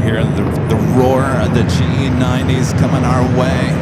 hear the roar of the GE90s coming our way.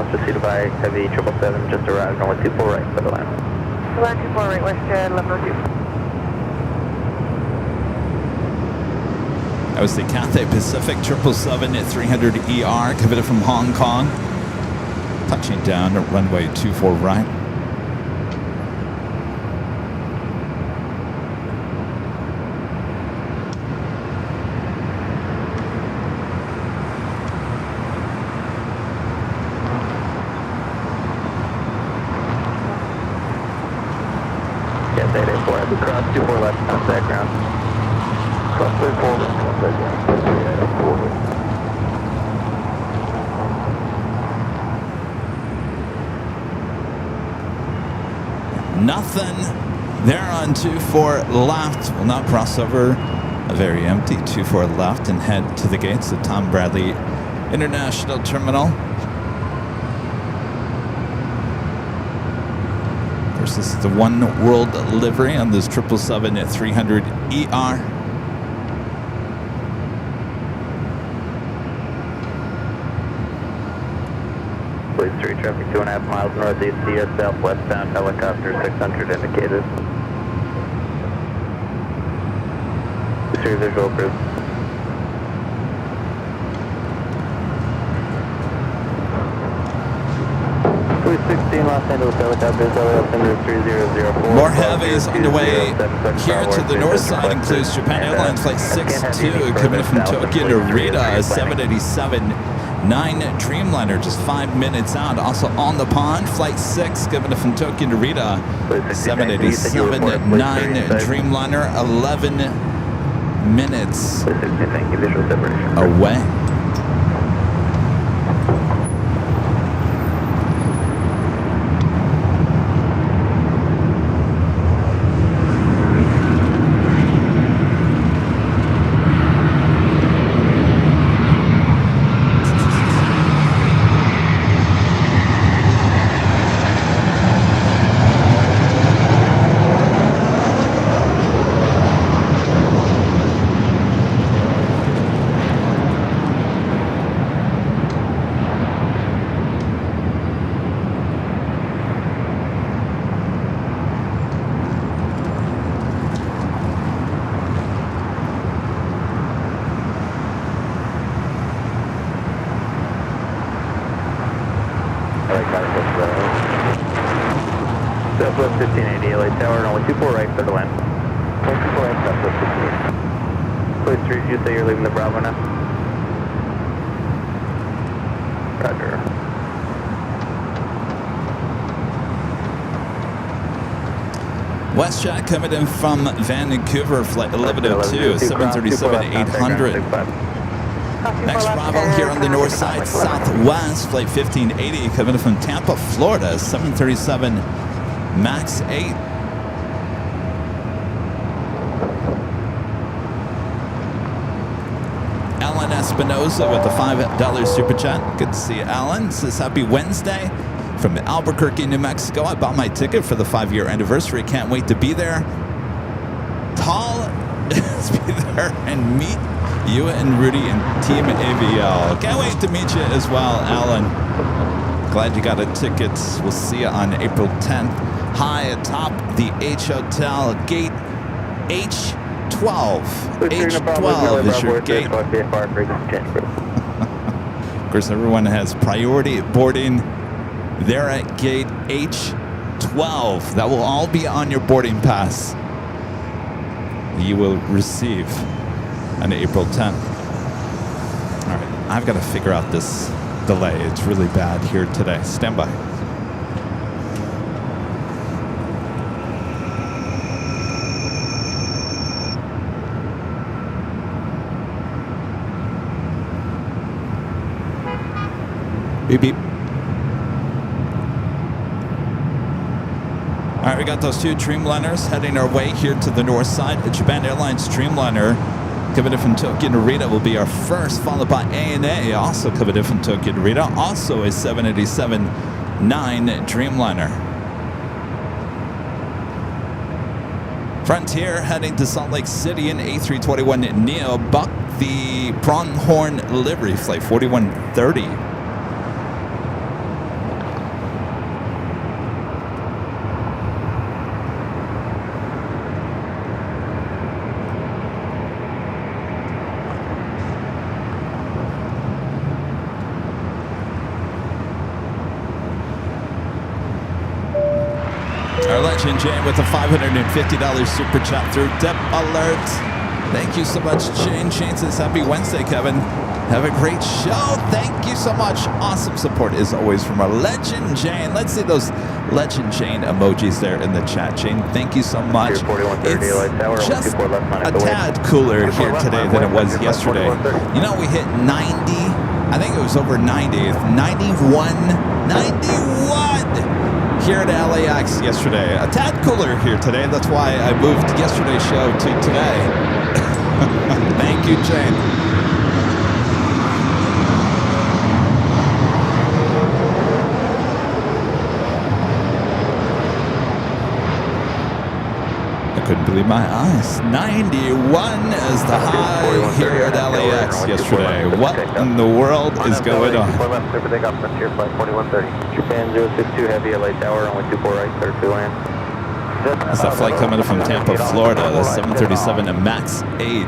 Pursued by heavy 777, just arrived, runway 24 right for the line. Line 24 right, west 1102. That was the Cathay Pacific 777 at 300ER, coming from Hong Kong. Touching down at runway 24 right. Cross 24 left, contact ground. Cross 34 left, contact ground. Nothing there on 24 left. We'll now cross over a very empty 24 left and head to the gates of Tom Bradley International Terminal. This is the One World livery on this 777 at 300ER. Police 3 traffic 2.5 miles northeast CS southwestbound helicopter 600 indicated. Police 3 visual approved. Police 16 Los Angeles helicopters LAX 3004. More heavies underway here to the north side, includes Japan Airlines Flight 62 coming from Tokyo to Rita, 787-9 Dreamliner, just 5 minutes out. Also on the pond, Flight 6 coming from Tokyo to Rita, 787-9 Dreamliner, 11 minutes away. Southwest 1580, LA Tower, only 24 right for the land. 24 right, Southwest 1580. Police 3, did you say you're leaving the Bravo now? Roger. WestJet coming in from Vancouver, Flight 1102, 737-800. Next Bravo here on the north side, southwest, Flight 1580 coming in from Tampa, Florida, 737 MAX 8. Alan Espinoza with the $5 super chat. Good to see you, Alan. Says happy Wednesday from Albuquerque, New Mexico. I bought my ticket for the 5-year anniversary. Can't wait to be there. Tall, let's be there and meet you and Rudy and Team AVL. Can't wait to meet you as well, Alan. Glad you got a ticket. We'll see you on April 10th. High atop the H Hotel, gate H12. H12 is your gate. Of course, everyone has priority boarding there at gate H12. That will all be on your boarding pass. You will receive on April 10th. All right, I've got to figure out this delay. It's really bad here today. Stand by. Beep, beep. All right, we got those two Dreamliners heading our way here to the north side. A Japan Airlines Dreamliner coming in from Tokyo Narita will be our first, followed by ANA, also coming in from Tokyo Narita, also a 787-9 Dreamliner. Frontier heading to Salt Lake City in A321neo, buck the Pronghorn livery, flight 4130. Our legend Jane with a $550 super chat through Dep Alert. Thank you so much, Jane. Jane says, happy Wednesday, Kevin. Have a great show. Thank you so much. Awesome support as always from our legend Jane. Let's see those legend Jane emojis there in the chat. Jane, thank you so much. It's just a tad cooler here today than it was yesterday. You know, we hit 90. I think it was over 90. 91. Here at LAX yesterday. A tad cooler here today. That's why I moved yesterday's show to today. Thank you, Jane. I couldn't believe my eyes. 91 is the high here at LAX yesterday. What in the world is going on? Japan 062 Heavy LA Tower, only 24 right, 32 land. It's a flight coming in from Tampa, Florida, the 737 and MAX 8.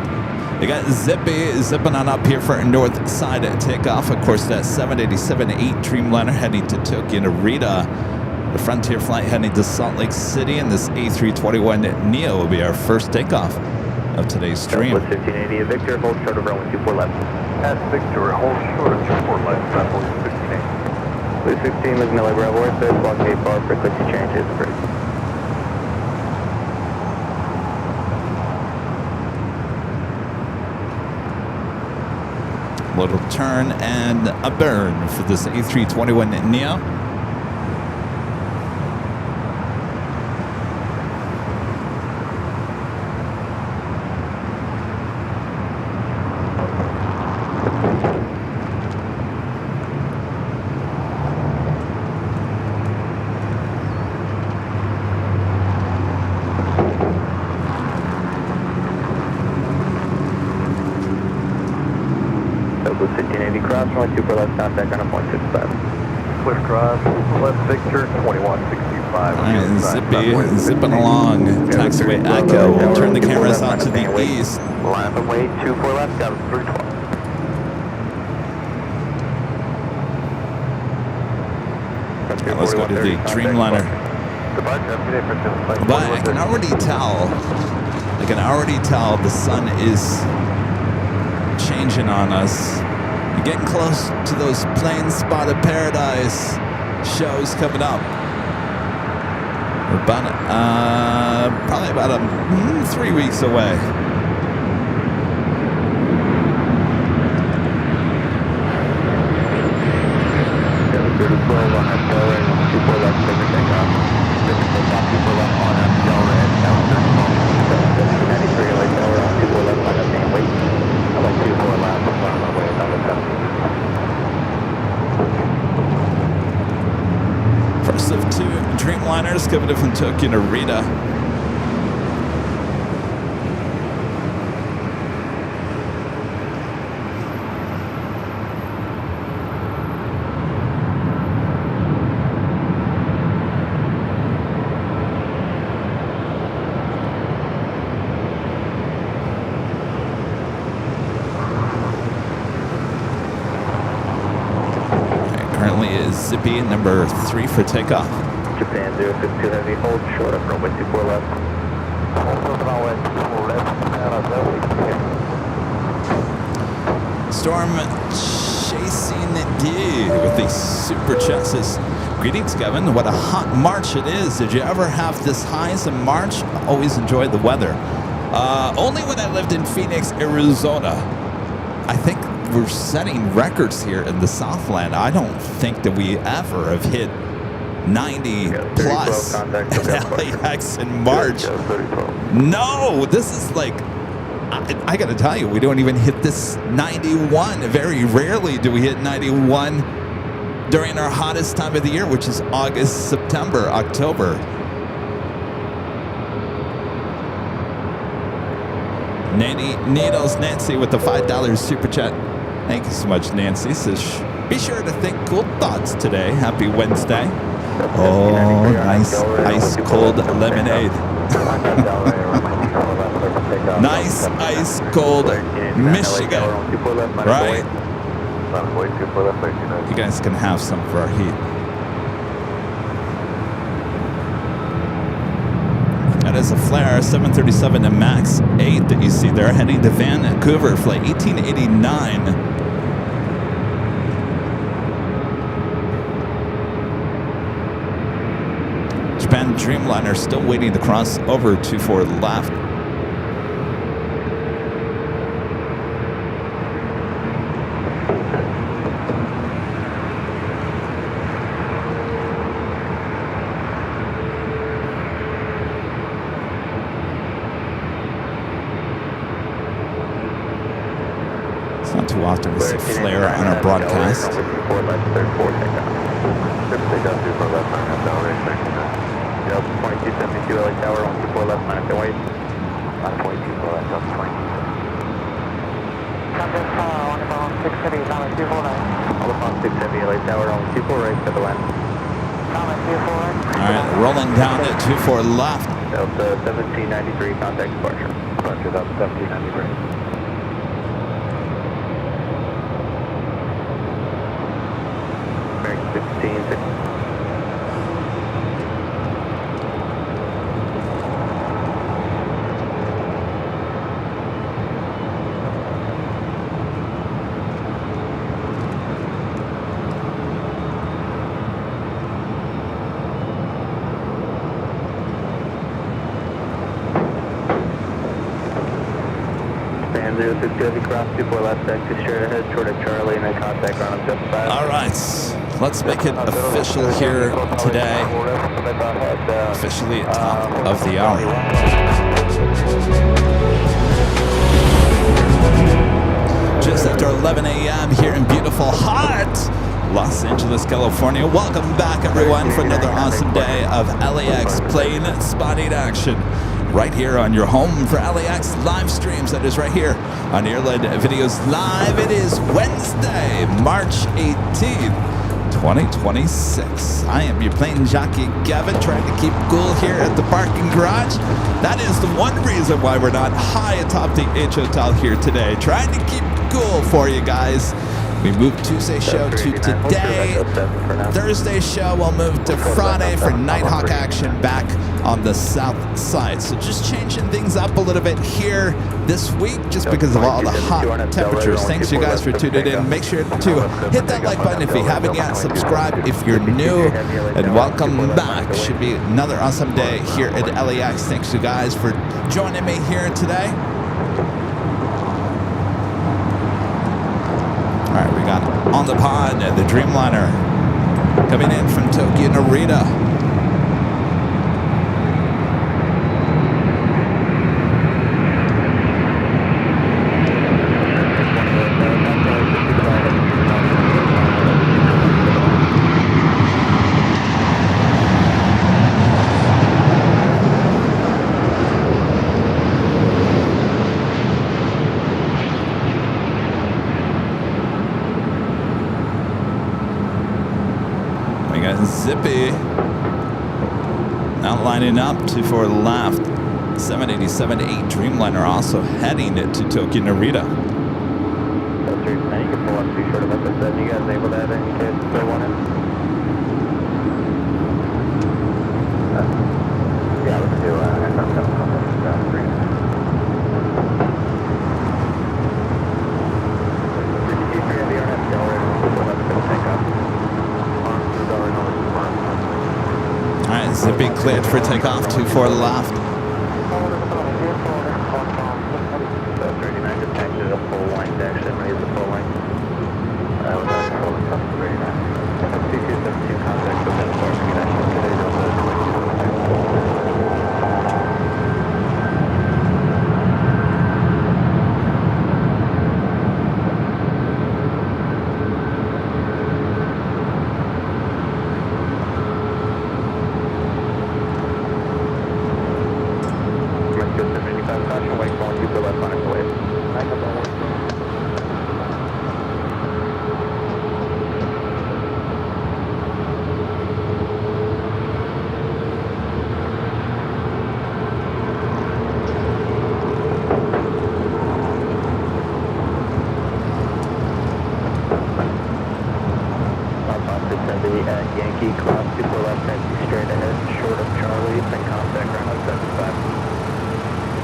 They got zipping on up here for a north side takeoff. Of course, that 787-8 Dreamliner heading to Tokyo Narita. The Frontier flight heading to Salt Lake City, and this A321neo will be our first takeoff of today's stream. 1580, Victor, hold short of runway 24 left. At Victor, hold short of 24 left, runway 1580. Blue 16, Liz Miller, Bravo, Airfield, block 8 bar, frequency change is approved. Little turn and a burn for this A321neo. Runway 24 left, contact on a 0.65. Swift drive, left Victor, 2165. Zipping along. Taxiway Echo. We'll turn the cameras out to the east. Line up away, 24 left, down 312. Let's go to the Dreamliner. But I can already tell the sun is changing on us. We're getting close to those Plane Spotted Paradise shows coming up. We're about, probably about 3 weeks away. First of two Dreamliners coming in from Tokyo Narita. Zippy, number 3 for takeoff. Japan 062 Heavy, hold short of runway 24 left. Storm chasing D with the super chassis. Greetings, Kevin. What a hot March it is. Did you ever have this highs in March? Always enjoyed the weather. Only when I lived in Phoenix, Arizona. I think we're setting records here in the Southland. I don't think that we ever have hit 90 plus at LAX in March. No, this is like, I got to tell you, we don't even hit this 91. Very rarely do we hit 91 during our hottest time of the year, which is August, September, October. Needles Nancy with the $5 super chat. Thank you so much, Nancy. Says, be sure to think cool thoughts today. Happy Wednesday. Oh, nice ice cold lemonade. Nice ice cold Michigan. Right? You guys can have some for our heat. That is a Flare 737 and MAX 8 that you see there, heading to Vancouver, flight 1889. Japan Dreamliner still waiting to cross over 24 left. Too often we see Flare on our broadcast. Alright, rolling down at 24 left. Delta 1793, contact departure. Departure Delta 1793. All right, let's make it official here today. Officially at top of the hour. Just after 11 a.m. here in beautiful, hot Los Angeles, California. Welcome back, everyone, for another awesome day of LAX plane spotting action. Right here on your home for LAX live streams. That is right here on Airline Videos Live. It is Wednesday, March 18th, 2026. I am your plane jockey, Kevin, trying to keep cool here at the parking garage. That is the one reason why we're not high atop the H Hotel here today. Trying to keep cool for you guys. We moved Tuesday show to today. Thursday show will move to Friday for Nighthawk action back on the south side. So just changing things up a little bit here this week just because of all the hot temperatures. Thanks you guys for tuning in. Make sure to hit that like button if you haven't yet. Subscribe if you're new. And welcome back. Should be another awesome day here at LAX. Thanks you guys for joining me here today. All right, we got on the pod the Dreamliner coming in from Tokyo Narita. Zippy now lining up to for left. 787-8 Dreamliner also heading it to Tokyo Narita. That's right. Now you can pull up too short of FS7. You guys able to have any kids still want it? Yeah, let's do FS7 down 3. Alright, Zippy cleared for takeoff, 24 left. That's 39, just taxed it up full length, actually. I'm going to use the full length. 75 caution, wake 124 left on its way. Yankee, cross 24 left, taxi straight ahead, short of Charlie, then contact ground 75.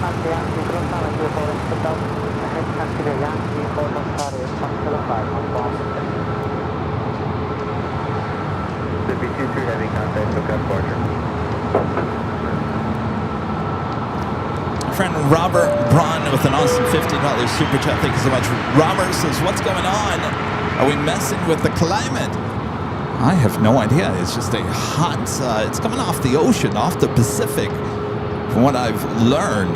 Anche Yankee, crossare 24 left down, ahead taxi to Yankee, hold on Charlie, 75 on Boston. 52-3 heavy contact, hook up departure. Friend Robert Braun with an awesome $50 super chat. Thank you so much. Robert says, what's going on? Are we messing with the climate? I have no idea. It's just a hot, it's coming off the ocean, off the Pacific. From what I've learned,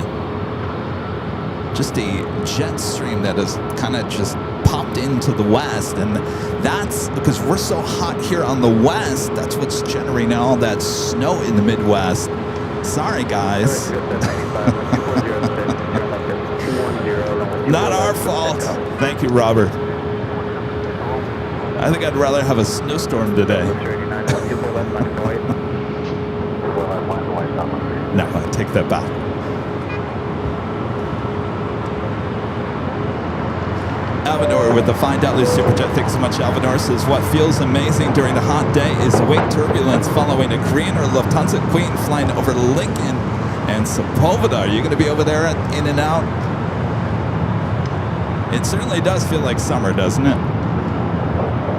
just a jet stream that has kind of just popped into the west. And that's because we're so hot here on the west. That's what's generating all that snow in the Midwest. Sorry, guys. Not our fault. Thank you, Robert. I think I'd rather have a snowstorm today. No, I take that back. Alvador with the $5 super chat. Thanks so much, Alvador. Says, what feels amazing during a hot day is awake turbulence following a Korean or Lufthansa Queen flying over Lincoln and Sepulveda. Are you going to be over there at In and Out? It certainly does feel like summer, doesn't it?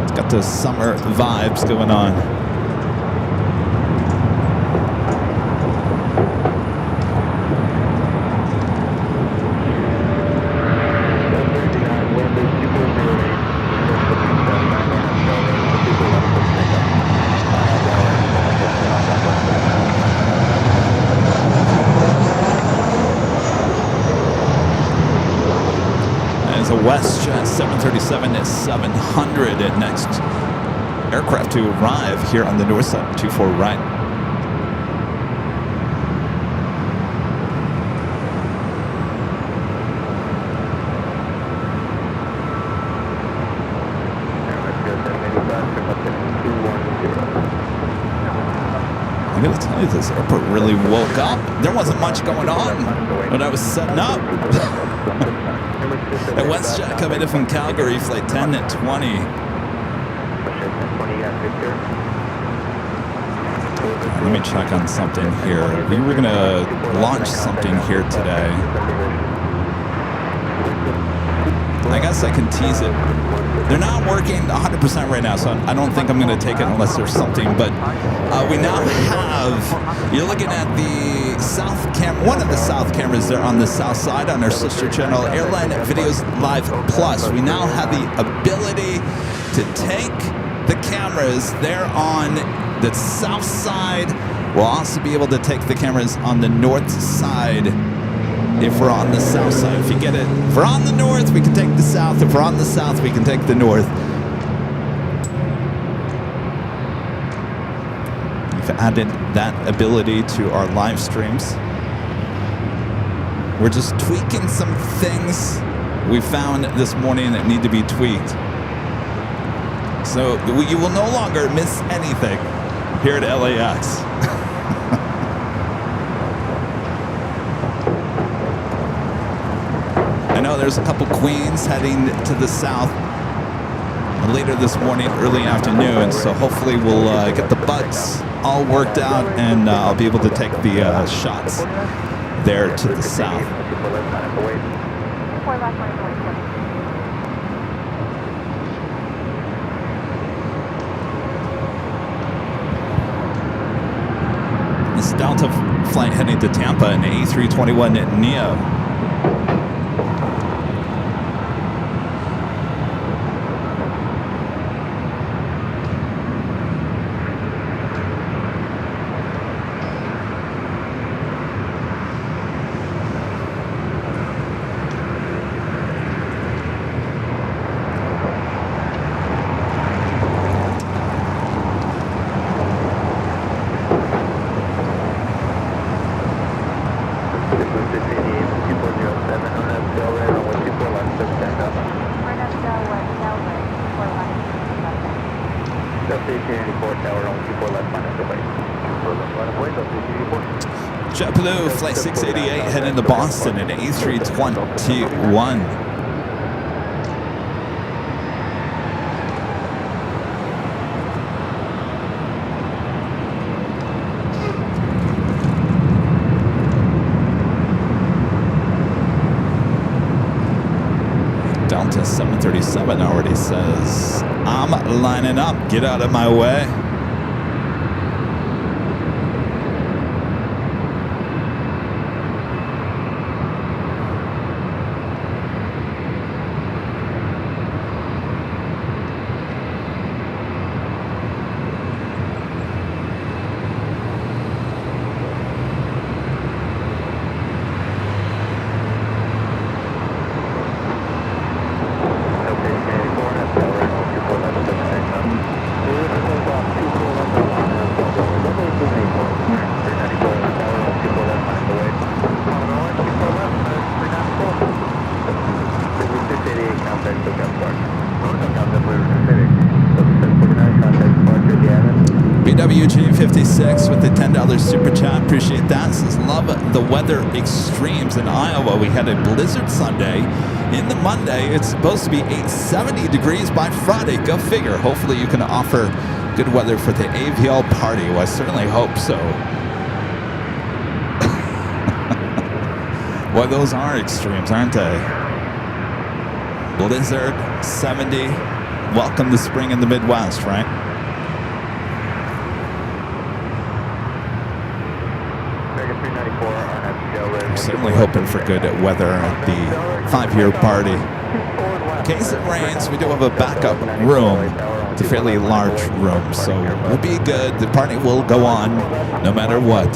It's got those summer vibes going on. WestJet 737 is 700 at next aircraft to arrive here on the north side, 24 right. I'm going to tell you, this airport really woke up. There wasn't much going on when I was setting up. At WestJet coming in from Calgary, flight 10 at 20. Let me check on something here. We were going to launch something here today. I guess I can tease it. They're not working 100% right now, so I don't think I'm going to take it unless there's something. But we now have, you're looking at the south camera, one of the south cameras there on the south side on our sister channel, Airline Videos Live Plus. We now have the ability to take the cameras there on the south side. We'll also be able to take the cameras on the north side if we're on the south side. If you get it, if we're on the north, we can take the south. If we're on the south, we can take the north. We've added that ability to our live streams. We're just tweaking some things we found this morning that need to be tweaked. So you will no longer miss anything here at LAX. I know there's a couple Queens heading to the south later this morning, early afternoon, so hopefully we'll get the bugs all worked out and I'll be able to take the shots there to the south. This Delta flight heading to Tampa, an A321 Neo. JetBlue, flight 688, heading to Boston at A321. Delta 737 already says, I'm lining up, get out of my way. BWG56 with the $10 super chat. Appreciate that. Says, love the weather extremes in Iowa. We had a blizzard Sunday. In the Monday, it's supposed to be 70 degrees by Friday. Go figure. Hopefully you can offer good weather for the AVL party. Well, I certainly hope so. Well, those are extremes, aren't they? Blizzard, 70. Welcome to spring in the Midwest, right? I'm certainly hoping for good weather at the 5-year party. In case it rains, we do have a backup room. It's a fairly large room, so we'll be good. The party will go on no matter what.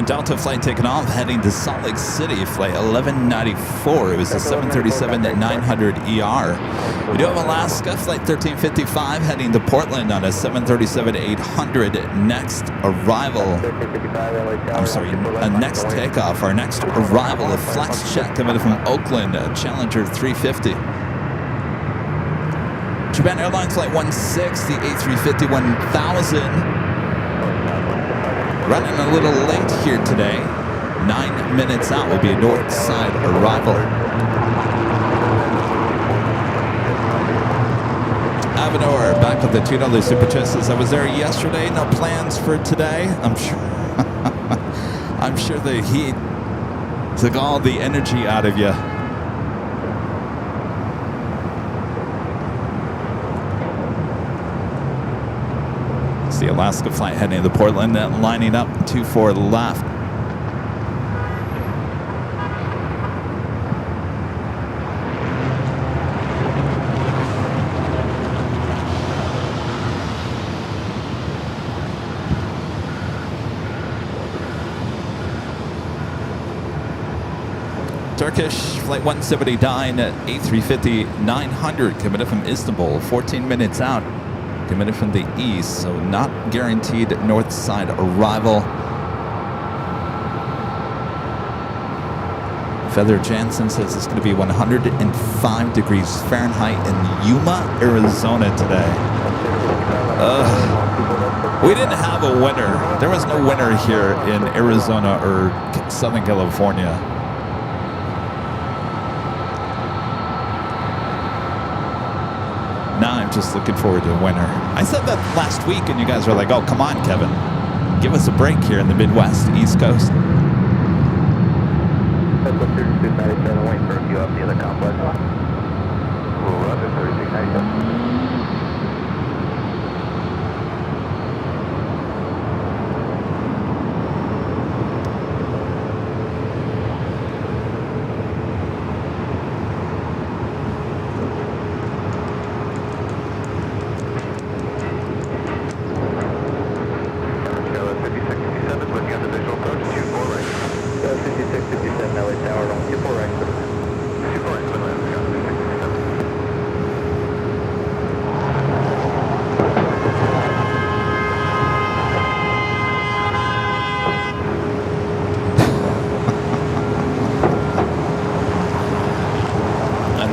Delta flight taking off, heading to Salt Lake City, flight 1194. It was a 737-900ER. We do have Alaska, flight 1355, heading to Portland on a 737-800 next arrival. I'm sorry, a next takeoff. Our next arrival, a flex check coming in from Oakland, a Challenger 350. Japan Airlines flight 16, the A350-1000. Running a little late here today. 9 minutes out will be a north side arrival. Avenor back with the $2 super chat says, I was there yesterday. No plans for today. I'm sure the heat took all the energy out of you. The Alaska flight heading to Portland, lining up 24 left. Turkish flight 179 at A350 900 committed from Istanbul, 14 minutes out, committed from the east, so not guaranteed north side arrival. Feather Jansen says it's going to be 105 degrees Fahrenheit in Yuma, Arizona today. We didn't have a winter. There was no winter here in Arizona or Southern California. Now I'm just looking forward to winter. I said that last week and you guys were like, oh, come on, Kevin. Give us a break here in the Midwest, East Coast. That's what 3697 waiting for a few off the other complex. Roger, 3697.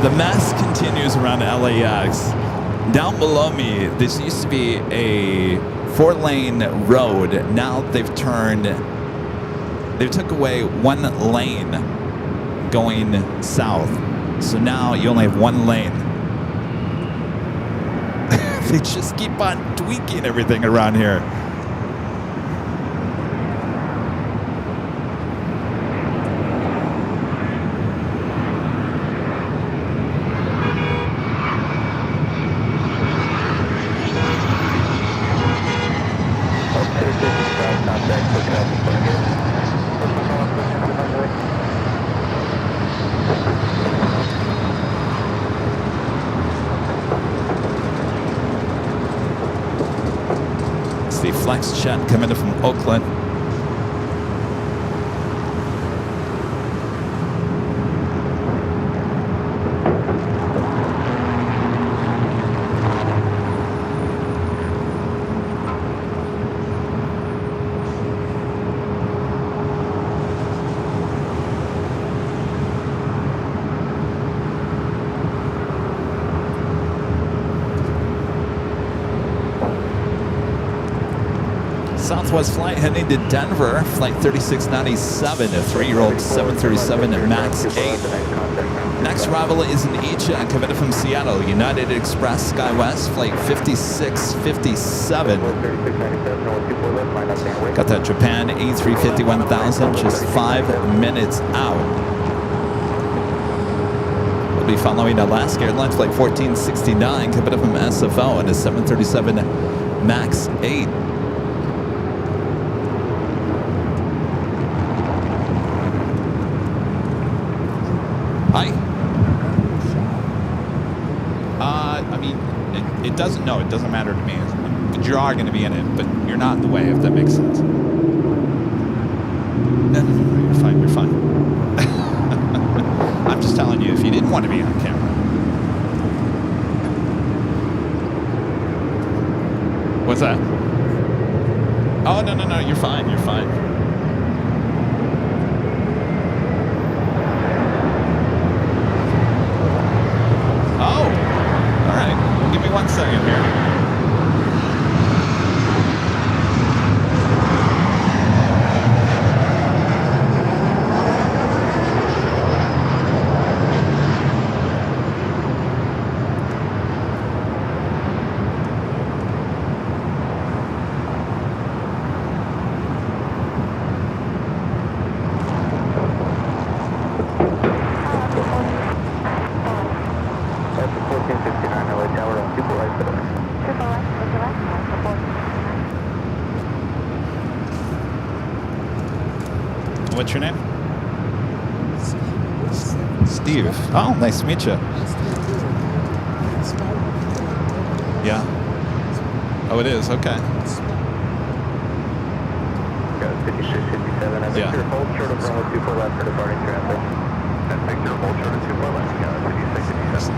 The mess continues around LAX. Down below me, this used to be a 4-lane road. Now they've took away one lane going south. So now you only have one lane. They just keep on tweaking everything around here. The Flex jet coming in from Oakland. Southwest flight heading to Denver, flight 3697, a 3-year-old 737 MAX 8. Next arrival is an E-jet committed from Seattle, United Express SkyWest, flight 5657. Got that Japan A350 1000, just 5 minutes out. We'll be following Alaska Airlines flight 1469, committed from SFO, and a 737 MAX 8. Hi. I mean, it doesn't matter to me. But you are going to be in it, but you're not in the way, if that makes sense. No, you're fine, you're fine. I'm just telling you, if you didn't want to be on camera. What's that? Oh, no, you're fine, you're fine. Give me 1 second here. What's your name? Steve. Oh, nice to meet you. Yeah. Oh, it is? Okay. Got 5657. I think Yeah. your hold short of runway 24 left for departing traffic. Victor, hold short of 24 left, Skyline 5687.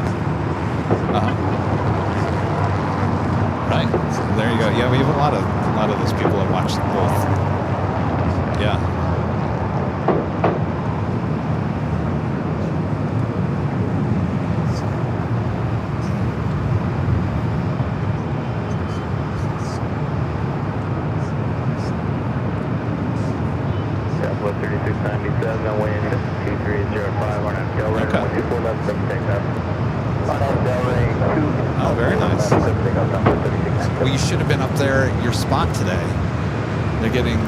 Right. So there you go. Yeah, we have a lot of those people that watch both. Yeah. Southwest 3697, wind 2305 on Airline, Okay. 124 left, from takeoff. On Airline 2. Oh, very nice. Well, you should have been up there at your spot today. They're getting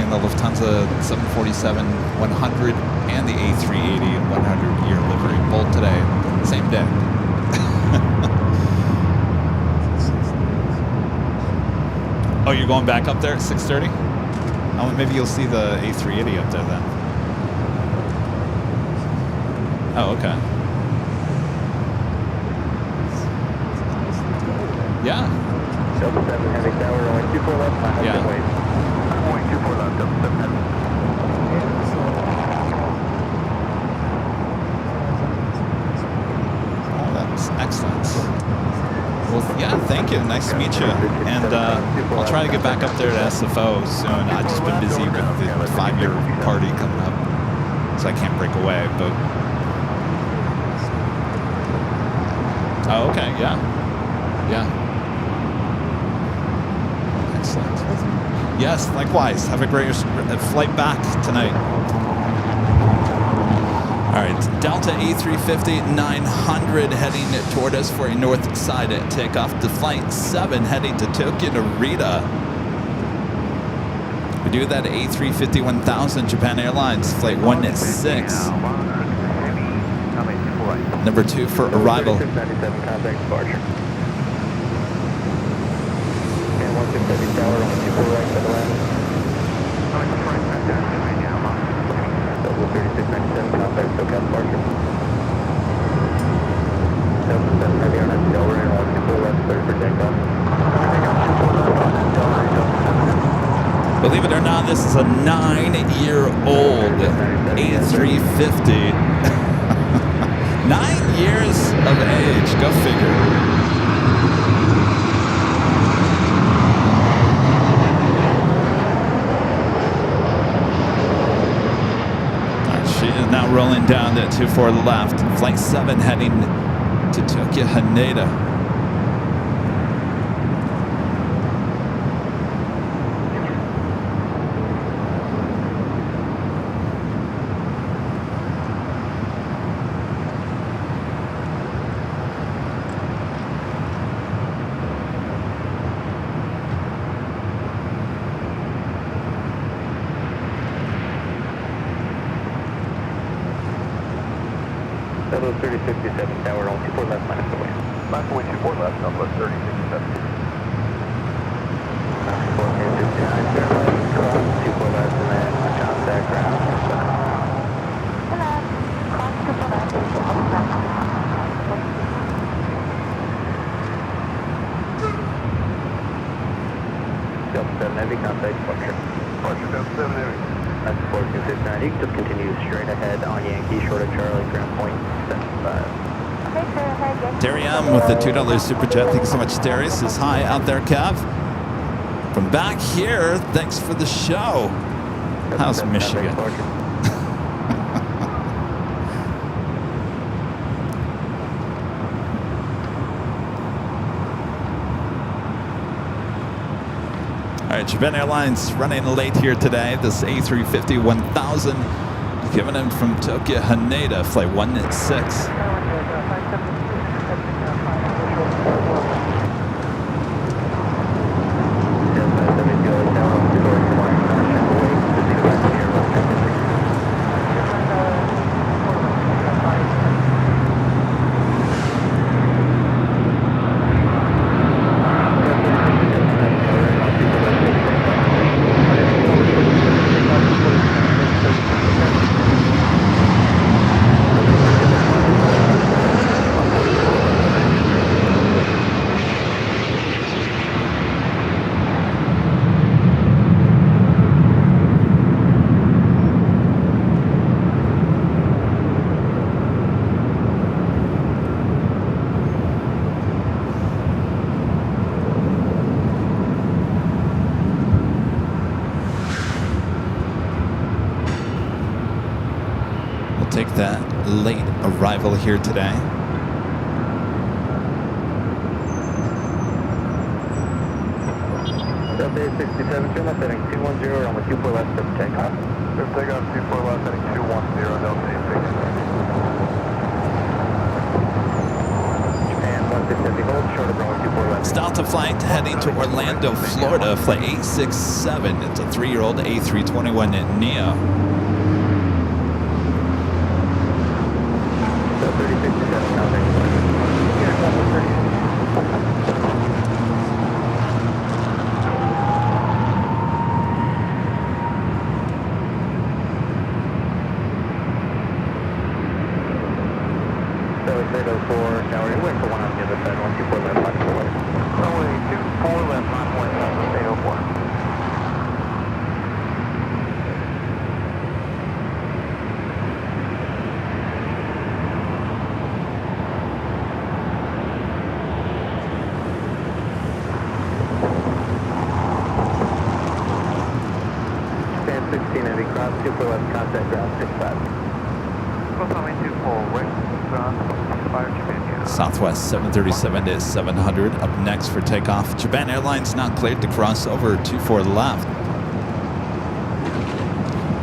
the Lufthansa 747-100 and the A380 100-year livery both today, same day. Oh, you're going back up there at 6:30? Oh, maybe you'll see the A380 up there then. Oh, okay. Yeah. Delta 7 Heavy Tower, only 24 left, Yeah. wait. Only 24 left, Delta 7 Heavy. Oh, that's excellent. Well, yeah, thank you. Nice to meet you. And I'll try to get back up there to SFO soon. I've just been busy with the 5-year party coming up, so I can't break away. But oh, okay, yeah, yeah. Excellent. Yes, likewise. Have a great flight back tonight. All right, Delta A350-900 heading toward us for a north side takeoff to Flight 7 heading to Tokyo Narita. We do that at A350-1000 Japan Airlines, Flight 16. Number 2 for arrival. 9697, contact departure. And 1670 Tower, only 24 right for the land. Double 3697, contact SoCal departure. Delta 7 Heavy on Delta, and 124 left, clear for takeoff. Believe it or not, this is a 9-year-old A350. 9 years of age, go figure. She is now rolling down to 24 left. Flight 7 heading to Tokyo Haneda. Double 3067 Tower, only 24 left, minus the way. Last only 24 left, Southwest 3067. 1459, turn left, cross, 24 left, and then contact ground. Delta 7 Heavy, contact departure. Departure Delta 7 Heavy. That's 1459. You can just continue straight ahead on Yankee, short of Charlie, ground point 75. Dariam with the $2 super chat. Thank you so much, Darius. Says hi out there, Kev. From back here, thanks for the show. How's Michigan? All right, Japan Airlines running late here today. This A350-1000 giving in from Tokyo Haneda, flight 16. late arrival here today. Delta 67, turn left heading 210, runway 24 left, for takeoff. Clear takeoff 24 left heading 210, Delta 860. Japan 1670, hold short of runway 24 left. It's Delta flight heading to Orlando, Florida, flight 867. It's a 3-year-old A321 Neo. Delta 3067, contact. Here, Delta 30. Now we're waiting for one on the other side, 124 left, line forward. Runway 24 left, line point, 804. Stand 16 heavy, cross 24 left, contact ground 65. Runway 24 right, ground 5 Japan. Southwest 737 to 700 up next for takeoff. Japan Airlines not cleared to cross over 24 left.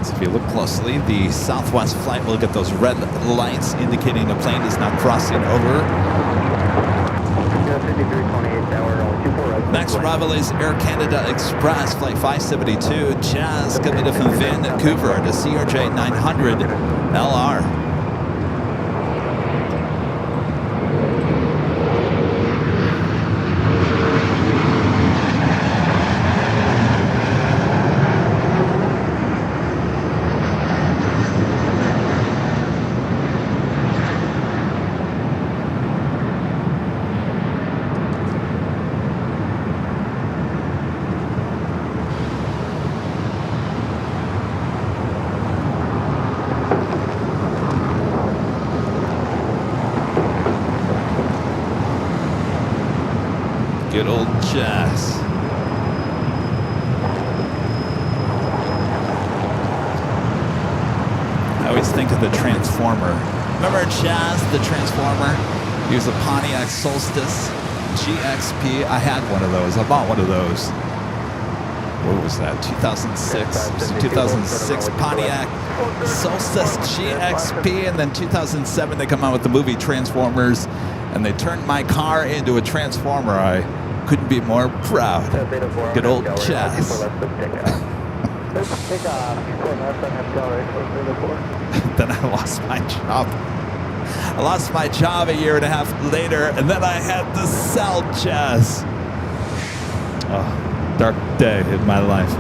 So if you look closely, the Southwest flight will get those red lights indicating the plane is now crossing over. Next arrival is Air Canada Express, flight 572, Jazz coming in from Vancouver to CRJ 900 LR. Good old Jazz. I always think of the Transformer. Remember Jazz, the Transformer? He was a Pontiac Solstice GXP. I had one of those. I bought one of those. What was that? 2006. It was a 2006 Pontiac Solstice GXP, and then 2007 they come out with the movie Transformers, and they turned my car into a Transformer. I couldn't be more proud. Good old Jazz. Then I lost my job. I lost my job a year and a half later, and then I had to sell Jazz. Oh, dark day in my life.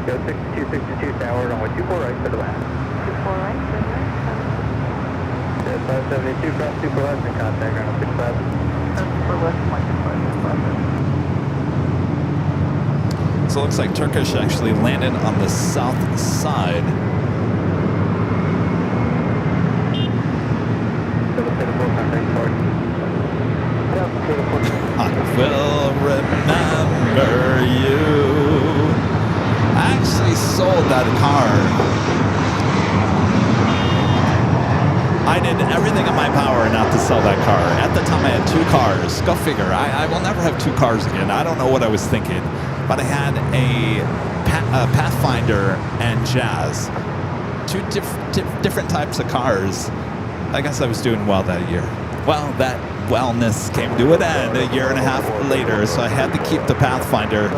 Go 6262 tower, runway 24 right for the land. 24 right, good right. 572, cross 24 left and contact ground 65. 24 left, 125. So it looks like Turkish actually landed on the south side. I will remember you. I actually sold that car. I did everything in my power not to sell that car. At the time, I had 2 cars. Go figure. I will never have 2 cars again. I don't know what I was thinking. But I had a Pathfinder and Jazz. 2 different types of cars. I guess I was doing well that year. Well, that wellness came to an end a year and a half later, so I had to keep the Pathfinder,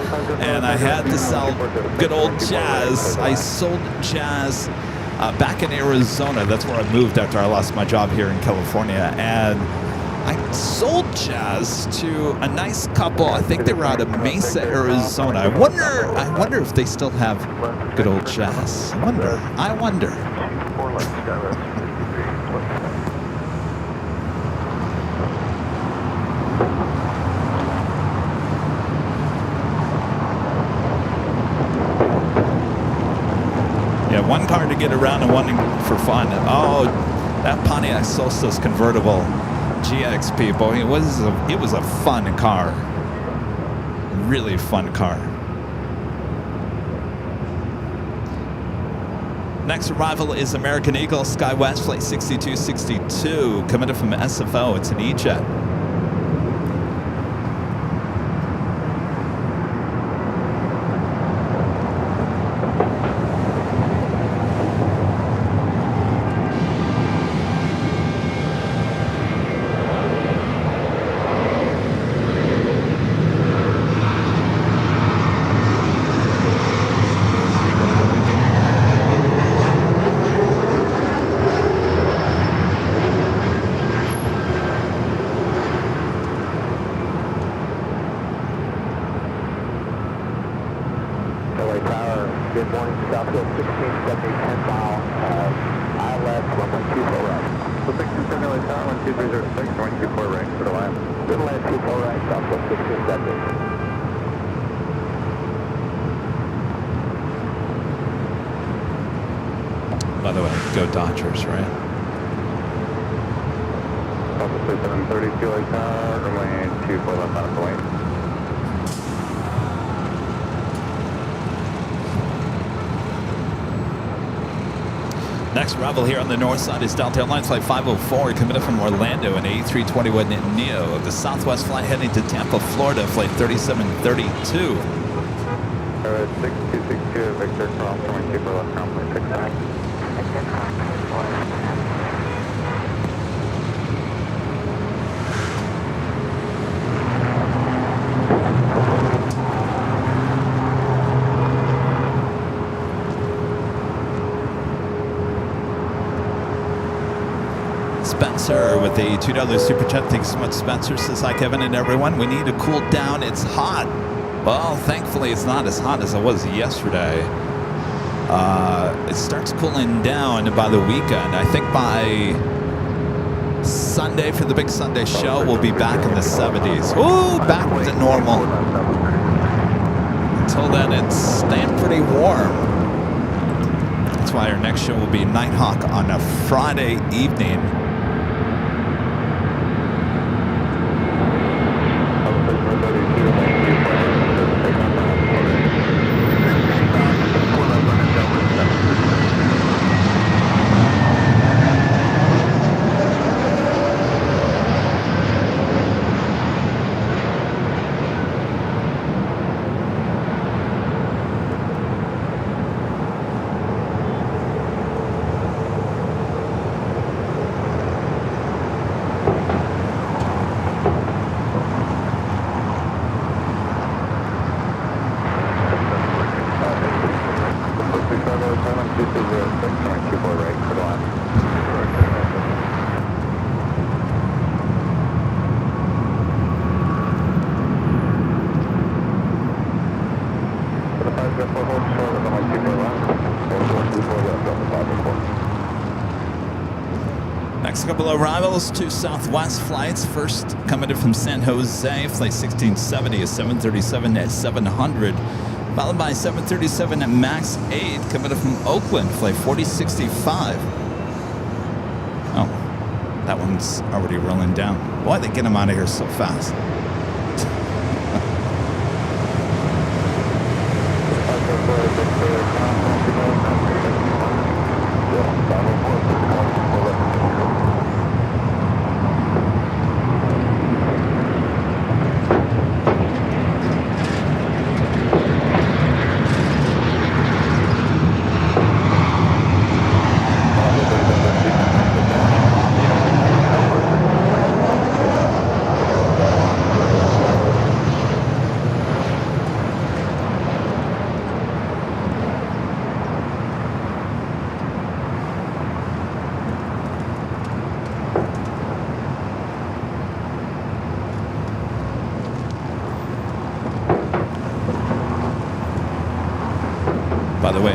and I had to sell good old Jazz. I sold Jazz back in Arizona. That's where I moved after I lost my job here in California, and I sold Jazz to a nice couple. I think they were out of Mesa, Arizona. I wonder if they still have good old Jazz. I wonder. 4 left, Skywest. Yeah, one car to get around and one for fun. Oh, that Pontiac Solstice convertible GXP, boy, it was a fun car. Really fun car. Next arrival is American Eagle SkyWest Flight 6262, coming in from SFO. It's an E-Jet. LA Tower, good morning, Southwest 1670, 10 mile, ILS, runway 24 right. So 1670 LA Tower, 12306, 124 right, for the line. Good land, 24 right, Southwest 1670. By the way, go Dodgers, right? Southwest 730 LA Tower, runway 24 left on the lane. Next arrival here on the north side is Delta Airlines Flight 504, coming in from Orlando, an A321neo of the Southwest flight heading to Tampa, Florida, Flight 3732. 6262, Victor, cross, runway 24 left, runway 69. Spencer with a $2 super chat. Thanks so much, Spencer. Says hi, Kevin and everyone. We need to cool down. It's hot. Well, thankfully, it's not as hot as it was yesterday. It starts cooling down by the weekend. I think by Sunday, for the big Sunday show, we'll be back in the 70s. Ooh, back to normal. Until then, it's staying pretty warm. That's why our next show will be Nighthawk on a Friday evening. Next couple of arrivals, 2 Southwest flights. First coming in from San Jose, flight 1670, a 737 at 700, followed by 737 at MAX 8, coming in from Oakland, flight 4065. Oh, that one's already rolling down. Why they get them out of here so fast? By the way,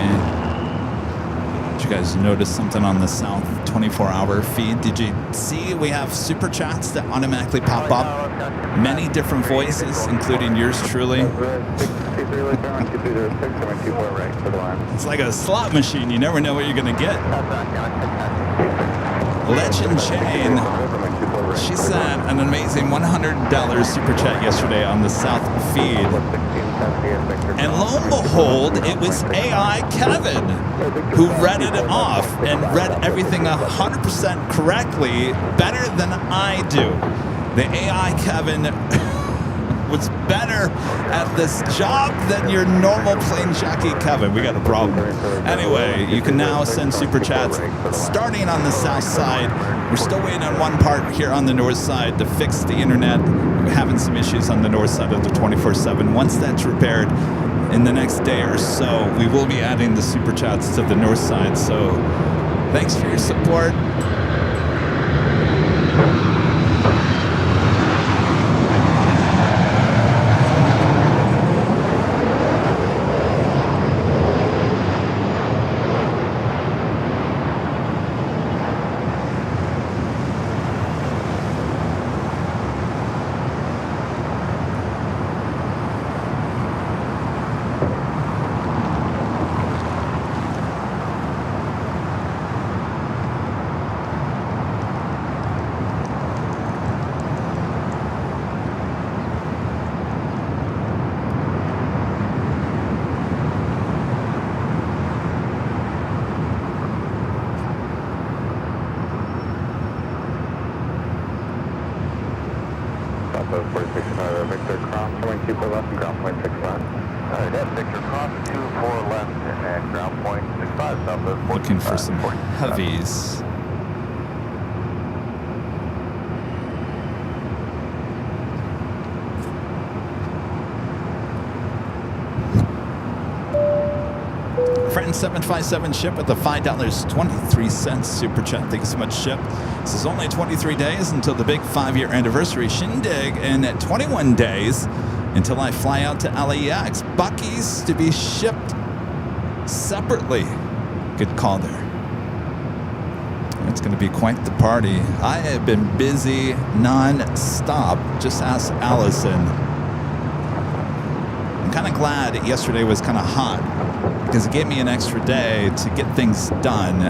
did you guys notice something on the South 24-hour feed? Did you see we have super chats that automatically pop up? Many different voices, including yours truly. It's like a slot machine. You never know what you're going to get. Legend Jane, she sent an amazing $100 super chat yesterday on the South feed. And lo and behold, it was AI Kevin who read it off and read everything 100% correctly, better than I do. The AI Kevin was better at this job than your normal Plane Jockey Kevin. We got a problem. Anyway, you can now send super chats starting on the south side. We're still waiting on one part here on the north side to fix the internet. We're having some issues on the north side of the 24/7. Once that's repaired in the next day or so, we will be adding the super chats to the north side. So thanks for your support. Victor cross, 24 left and ground point 65. Alright, that's Victor cross 24 left and ground point 65, southwest 45. Looking for some heavies. Friend 757 Ship with the $5.23 super chat. Thank you so much, Ship. This is only 23 days until the big 5-year anniversary shindig, and 21 days until I fly out to LAX. Bucky's to be shipped separately. Good call there. It's going to be quite the party. I have been busy non-stop. Just ask Allison. I'm kind of glad yesterday was kind of hot, because it gave me an extra day to get things done.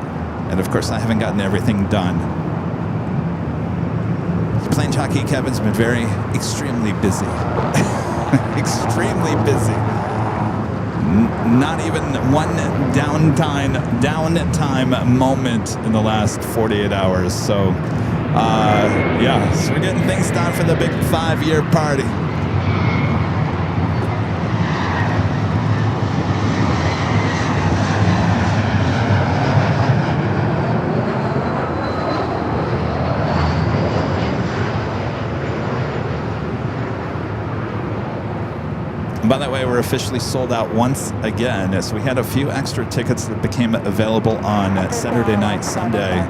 And of course, I haven't gotten everything done. Plane Jockey Kevin's been extremely busy. Extremely busy. Not even one downtime moment in the last 48 hours. So, yeah, so we're getting things done for the big 5-year party. By the way, we're officially sold out once again, as we had a few extra tickets that became available on Saturday night, Sunday.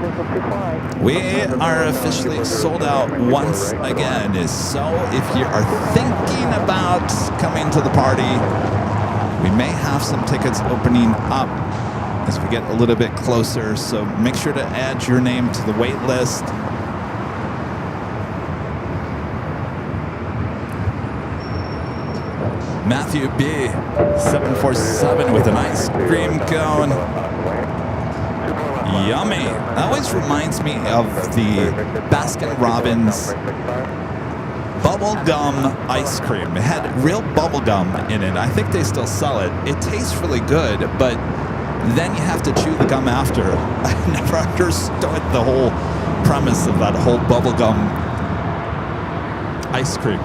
We are officially sold out once again. So if you are thinking about coming to the party, we may have some tickets opening up as we get a little bit closer. So make sure to add your name to the wait list. Matthew B, 747 with an ice cream cone. Yummy. That always reminds me of the Baskin-Robbins bubblegum ice cream. It had real bubblegum in it. I think they still sell it. It tastes really good, but then you have to chew the gum after. I never understood the whole premise of that whole bubblegum ice cream.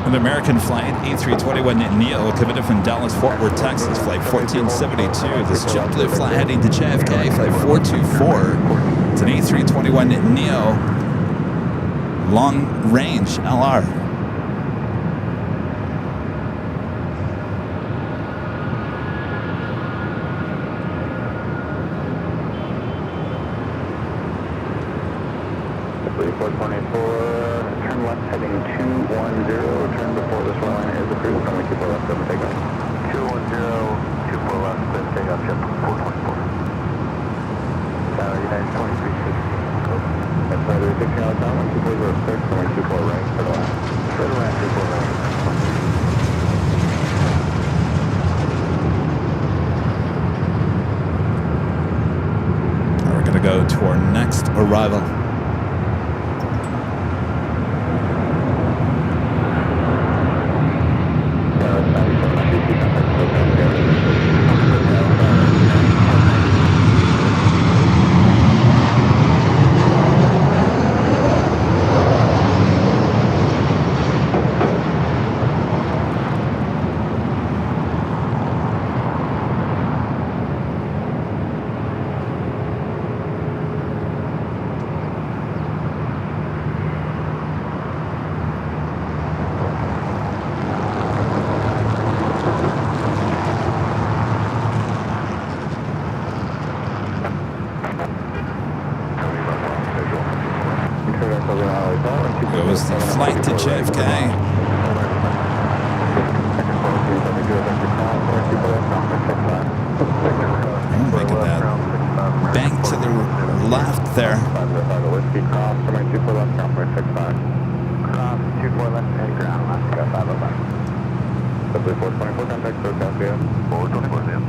An American flight, A321neo, committed from Dallas, Fort Worth, Texas, flight 1472. This JetBlue flight heading to JFK, flight 424. It's an A321neo, long range LR. JetBlue 424, turn left heading 210, turn before this line is approved, runway 24 left, over takeoff. 210, 24 left, then take off JetBlue 424. United 2360. That's right, 16 out of town, 12406, runway 24 right, for the left. For the left, 24 right. We're going to go to our next arrival. Goes the flight to JFK. Making that bank to the left there. Cross 24 left, head ground, left, go 505. JetBlue 424, contact Philadelphia. 424, yeah.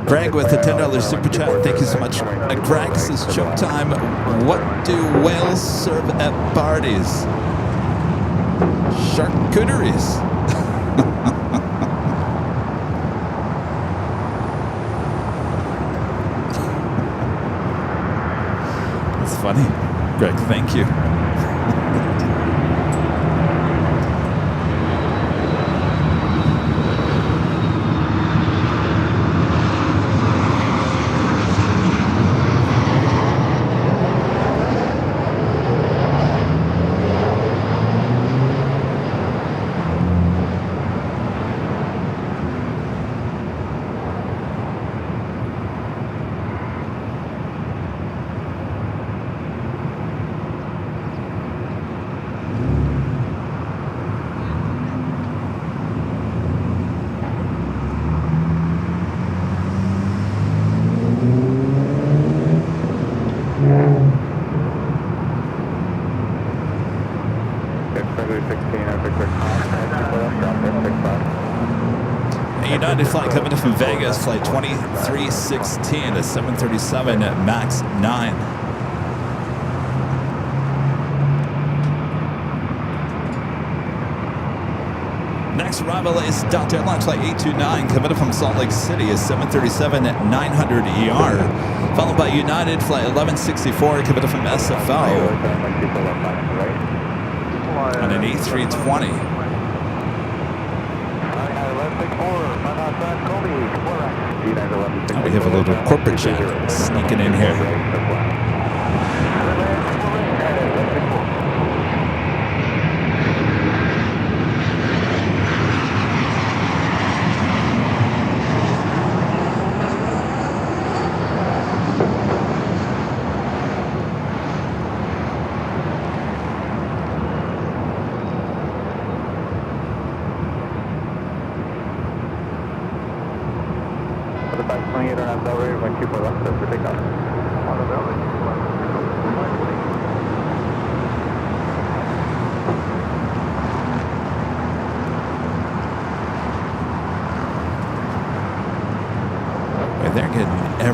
Greg with the $10 super chat. Thank you so much. Greg says, "Joke time. What do whales serve at parties? Charcuteries." That's funny. Greg, thank you. United flight coming in from Vegas, flight 2316, a 737 MAX 9. Next arrival is Delta Airlines flight 829, coming in from Salt Lake City, a 737-900ER, followed by United flight 1164, coming in from SFO, on an A320. Oh, we have a little corporate jet sneaking in here. For the 528 on Delray, 124 left, that's for takeoff.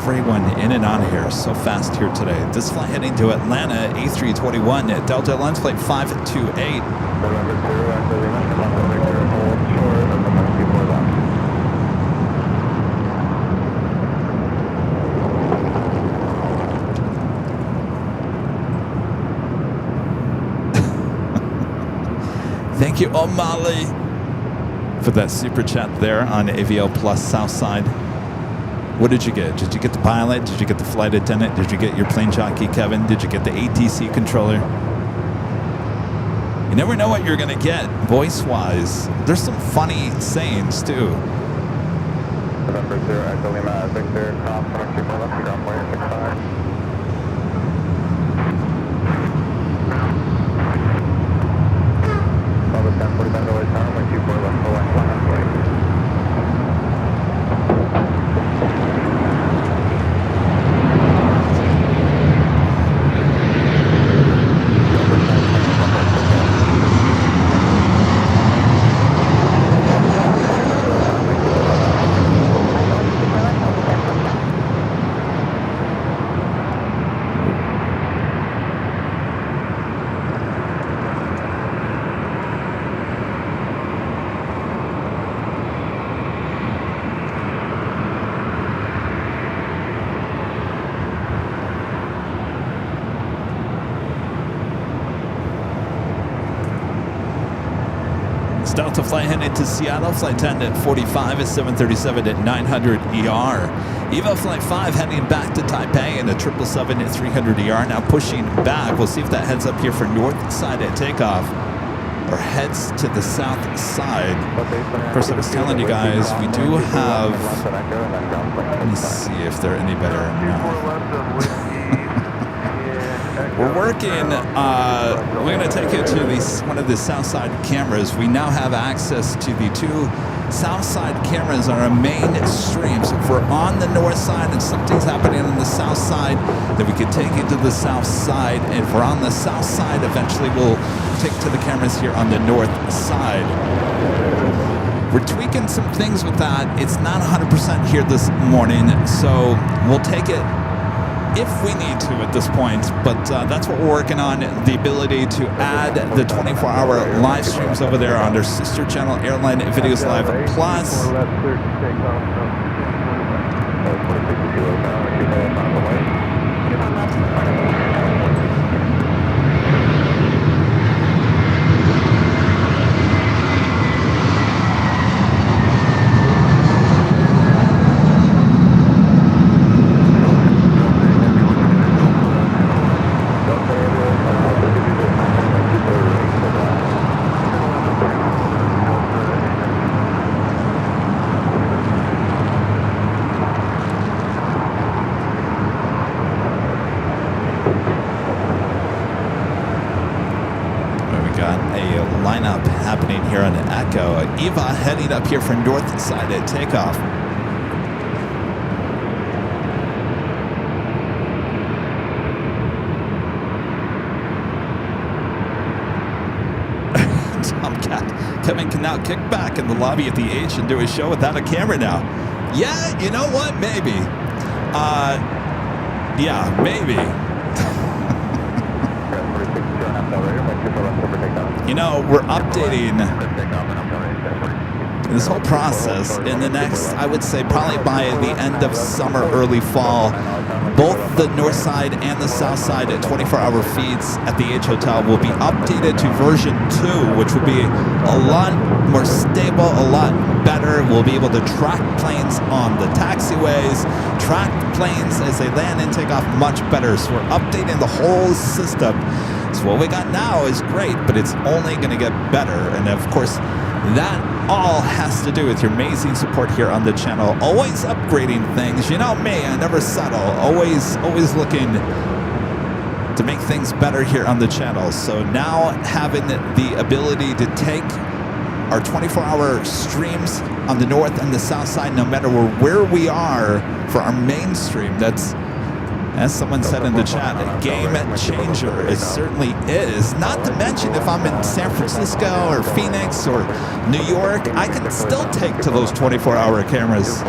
everyone in and out of here so fast here today. This flight heading to Atlanta, A321 at Delta Airlines flight 528. November 0, Echo Lima, come on, over here, hold short of the monkey for left. Thank you, O'Malley, for that super chat there on AVL Plus Southside. What did you get? Did you get the pilot? Did you get the flight attendant? Did you get your plane jockey, Kevin? Did you get the ATC controller? You never know what you're going to get voice-wise. There's some funny sayings, too. November 0, Echo Lima, Victor, cross 124 left, you're on 465. All the 1045 delays down, 124 left, full left, line, right. Delta flight headed to Seattle, flight 10 at 45 at 737 at 900 ER. EVA flight 5 heading back to Taipei in a 777 at 300 ER, now pushing back. We'll see if that heads up here for north side at takeoff or heads to the south side. Of course, I was telling you guys, we do have, let me see if they're any better now. We're working, we're going to take it to one of the south side cameras. We now have access to the two south side cameras on our main streams. If we're on the north side and something's happening on the south side, then we can take it to the south side. And if we're on the south side, eventually we'll take to the cameras here on the north side. We're tweaking some things with that. It's not 100% here this morning, so we'll take it if we need to at this point, but that's what we're working on, the ability to add the 24-hour live streams over there on their sister channel, Airline Videos Live Plus. EVA heading up here for north side at takeoff. Tomcat. Kevin can now kick back in the lobby at the H and do a show without a camera now. Yeah, you know what? Maybe. Yeah, maybe. You know, we're updating this whole process in the next, I would say, probably by the end of summer, early fall. Both the north side and the south side at 24-hour feeds at the H Hotel will be updated to version 2, which will be a lot more stable, a lot better. We'll be able to track planes on the taxiways, track planes as they land and take off much better. So we're updating the whole system. So what we got now is great, but it's only going to get better. And of course, that all has to do with your amazing support here on the channel. Always upgrading things. You know me, I never settle. Always looking to make things better here on the channel. So now having the ability to take our 24-hour streams on the north and the south side, no matter where we are for our main stream, that's, as someone said in the chat, a game changer. It certainly is. Not to mention, if I'm in San Francisco or Phoenix or New York, I can still take to those 24-hour cameras.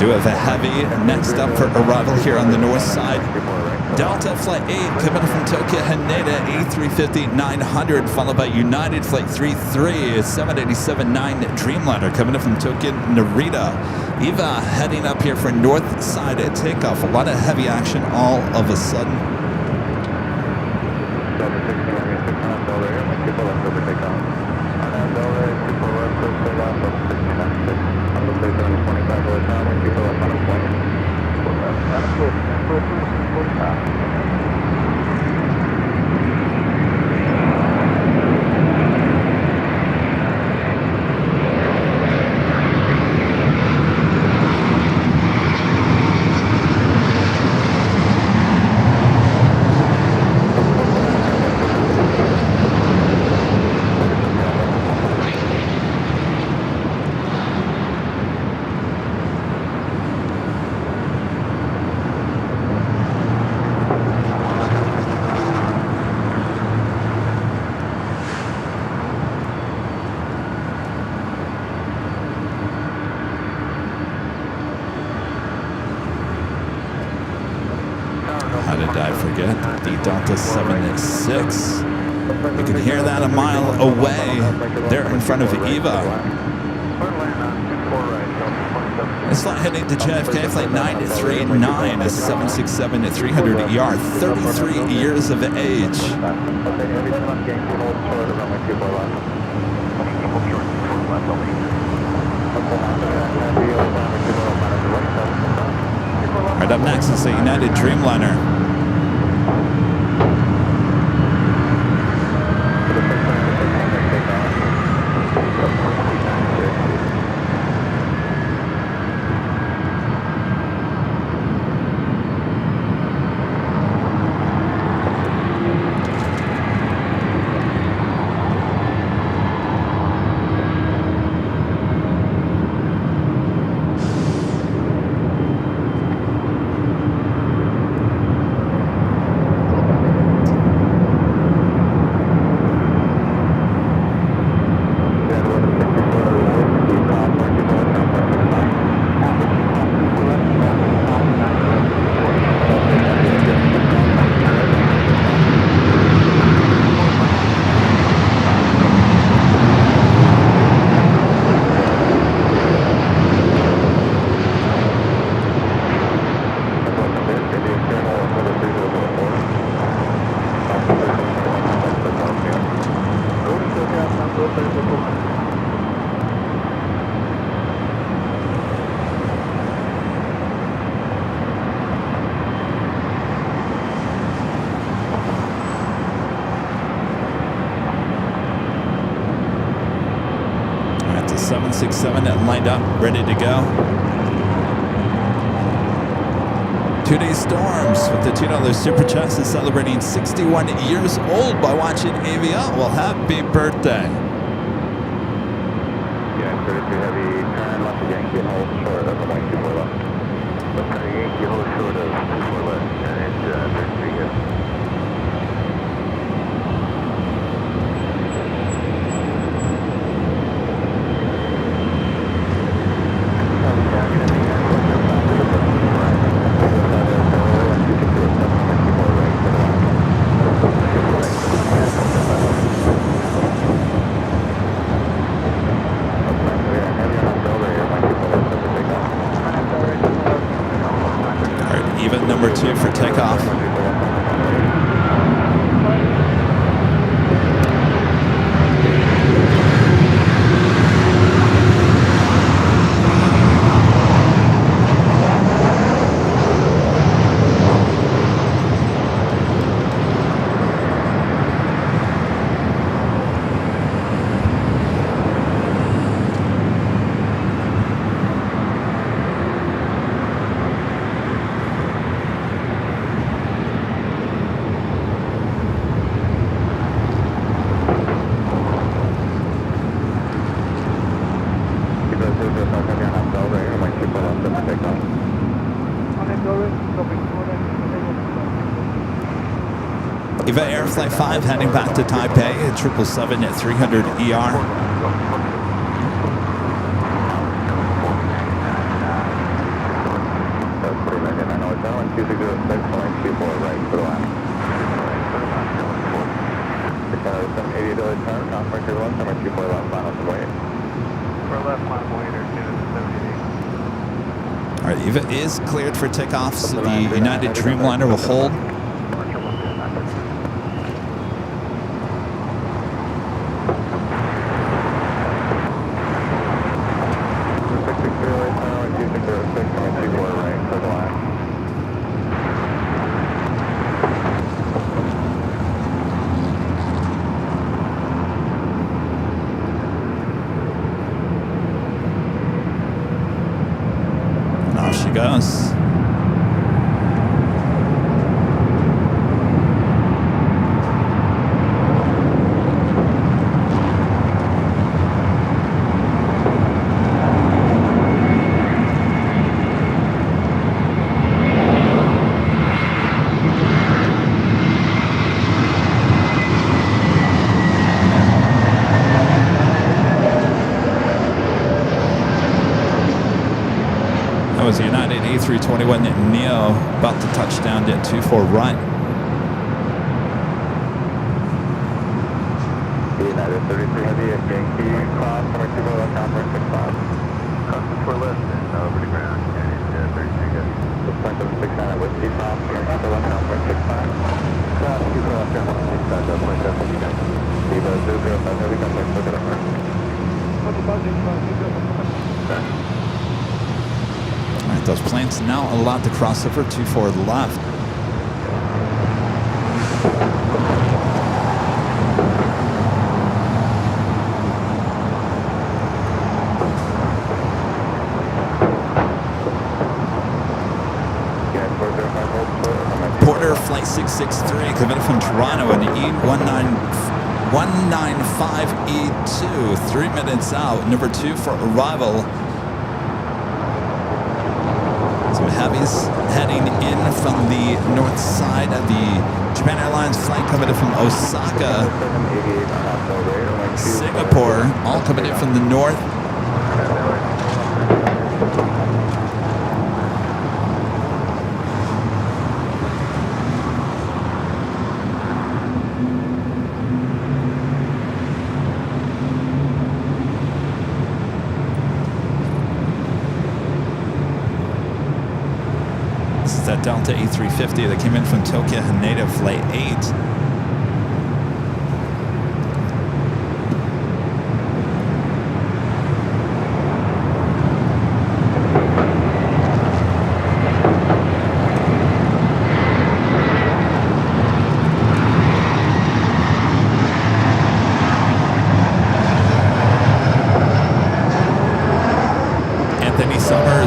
do have a heavy next up for arrival here on the north side. Delta Flight 8 coming from Tokyo Haneda, A350-900, followed by United Flight 33, 787-9 Dreamliner coming in from Tokyo Narita. EVA heading up here for north side takeoff. A lot of heavy action all of a sudden. How did I forget the Delta 76? You can hear that a mile away there in front of EVA. It's flight heading to JFK, flight 939, a 767 at 300 ER, 33 years of age. Right up next is the United Dreamliner. That's a 767 that lined up, ready to go. 2-day storms with the $2 Super Chest is celebrating 61 years old by watching AVL. Well, happy birthday. Yeah, 33 heavy, turn left of Yankee and hold short of the wing 24 left. Left turn Yankee, hold short of 24 left, and it's 33 here. Even number 2 for takeoff. EVA Air Flight 5 heading back to Taipei at 777 at 300 ER. dealer turn, cross point 31, turn 24 left, final to wait. For left, line waiter, 78. All right, Eva is cleared for takeoff, so the United Dreamliner will hold. She goes. That was a United A321 Neo about to touch down at 24 right. United 33 Heavy at Yankee, cross, number 2 left, conference 65. Cross 24 left and over the ground, and 33 good. 6.769 at Whiskey, cross, number 2 left, conference 65. Cross, 2 left, conference 65, 0.769. Viva 005 Heavy, conference 65. All right, those planes now allowed to cross over 24 left. Porter, flight 663, coming from Toronto, an E195E2, 3 minutes out, number 2 for arrival. Some heavies heading in from the north side of the Japan Airlines flight coming in from Osaka, Singapore, all coming in from the north. That Delta A350 that came in from Tokyo Haneda Flight 8.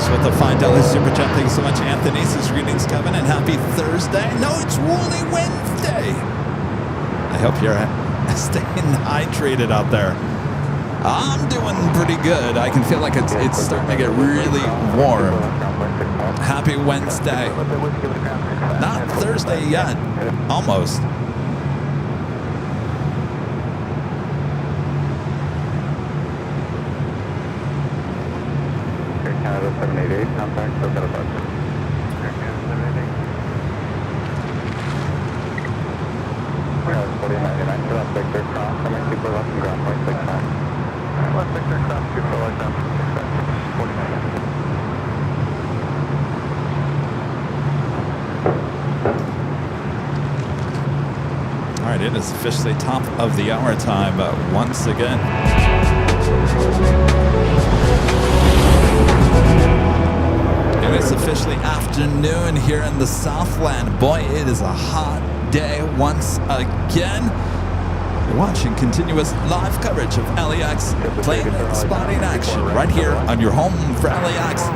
With a $5 super chat. Thank you so much, Anthony. Says greetings, Kevin, and happy Thursday. No, it's Woolly Wednesday. I hope you're staying hydrated out there. I'm doing pretty good. I can feel like it's starting to get really warm. Happy Wednesday. Not Thursday yet. Almost. Canada 788, contact, still got a budget. Canada 788. 4099, left Victor, cross, coming 2 left and ground point 69. Left Victor, cross 2 left, down 49. All right, it is officially top of the hour time once again. And it's officially afternoon here in the Southland. Boy, it is a hot day once again. You're watching continuous live coverage of LAX plane spotting action right here on your home for LAX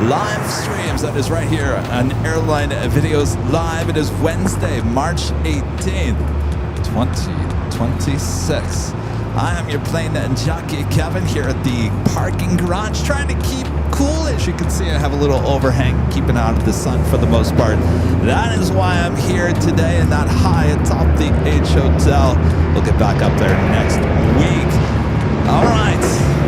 live streams. That is right here on Airline Videos Live. It is Wednesday, March 18th, 2026. I am your Plane Jockey Kevin here at the parking garage, trying to keep cool. As you can see, I have a little overhang, keeping out of the sun for the most part. That is why I'm here today and not high atop the H Hotel. We'll get back up there next week. All right,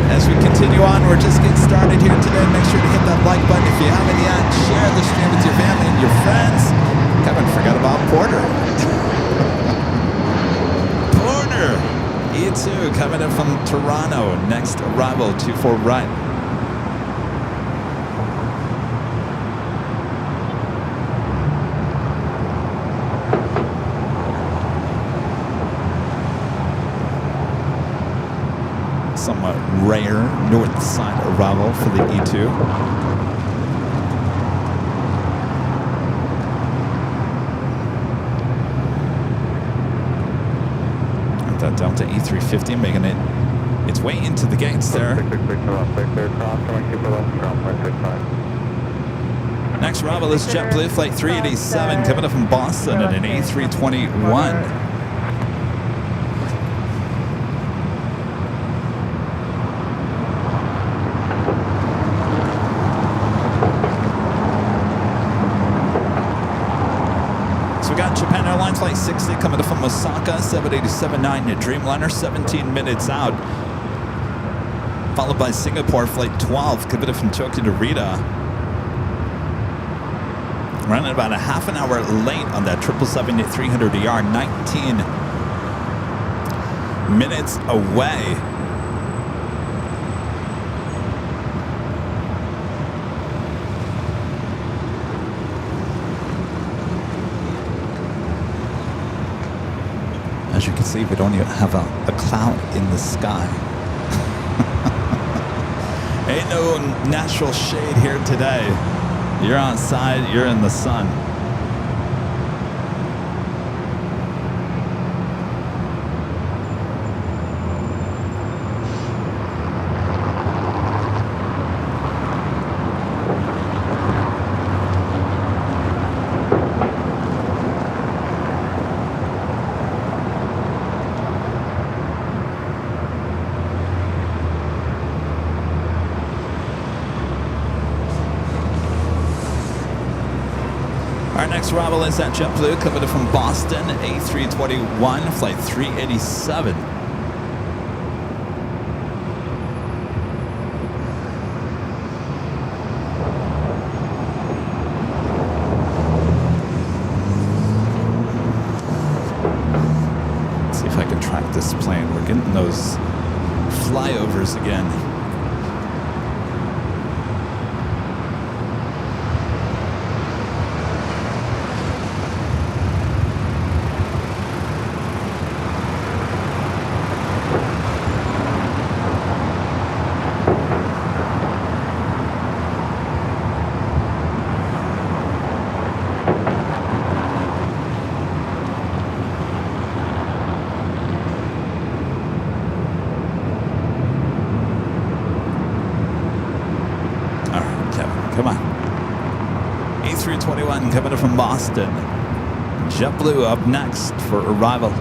as we continue on, we're just getting started here today. Make sure to hit that like button if you haven't yet. Share the stream with your family and your friends. Kevin forgot about Porter. Porter, E2 coming in from Toronto. Next arrival, 24 right. Somewhat rare north side arrival for the E2. That Delta E350 making it its way into the gates there. Next arrival is JetBlue Flight 387 coming up from Boston in an A321. So we got Japan Airlines Flight 60 coming up from Osaka, 787-9 Dreamliner, 17 minutes out. Followed by Singapore Flight 12 coming up from Tokyo to Narita. Running about a half an hour late on that 777-300ER, 19 minutes away. As you can see, we don't even have a cloud in the sky. Ain't no natural shade here today. You're outside, you're in the sun. Our next arrival is at JetBlue coming in from Boston, A321, Flight 387. Let's see if I can track this plane. We're getting those flyovers again. Come on. A321 coming in from Boston. JetBlue up next for arrival.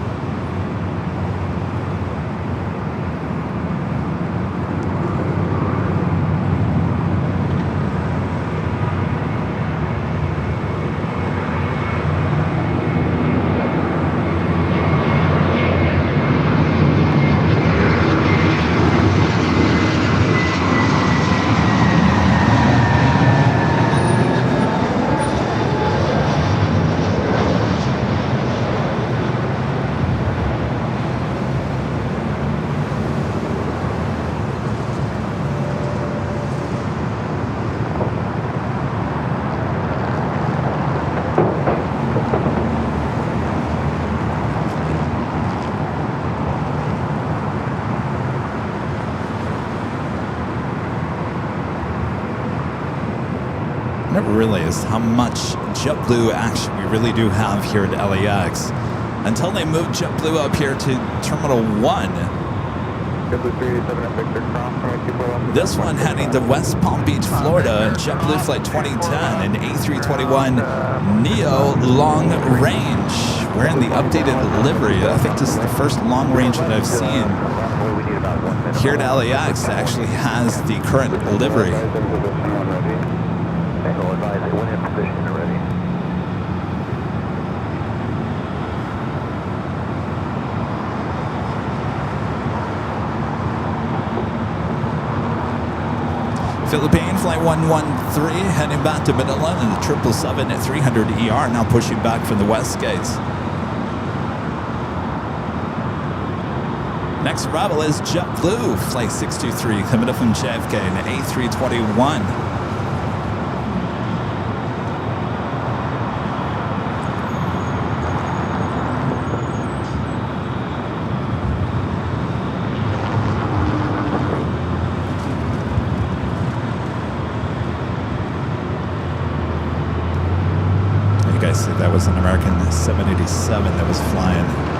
Never realized how much JetBlue action we really do have here at LAX until they moved JetBlue up here to Terminal 1. This one heading to West Palm Beach, Florida, JetBlue Flight 2010 and A321 Neo Long Range. We're in the updated livery. I think this is the first long range that I've seen here at LAX that actually has the current livery. When in position already. Philippine Flight 113 heading back to Manila in the 777-300ER now pushing back from the west gates. Next arrival is JetBlue, Flight 623, coming up from JFK in the A321. You guys see that was an American 787 that was flying.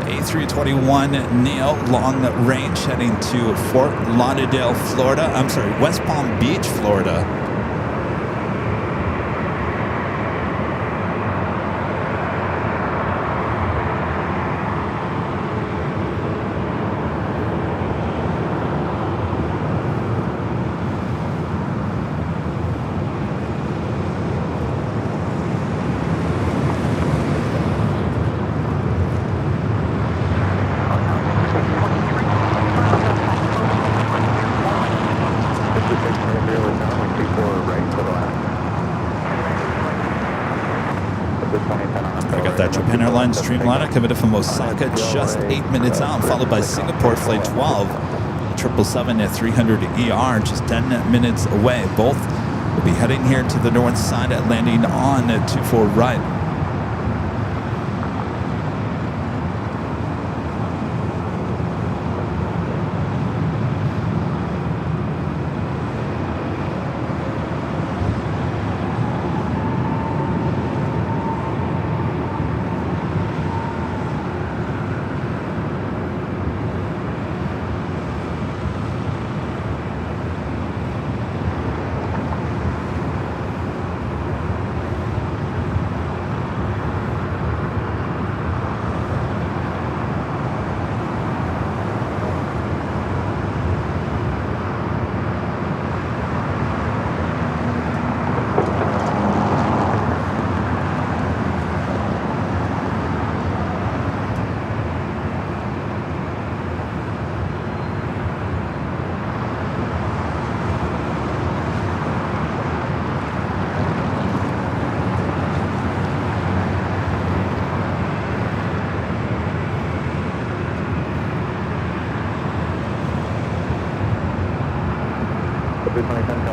A321 Neo long range heading to Fort Lauderdale, Florida. I'm sorry, West Palm Beach, Florida. Japan Airlines Dreamliner coming in from Osaka, just 8 minutes out, followed by Singapore Flight 12, 777 at 300 ER, just 10 minutes away. Both will be heading here to the north side at landing on 24 right.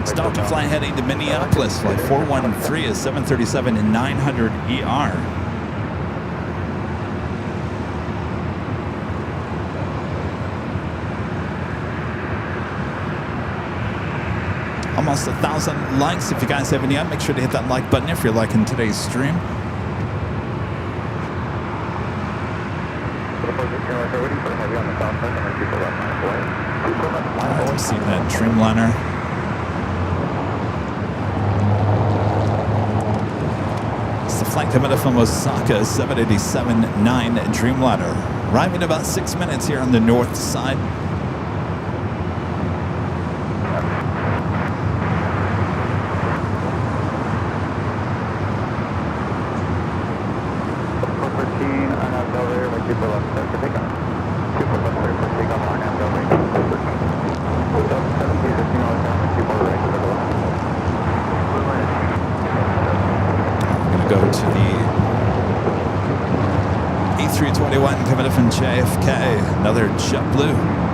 Start to fly heading to Minneapolis, flight 413 is 737 and 900 ER. Almost 1,000 likes. If you guys have any up, make sure to hit that like button if you're liking today's stream. I've seen that Dreamliner. It's the flight coming up from Osaka, 787-9 Dreamliner. Arriving in about 6 minutes here on the north side. Coming up from JFK, another JetBlue.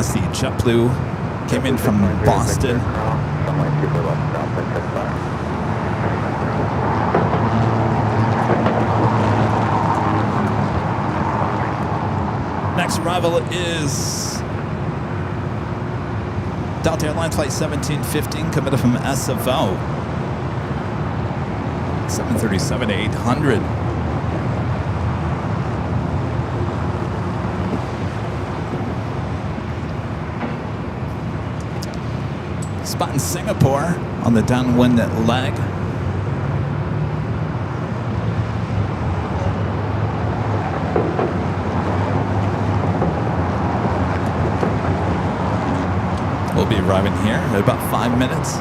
That's the JetBlue. Came in from Boston. Runway 24 left, south, 665. Next arrival is Delta Airlines Flight 1715, coming from SFO. 737-800. Spot in Singapore on the downwind leg. We'll be arriving here in about 5 minutes.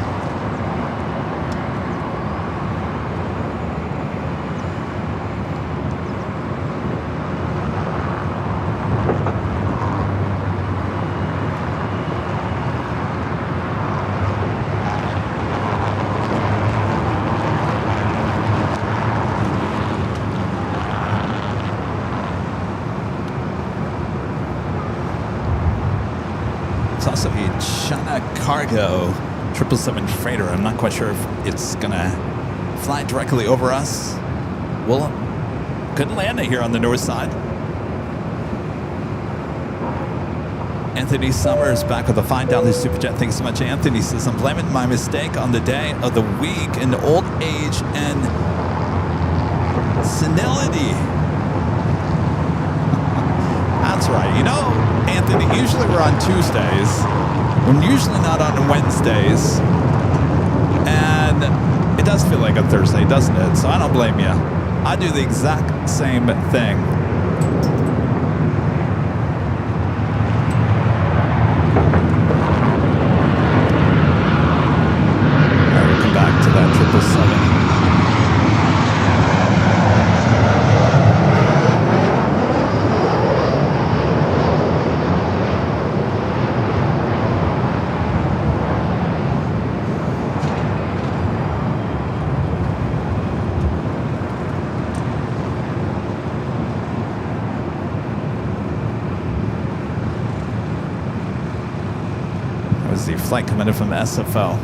It's also a China Cargo 777 freighter. I'm not quite sure if it's gonna fly directly over us. Well, couldn't land it here on the north side. Anthony Summers back with a $5 super chat. Thanks so much, Anthony. Says, I'm blaming my mistake on the day of the week in old age and senility. That's right. You know, Anthony, usually we're on Tuesdays. We're usually not on Wednesdays. And it does feel like a Thursday, doesn't it? So I don't blame you. I do the exact same thing. All right, we'll come back to that 777. The flight coming in from SFO.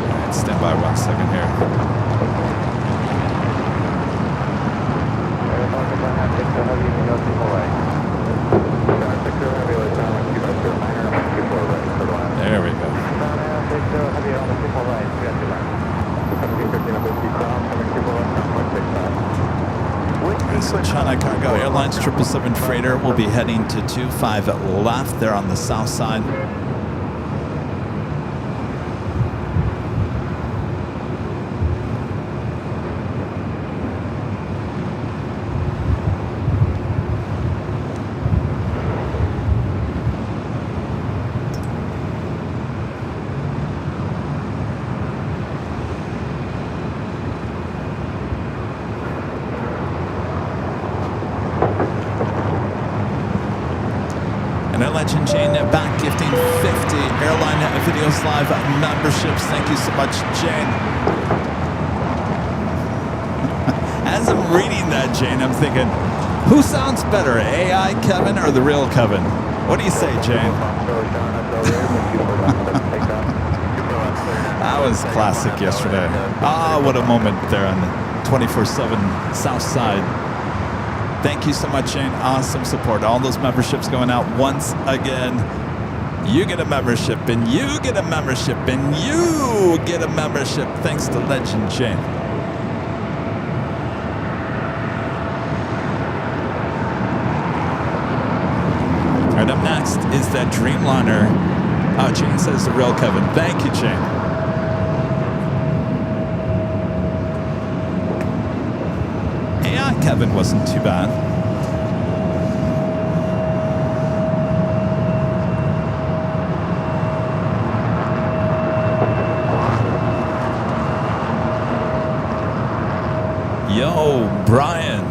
Alright, stand by 1 second here. There we go. So China Cargo Airlines 777 freighter will be heading to 25 left. They're on the south side. Legend Jane back gifting 50 Airline Videos Live memberships. Thank you so much, Jane. As I'm reading that, Jane, I'm thinking, who sounds better, AI Kevin or the real Kevin? What do you say, Jane? That was classic yesterday. Ah, what a moment there on the 24/7 South Side. Thank you so much, Shane. Awesome support. All those memberships going out once again. You get a membership, and you get a membership, and you get a membership. Thanks to Legend Shane. All right, up next is that Dreamliner. Jane says the real Kevin. Thank you, Jane. Kevin wasn't too bad. Yo, Brian.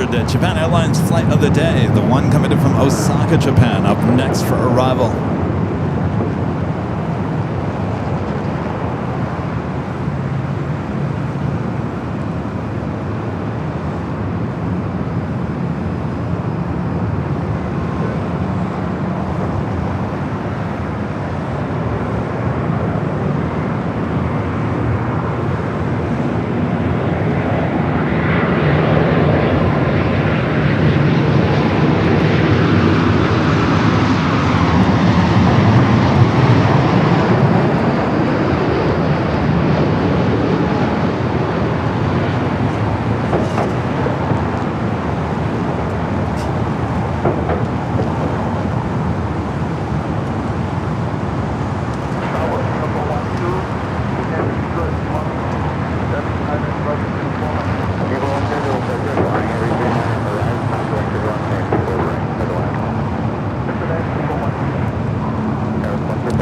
third Japan Airlines flight of the day, the one coming in from Osaka, Japan, up next for arrival.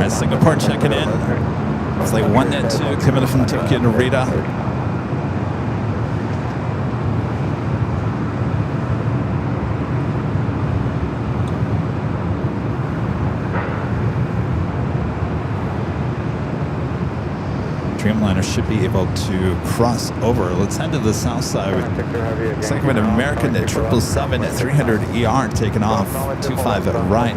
Singapore checking in. Flight 192 coming from Tokyo to Narita. Dreamliner should be able to cross over. Let's head to the south side. Looks like we have an American at 777 at 300 ER taking off 25 right.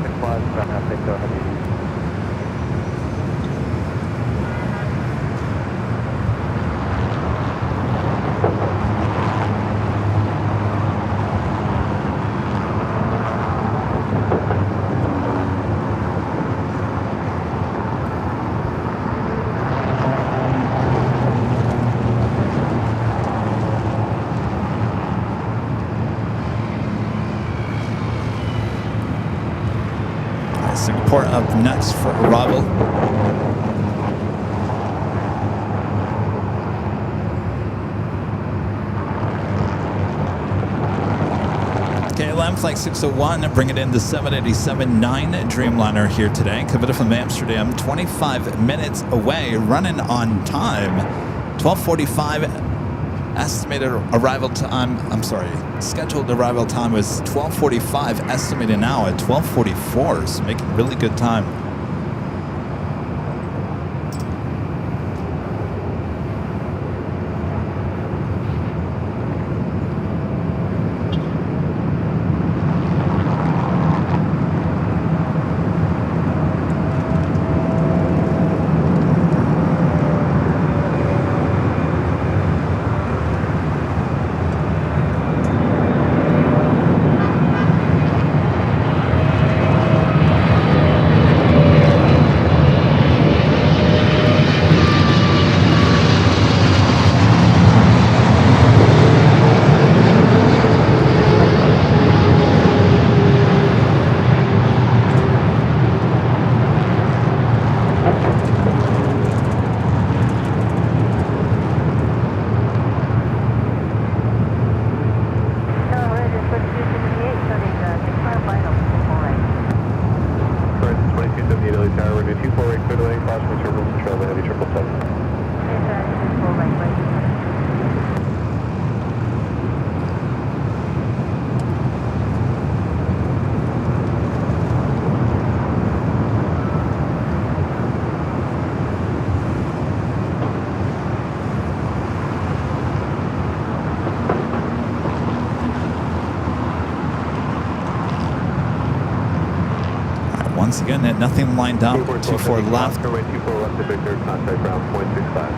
Singapore up next for arrival. KLM Flight 601, bring it in to 787-9 Dreamliner here today. Coming from Amsterdam, 25 minutes away, running on time. 12:45 estimated arrival time, scheduled arrival time was 12:45, estimated now at 12:44, so making really good time. Once again, nothing lined up. 24 left. Oscar, 24 left to Victor, contact ground 0.65.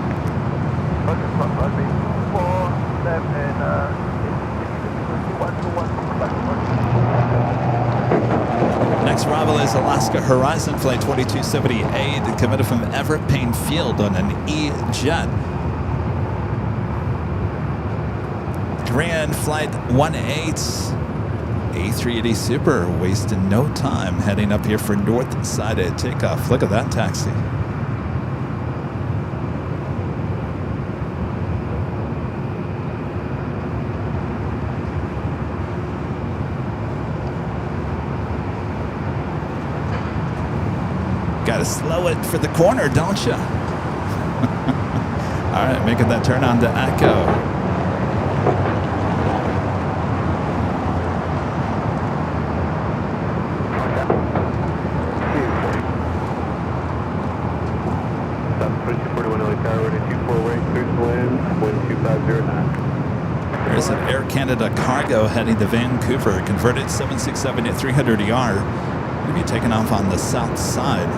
Next arrival is Alaska Horizon Flight 2278, committed from Everett Payne Field on an E-Jet. Korean Flight 18. A380 Super, wasting no time, heading up here for north side at takeoff. Look at that taxi. Gotta slow it for the corner, don't you? All right, making that turn on to Echo. There's an Air Canada cargo heading to Vancouver, converted 767 at 300 ER. Going to be taking off on the south side.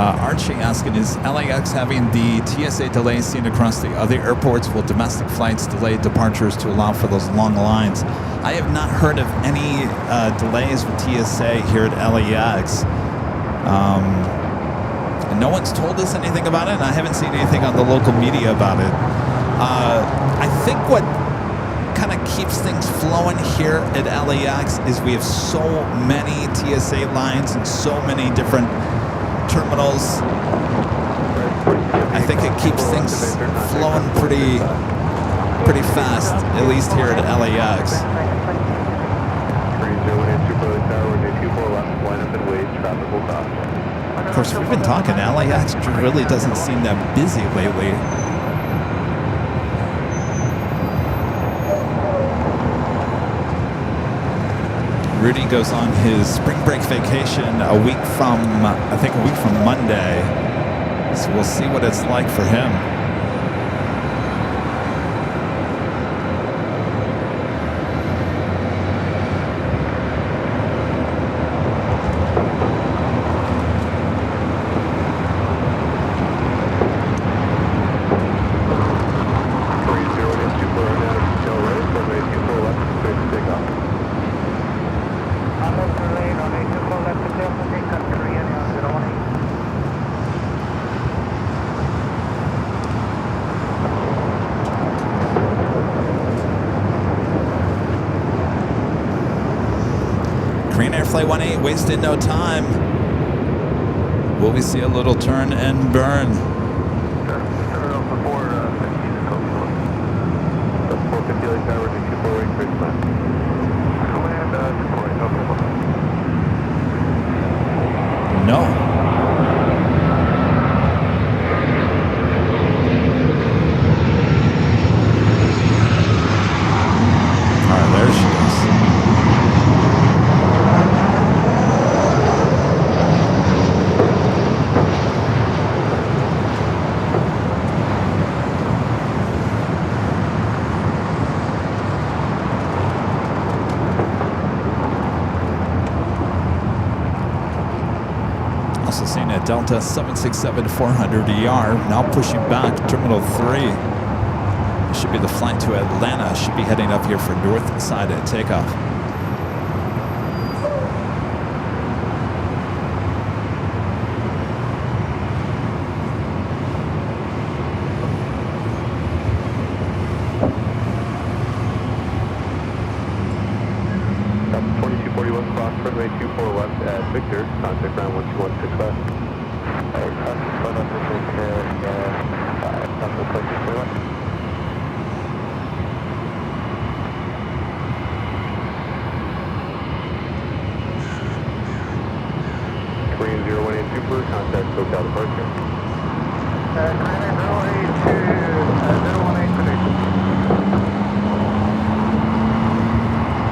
Archie asking, is LAX having the TSA delays seen across the other airports? Will domestic flights delay departures to allow for those long lines? I have not heard of any delays with TSA here at LAX. And no one's told us anything about it, and I haven't seen anything on the local media about it. I think what kind of keeps things flowing here at LAX is we have so many TSA lines and so many different terminals. I think it keeps things flowing pretty fast, at least here at LAX. Of course, we've been talking, LAX really doesn't seem that busy lately. Rudy goes on his spring break vacation a week from Monday. So we'll see what it's like for him. Flight 18, wasting no time. Will we see a little turn and burn? No. All right, there she is. Delta 767 400 ER, now pushing back Terminal 3. This should be the flight to Atlanta. Should be heading up here for north side at takeoff. Delta 2241 cross runway 24 left at Victor, contact ground 12165. Korean 018 Super, contact SoCal departure. Korean 082, 018 prediction.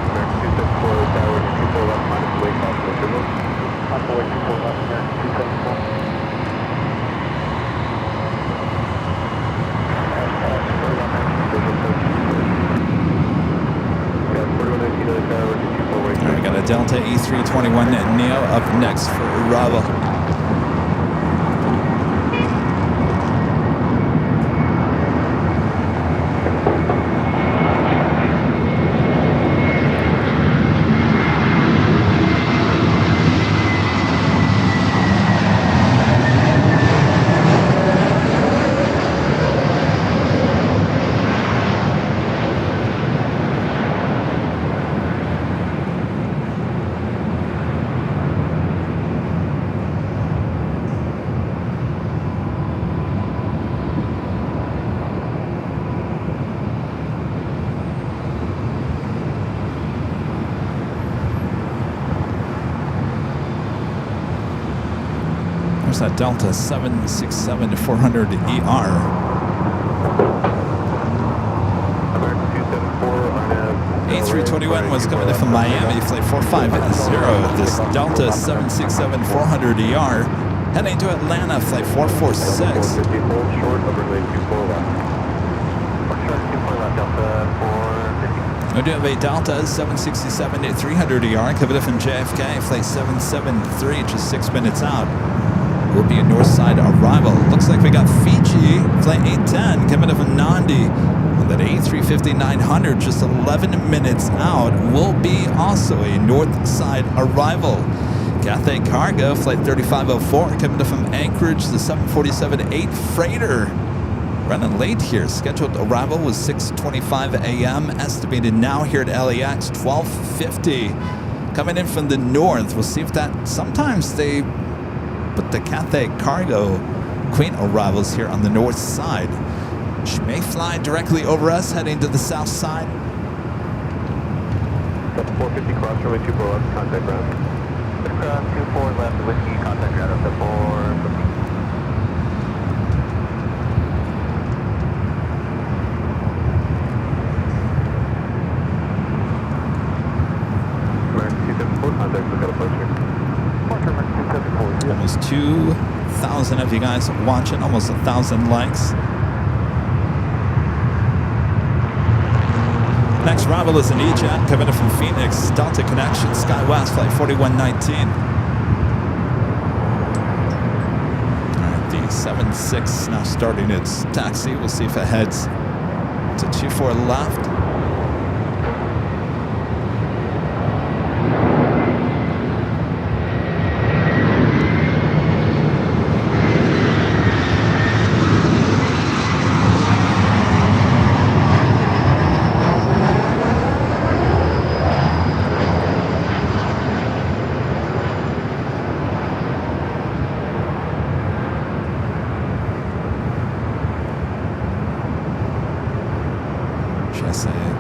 American 274 tower, 24 left, minus the wake off the terminal. On the way 24 left, American 274. I got a Delta E321 Neo up next for Bravo. There's that Delta 767-400ER. A321 was coming in from Miami, flight 450. This Delta 767-400ER heading to Atlanta, flight 446. We do have a Delta 767-300ER coming from JFK, flight 773, just 6 minutes out. Will be a north side arrival. Looks like we got Fiji, flight 810, coming from Nandi. On that A350-900, just 11 minutes out, will be also a north side arrival. Cathay Cargo, flight 3504, coming from Anchorage, the 747-8 freighter. Running late here. Scheduled arrival was 6:25 a.m. Estimated now here at LAX 12:50. Coming in from the north. We'll see if that. Sometimes they put the Cathay Cargo Queen arrivals here on the north side. She may fly directly over us, heading to the south side. 450 cross runway 24 left, contact ground. Cross 24 left, whiskey, contact ground up to 450. Almost 2,000 of you guys watching, almost 1,000 likes. Next arrival is an E-Jet coming in from Phoenix, Delta Connection, SkyWest, flight 4119. All right, the 76 now starting its taxi. We'll see if it heads to 24 left.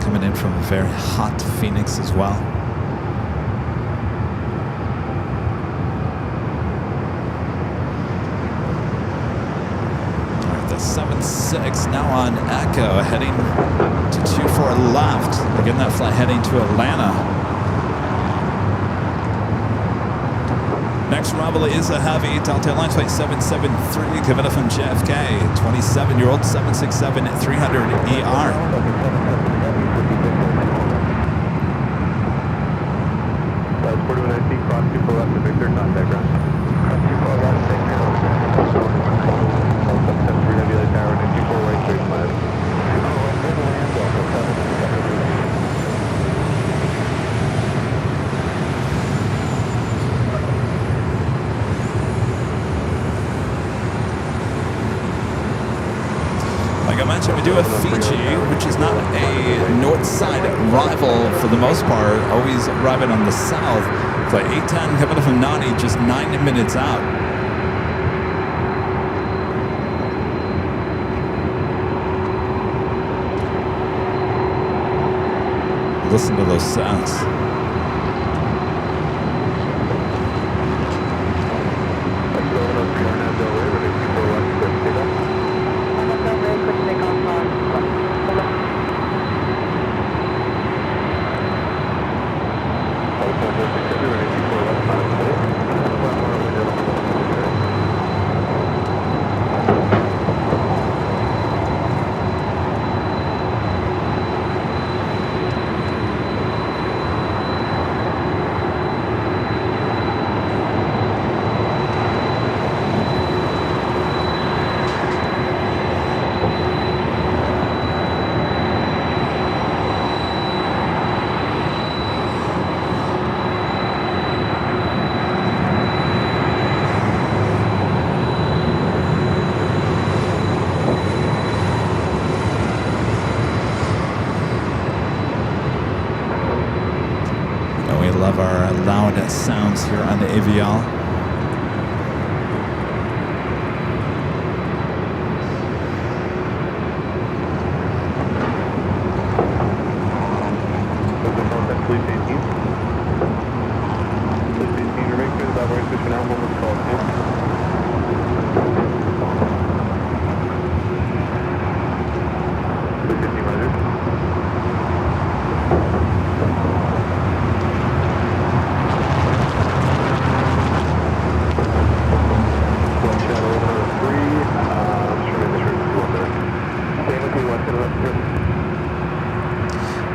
Coming in from a very hot Phoenix as well. All right, the 76 now on Echo, heading to 24 left. Again, that flight heading to Atlanta. Next arrival is a heavy Delta Airlines flight 773 coming up from JFK, 27-year-old 767-300ER. Cross 24 left to Victor, contact ground. Cross 24 left, Victor. 773 Nebula Tower, 94 right, straight flat. Like I mentioned, we do have Fiji, which is not a north side arrival for the most part, always arriving on the south. Flight 810 coming up from Nani, just 9 minutes out. Listen to those sounds. Love our loud sounds here on the AVL.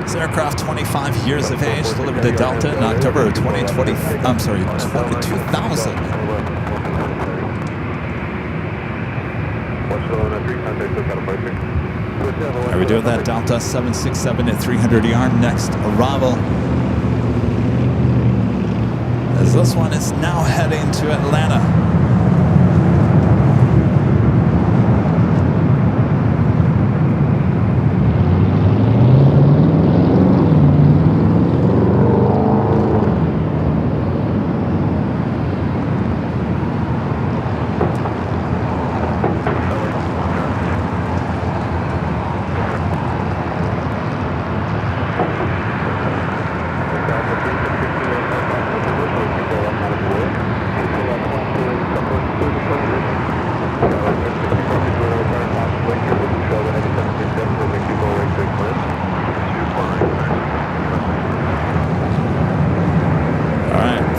This aircraft, 25 years of age, delivered to Delta in October of 2020. I'm sorry, 2000. Are we doing that Delta 767 at 300 yard next arrival? As this one is now heading to Atlanta.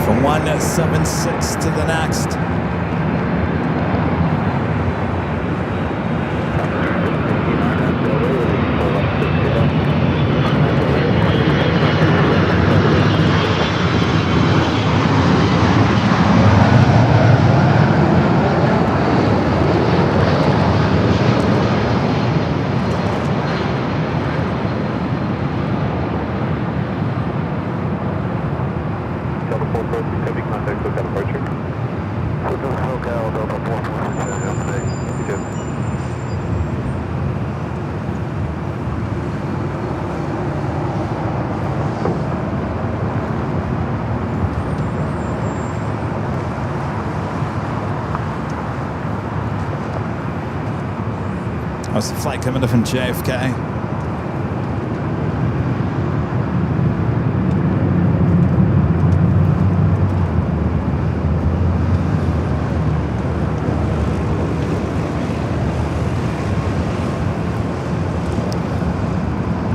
From 176 to the next. That's the flight coming in from JFK.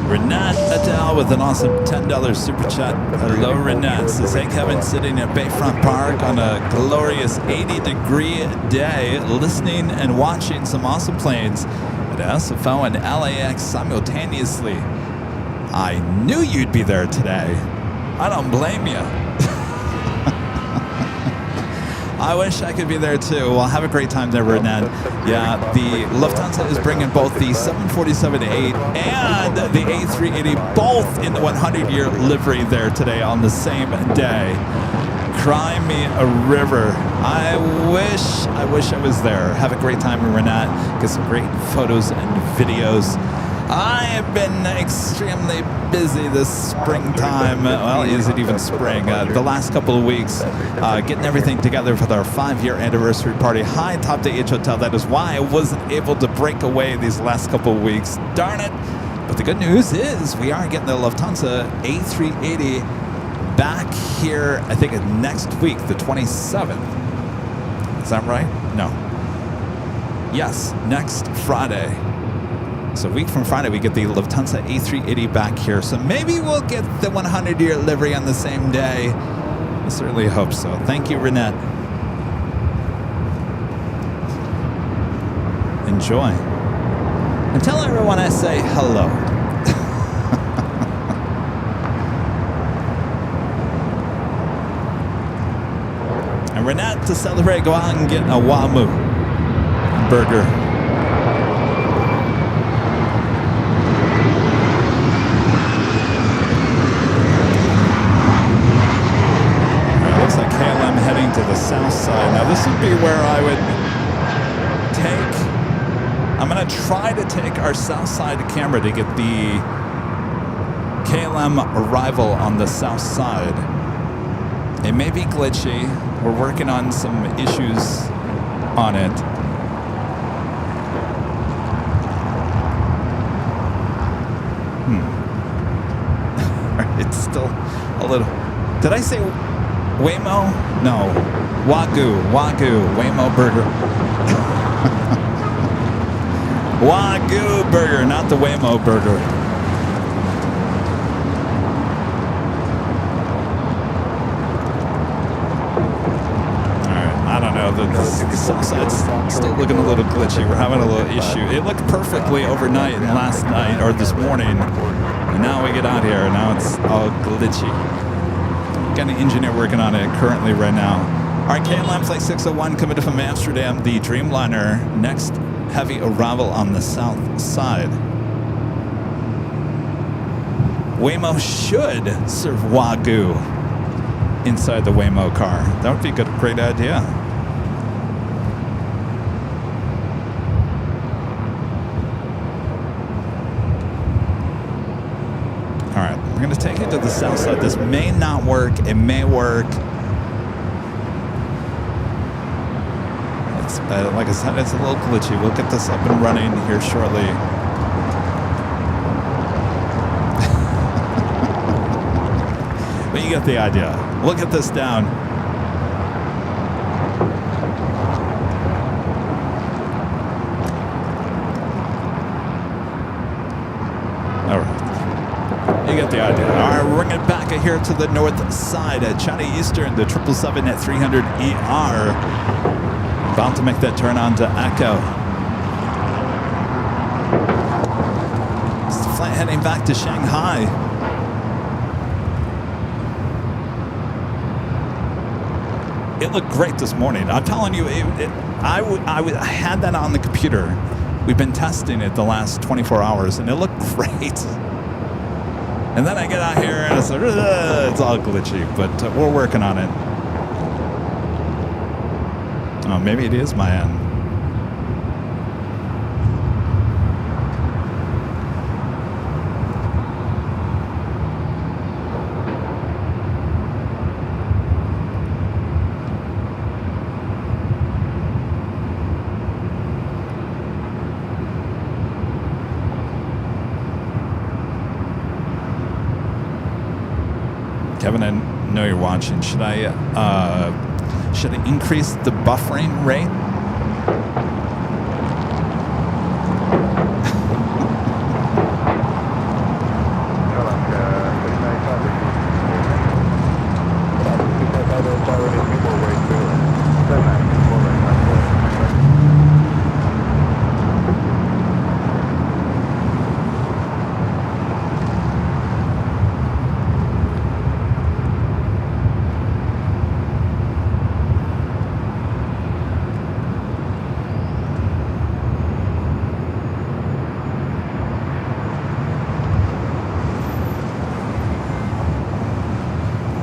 Renat Adele with an awesome $10 super chat. Hello, Renat. Says, hey, Kevin, sitting at Bayfront Park on a glorious 80-degree day, listening and watching some awesome planes at SFO and LAX simultaneously. I knew you'd be there today. I don't blame you. I wish I could be there too. Well, have a great time there, Renat. Yeah, the Lufthansa is bringing both the 747-8 and the A380 both in the 100-year livery there today on the same day. Cry me a river. I wish I was there. Have a great time, Renat. Get some great photos and videos. I have been extremely busy this springtime. Well, is it even spring? The last couple of weeks, getting everything together for our 5-year anniversary party. High Top to H Hotel. That is why I wasn't able to break away these last couple of weeks. Darn it. But the good news is we are getting the Lufthansa A380 back here, I think next week, the 27th. Is that right? No. Yes, next Friday. So a week from Friday, we get the Lufthansa A380 back here. So maybe we'll get the 100-year livery on the same day. I certainly hope so. Thank you, Renat. Enjoy. And tell everyone I say hello. And Renat, to celebrate, go out and get a Wamu burger. Heading to the south side. Now this would be where I would I'm going to try to take our south side camera to get the KLM arrival on the south side. It may be glitchy. We're working on some issues on it. It's still a little... Did I say Waymo? No. Wagyu, Waymo burger. Wagyu burger, not the Waymo burger. Alright, I don't know. the south side's still looking a little glitchy. We're having a little issue. It looked perfectly overnight and last night, or this morning. And now we get out here, and now it's all glitchy. Got an engineer working on it currently right now. All right, KLM Flight 601 coming from Amsterdam. The Dreamliner, next heavy arrival on the south side. Waymo should serve Wagyu inside the Waymo car. That would be a great idea. All right, we're going to take it to the south side. This may not work. It may work. It's, like I said, it's a little glitchy. We'll get this up and running here shortly. But you get the idea. We'll get this down. All right. You get the idea. All right, we're bringing it back here to the north side at China Eastern, the 777 at 300 ER. About to make that turn on to Echo. It's the flight heading back to Shanghai. It looked great this morning. I'm telling you, I had that on the computer. We've been testing it the last 24 hours, and it looked great. And then I get out here, and it's like, it's all glitchy, but we're working on it. Oh, maybe it is my end. Kevin, I know you're watching. Should I increase the buffering rate?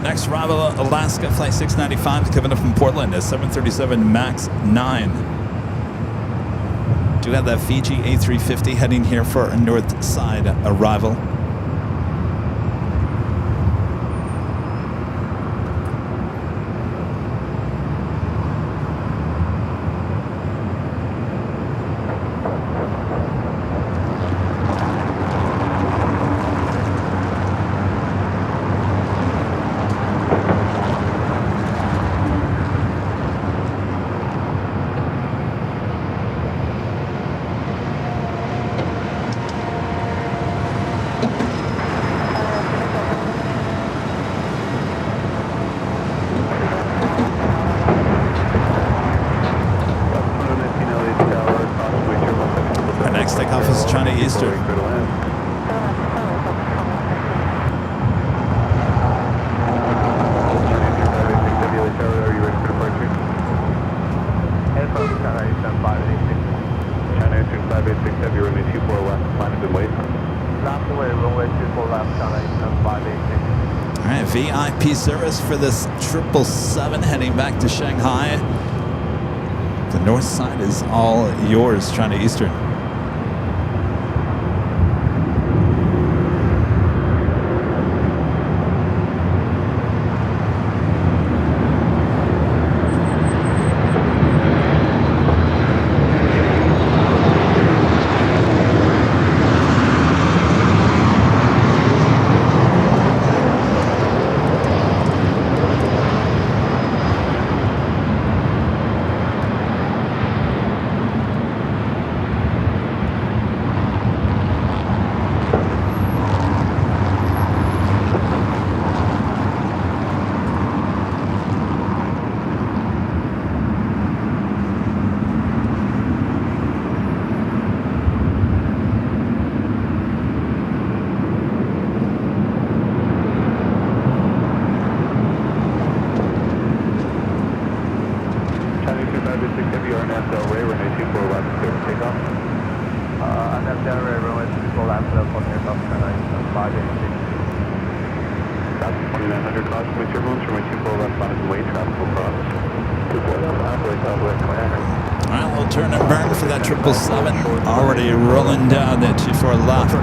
Next arrival, Alaska Flight 695 coming up from Portland at 737 MAX 9. Do have that Fiji A350 heading here for a north side arrival. Takeoff is China Eastern. All right, VIP service for this 777 heading back to Shanghai. The north side is all yours, China Eastern. left on aircraft turn 586. That's 2900 cross from my turbulence from my 24 left line and wait traffic will cross. 24 left, halfway, 2900. All right, we'll turn and burn for that 777. Already rolling down that 24 left.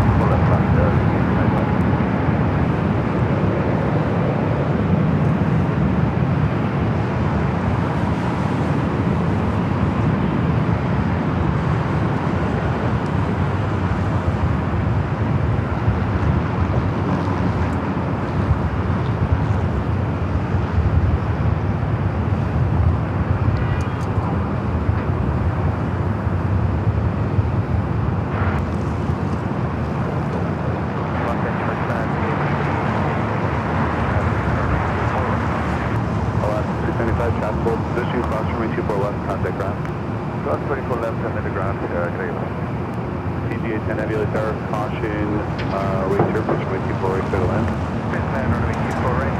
Position cross from my 24 left, contact ground. Cross 24 left and the ground, clear. CGA 10 Heavy Tower, caution, right turbulence from my 24 right, clear to land. Land on the 24 right,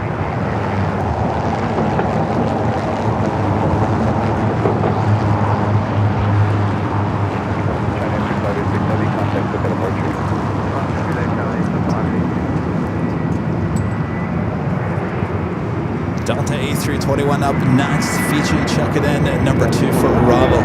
China 2586 Heavy, contact look at departure. Delta A321 up next. Fiji, check it in at number 2 for arrival.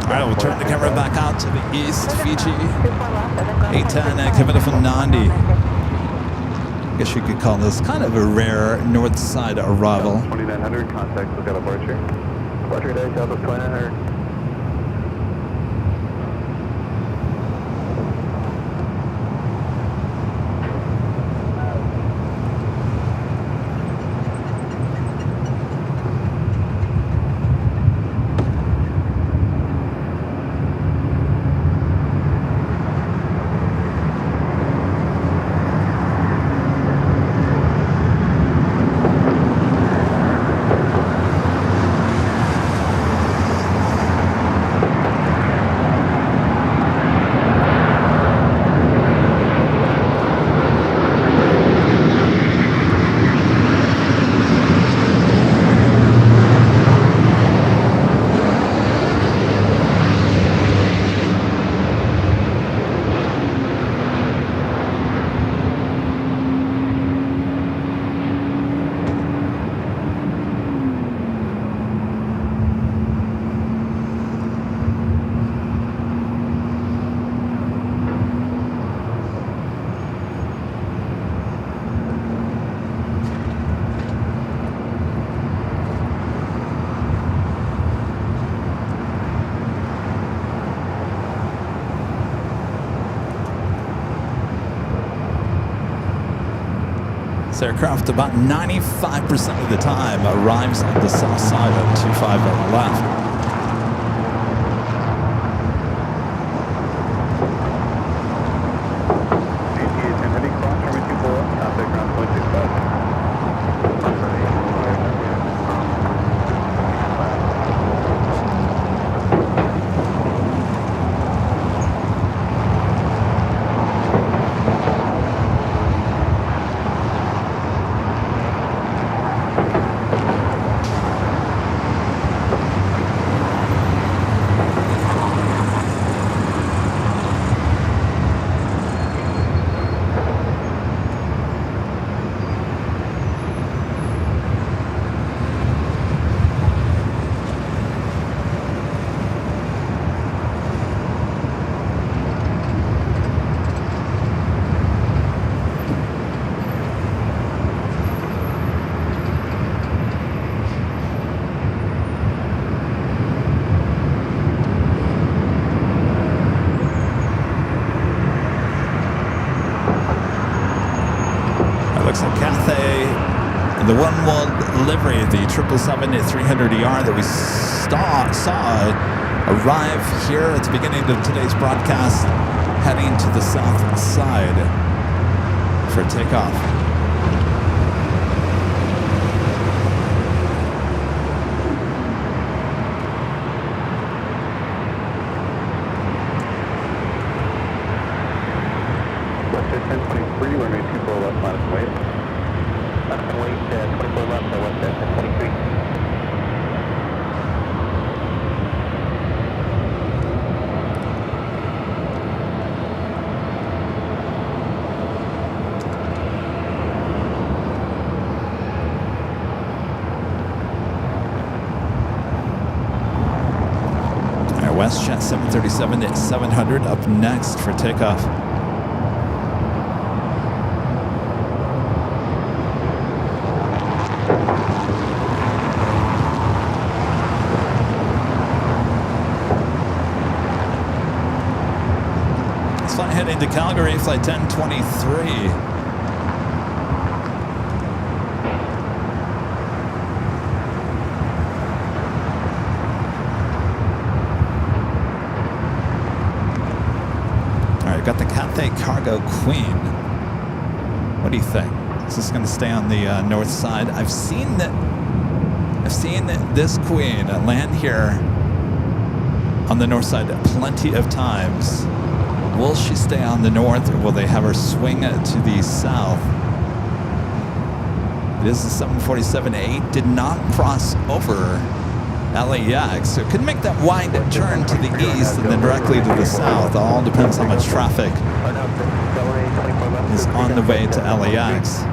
All right, we'll turn the camera back out to the east, Fiji. 810 Kevin from Nandi. I guess you could call this kind of a rare north side arrival. 2900, contact, look at departure. Departure day, Southwest 2900. This aircraft, about 95% of the time, arrives on the south side of 25 on the left. the One World livery, the 777-300ER that we saw arrive here at the beginning of today's broadcast, heading to the south side for takeoff. Westjet 1023, runway 24 left, minus weight. Minus weight, 24 left, Westjet 1023. WestJet 737-700 up next for takeoff. Let's fly heading to Calgary, flight 1023. Got the Cathay Cargo Queen. What do you think? Is this going to stay on the north side? I've seen this Queen land here on the north side plenty of times. Will she stay on the north, or will they have her swing to the south? It is the 747-8. Did not cross over LAX, so it could make that wide turn to the east and then directly to the south. It all depends how much traffic is on the way to LAX.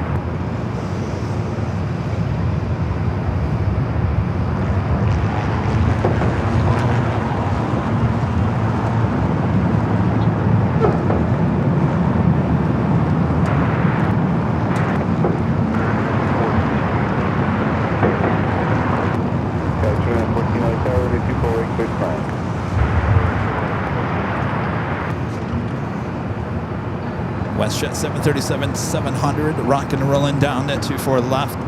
WestJet 737-700 rocking and rolling down at 24 left.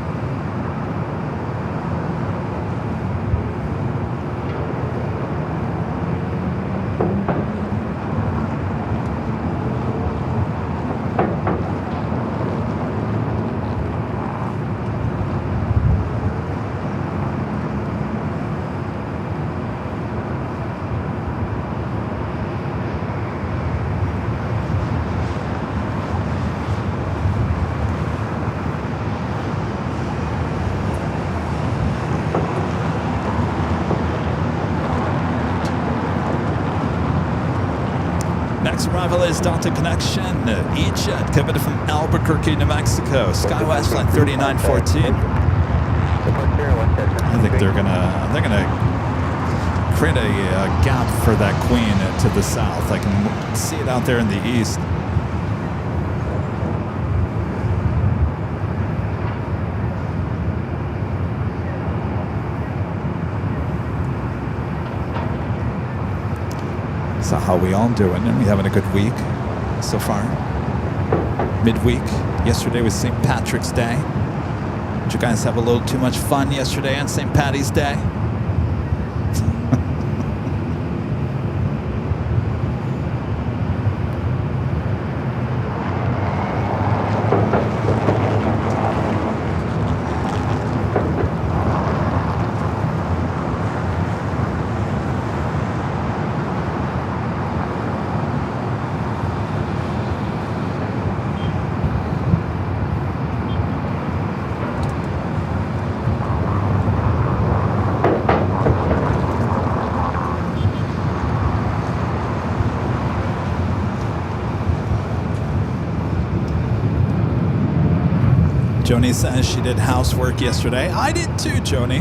Arrival is Delta Connection, E-Jet coming from Albuquerque, New Mexico. Skywest flight 3914. I think they're gonna create a gap for that Queen to the south. I can see it out there in the east. So how we all doing? And we having a good week so far. Midweek. Yesterday was St. Patrick's Day. Did you guys have a little too much fun yesterday on St. Patty's Day? Joni says she did housework yesterday. I did too, Joni.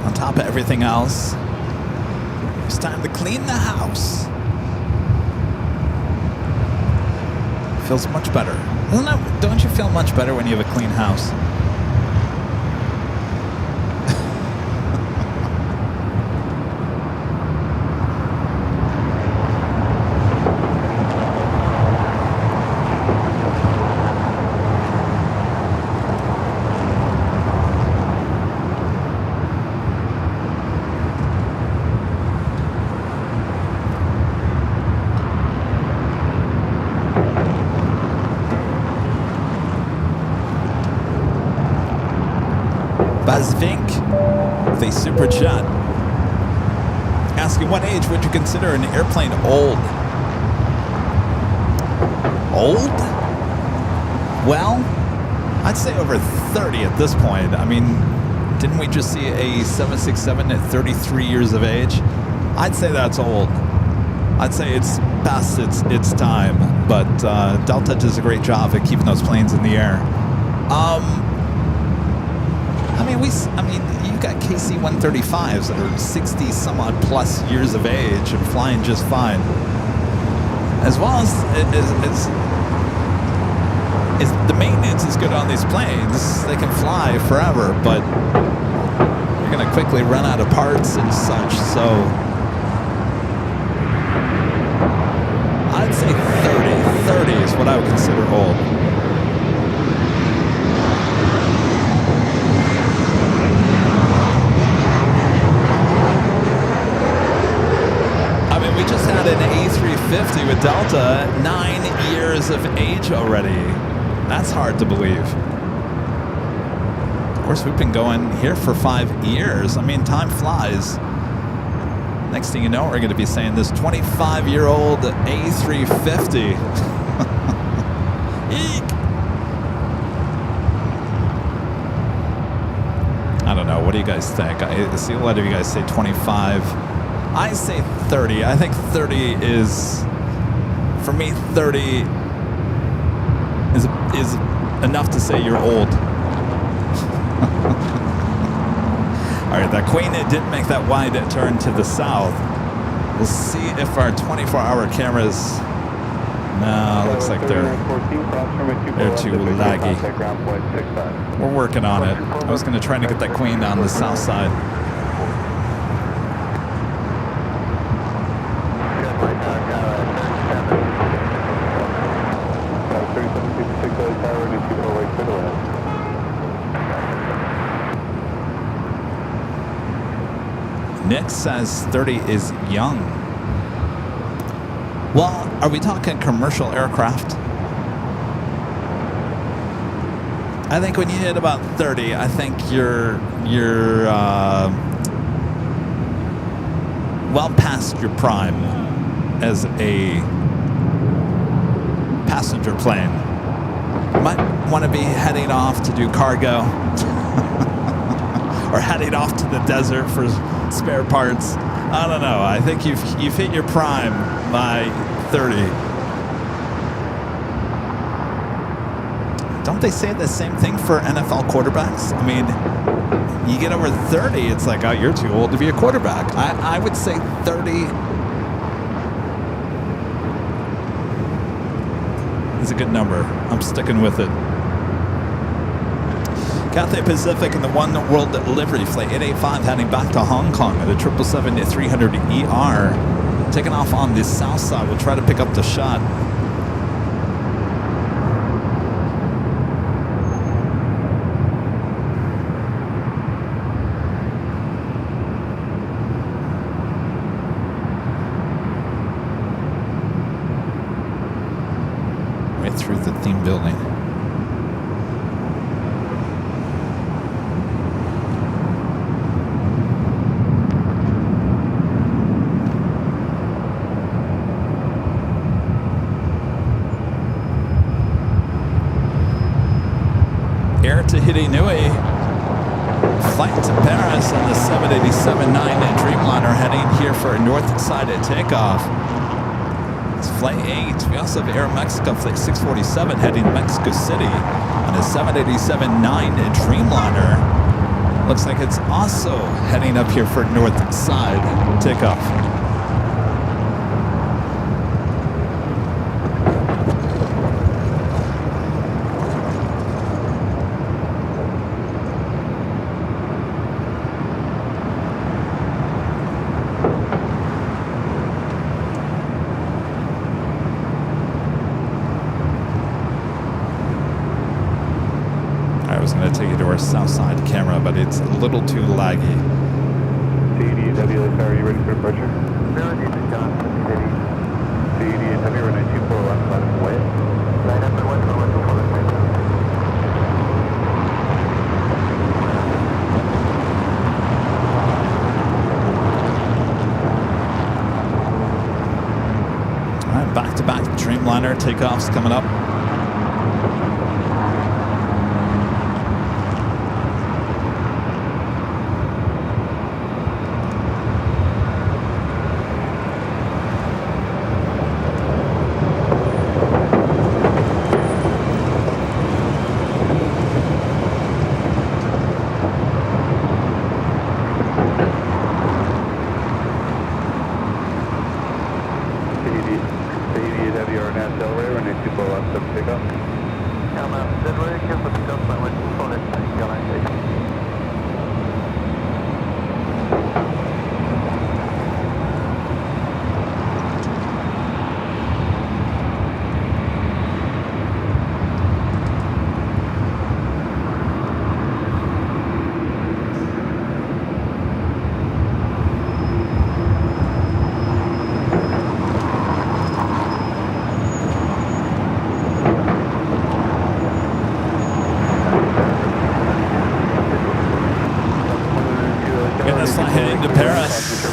On top of everything else, it's time to clean the house. Feels much better. Don't you feel much better when you have a clean house? Razvink with a super chat. Asking, what age would you consider an airplane old? Old? Well, I'd say over 30 at this point. I mean, didn't we just see a 767 at 33 years of age? I'd say that's old. I'd say it's past its time, but Delta does a great job at keeping those planes in the air. I mean, you've got KC-135s that are 60 some odd plus years of age and flying just fine. As well as the maintenance is good on these planes. They can fly forever, but you're going to quickly run out of parts and such. So I'd say 30 is what I would consider old. I mean, we just had an A350 with Delta, 9 years of age already. That's hard to believe. Of course, we've been going here for 5 years. I mean, time flies. Next thing you know, we're going to be saying this 25-year-old A350. Eek! I don't know. What do you guys think? I see a lot of you guys say 25. I say 30. I think 30 is, for me, 30 is enough to say you're old. All right, that Queen did make that wide turn to the south. We'll see if our 24-hour cameras... No, looks like they're too laggy. We're working on it. I was going to try to get that Queen on the south side. Nick says 30 is young. Well, are we talking commercial aircraft? I think when you hit about 30, I think you're well past your prime as a passenger plane. You might want to be heading off to do cargo or heading off to the desert for spare parts. I don't know. I think you've hit your prime by 30. Don't they say the same thing for NFL quarterbacks? I mean, you get over 30, it's like, oh, you're too old to be a quarterback. I would say 30 is a good number. I'm sticking with it. Cathay Pacific and the One World Delivery Flight 885 heading back to Hong Kong at a 777-300ER. Taking off on the south side. We'll try to pick up the shot. Right through the theme building. Tahiti Nui, flight to Paris on the 787-9 Dreamliner heading here for a north side takeoff. It's flight 8. We also have Air Mexico flight 647 heading to Mexico City on a 787-9 Dreamliner. Looks like it's also heading up here for north side takeoff. South side camera, but it's a little too laggy. CED, are you ready for departure? No, this is John from the city. CED, heavy runway 24 left side of the way. Line up and 1 for 1 for 4. Dreamliner takeoffs coming up. Heading to Paris.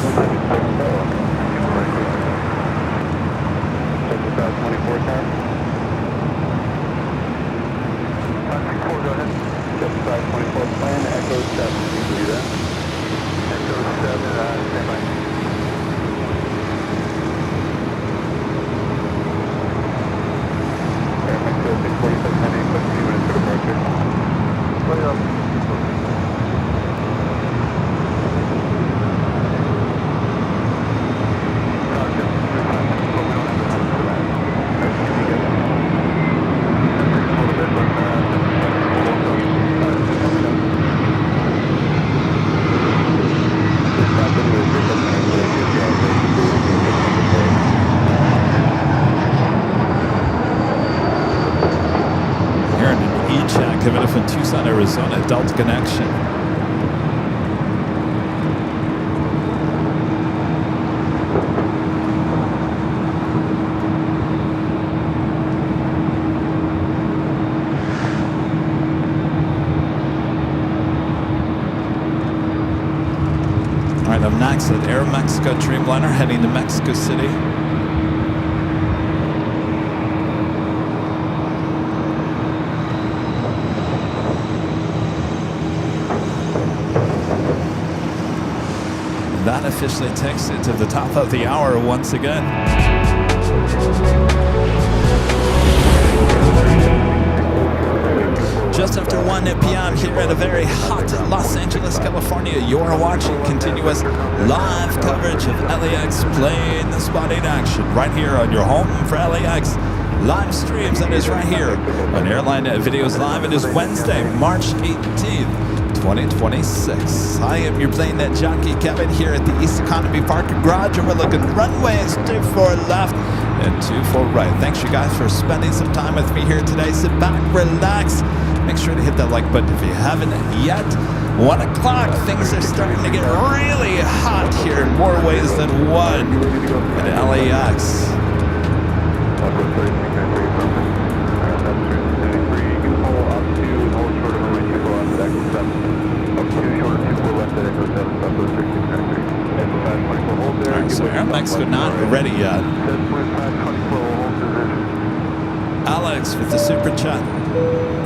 Kevin from Tucson, Arizona, Delta Connection. All right, I'm next at Air Mexico Dreamliner heading to Mexico City. That officially takes it to the top of the hour once again. Just after 1 p.m. here at a very hot Los Angeles, California, you're watching continuous live coverage of LAX plane spotting action right here on your home for LAX live streams. That is right here on Airline Videos Live. It is Wednesday, March 18th. 2026. I am your Plane Jockey Kevin here at the East Economy Parking Garage, and we're looking runways 24 left and 24 right. Thanks you guys for spending some time with me here today. Sit back, relax. Make sure to hit that like button if you haven't yet. 1 o'clock, things are starting to get really hot here in more ways than one at LAX. Alright, so Air Mexico not ready yet. Alex with the super chat.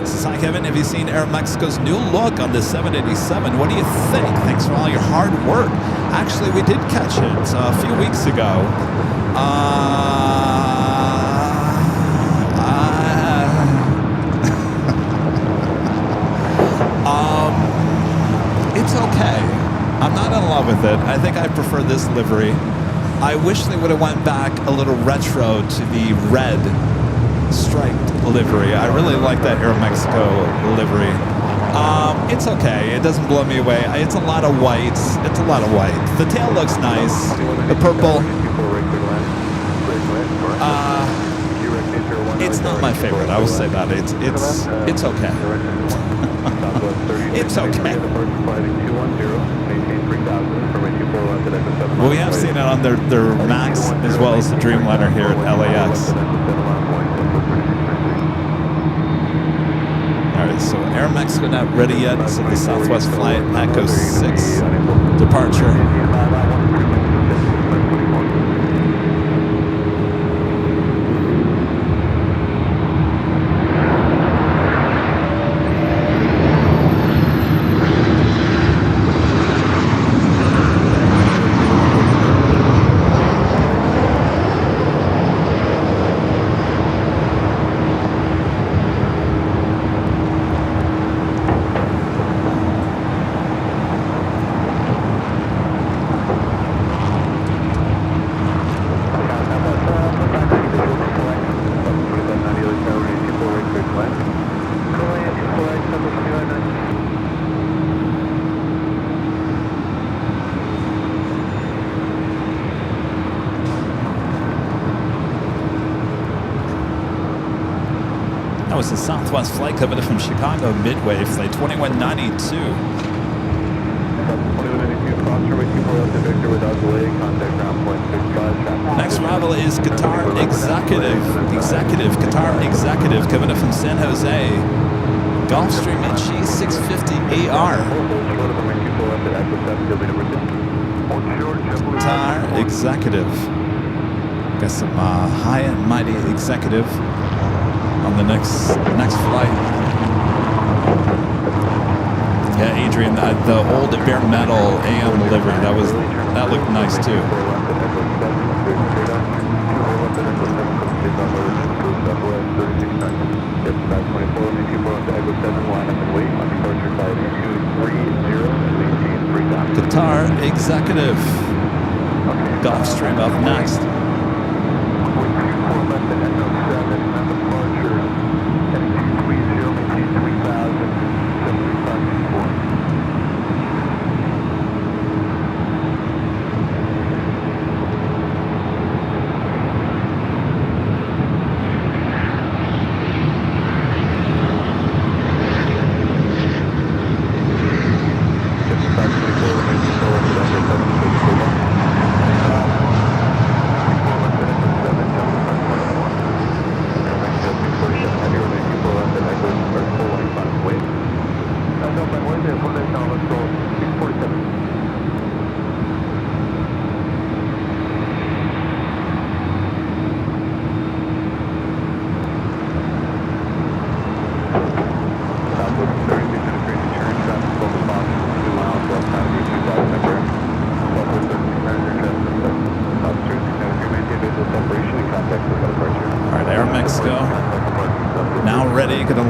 Says, hi Kevin, have you seen Air Mexico's new look on the 787? What do you think? Thanks for all your hard work. Actually, we did catch it a few weeks ago. It's okay. I'm not in love with it. I think I prefer this livery. I wish they would have went back a little retro to the red striped livery. I really like that Air Mexico livery. It's okay. It doesn't blow me away. It's a lot of white. It's a lot of white. The tail looks nice. The purple. It's not my favorite. I will say that. It's okay. It's okay. Well, we have seen it on their MAX as well as the Dreamliner here at LAX. Alright, so Air Mexico not ready yet, so the Southwest flight, Echo 6 departure. was a Southwest flight coming in from Chicago Midway, flight 2192. 2192, cross runway 24 left to Victor without delay, contact ground point 65, traffic. Next arrival is Qatar Executive. Qatar Executive coming in from San Jose. Gulfstream G650AR. Qatar Executive. Got some high and mighty executive on the next flight. Yeah, Adrian, the old bare metal AM livery, that looked nice too. Qatar Executive. Gulfstream up next.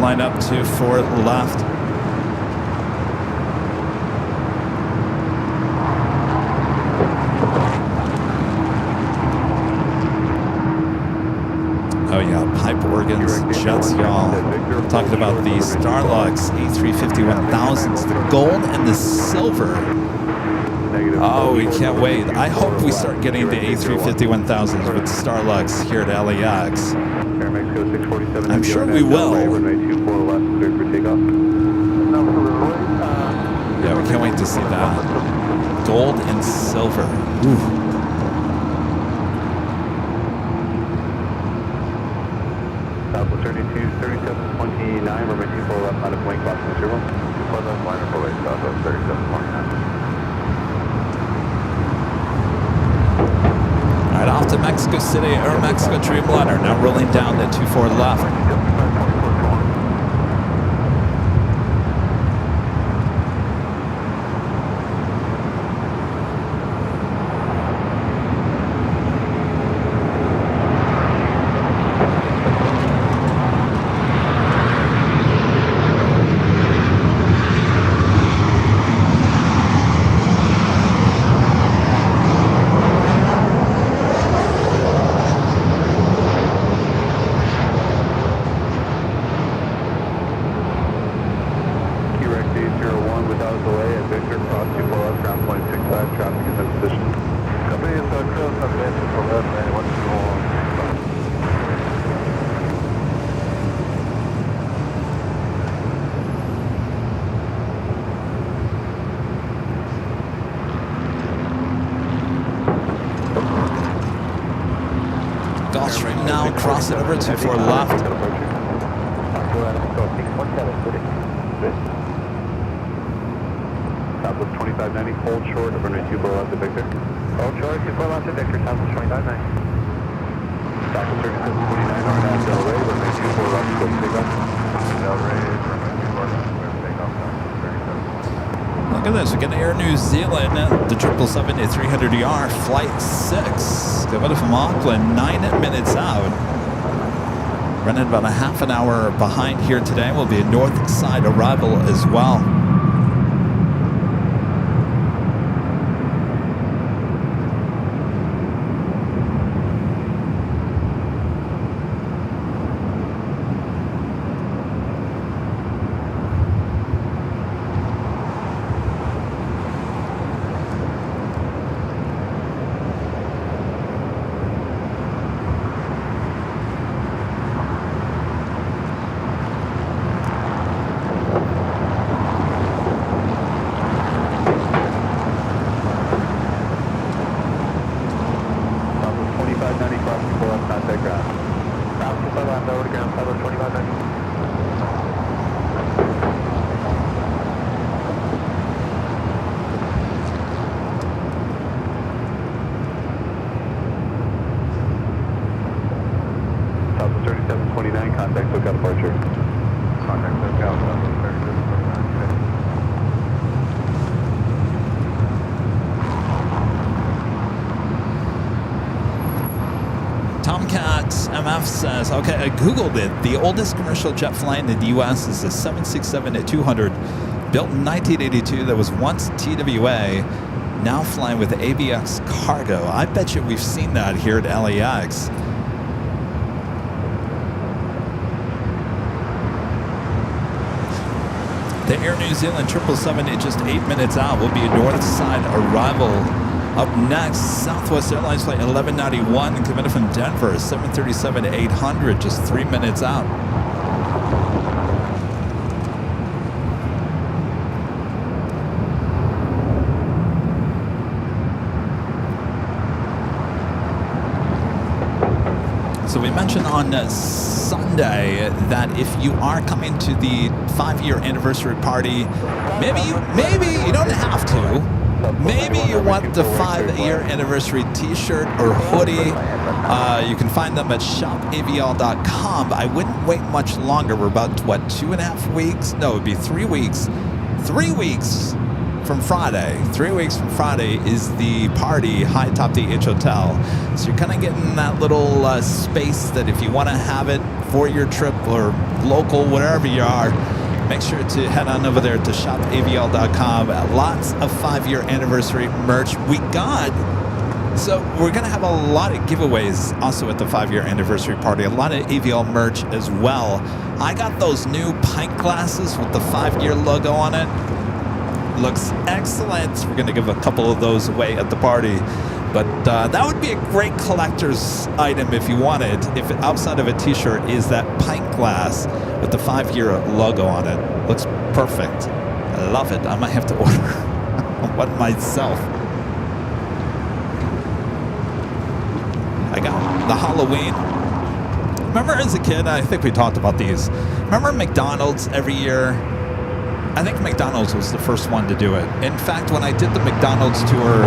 Line up to 4 left. Oh yeah, pipe organs, jets, y'all. Talking about the Starlux A350-1000s, the gold and the silver. Oh, we can't wait. I hope we start getting the A350-1000s with Starlux here at LAX. I'm sure we will. Yeah, we can't wait to see that. Gold and silver. Ooh. Southwest 32, 3729, we're making full left out of wing box material. Full left line of away, Southwest 3729. All right, off to Mexico City, Aeromexico Dreamliner, now rolling down to 24 left. Gulfstream now cross it over to 4 left. Southwest 2590, hold short of runway 24 left to Victor. Hold short, 24 left to Victor, Southwest 2590. Southwest 3729, RNAV Del Rey, runway 24 left to takeoff. Del Rey, runway 24 left to takeoff, Look at this, we get Air New Zealand, the 777-300ER, Flight 6. Coming from Auckland, 9 minutes out. Running about a half an hour behind here today. Will be a north side arrival as well. aircraft. Ground 24 left, over to ground 525. Southwest 3729, contact SoCal departure. Contact SoCal, Southwest 3729. Tomcat MF says, okay, I Googled it. The oldest commercial jet flying in the U.S. is a 767-200 built in 1982 that was once TWA, now flying with ABX cargo. I bet you we've seen that here at LAX. The Air New Zealand 777 is just 8 minutes out. Will be a north side arrival. Up next, Southwest Airlines flight 1191 coming from Denver, 737-800, just 3 minutes out. So we mentioned on Sunday that if you are coming to the 5-year anniversary party, maybe you don't have to. Maybe you want the 5-year anniversary t-shirt or hoodie. You can find them at shopavl.com. I wouldn't wait much longer. We're about, 2.5 weeks? No, it would be 3 weeks. 3 weeks from Friday. 3 weeks from Friday is the party, high atop the H Hotel. So you're kind of getting that little space that if you want to have it for your trip or local, wherever you are, make sure to head on over there to shopavl.com. Lots of 5-year anniversary merch we got. So we're going to have a lot of giveaways also at the 5-year anniversary party. A lot of AVL merch as well. I got those new pint glasses with the 5-year logo on it. Looks excellent. We're going to give a couple of those away at the party. But that would be a great collector's item if you wanted. If outside of a t-shirt is that pint glass with the 5-year logo on it. Looks perfect. I love it. I might have to order one myself. I got the Halloween. Remember as a kid, I think we talked about these. Remember McDonald's every year? I think McDonald's was the first one to do it. In fact, when I did the McDonald's tour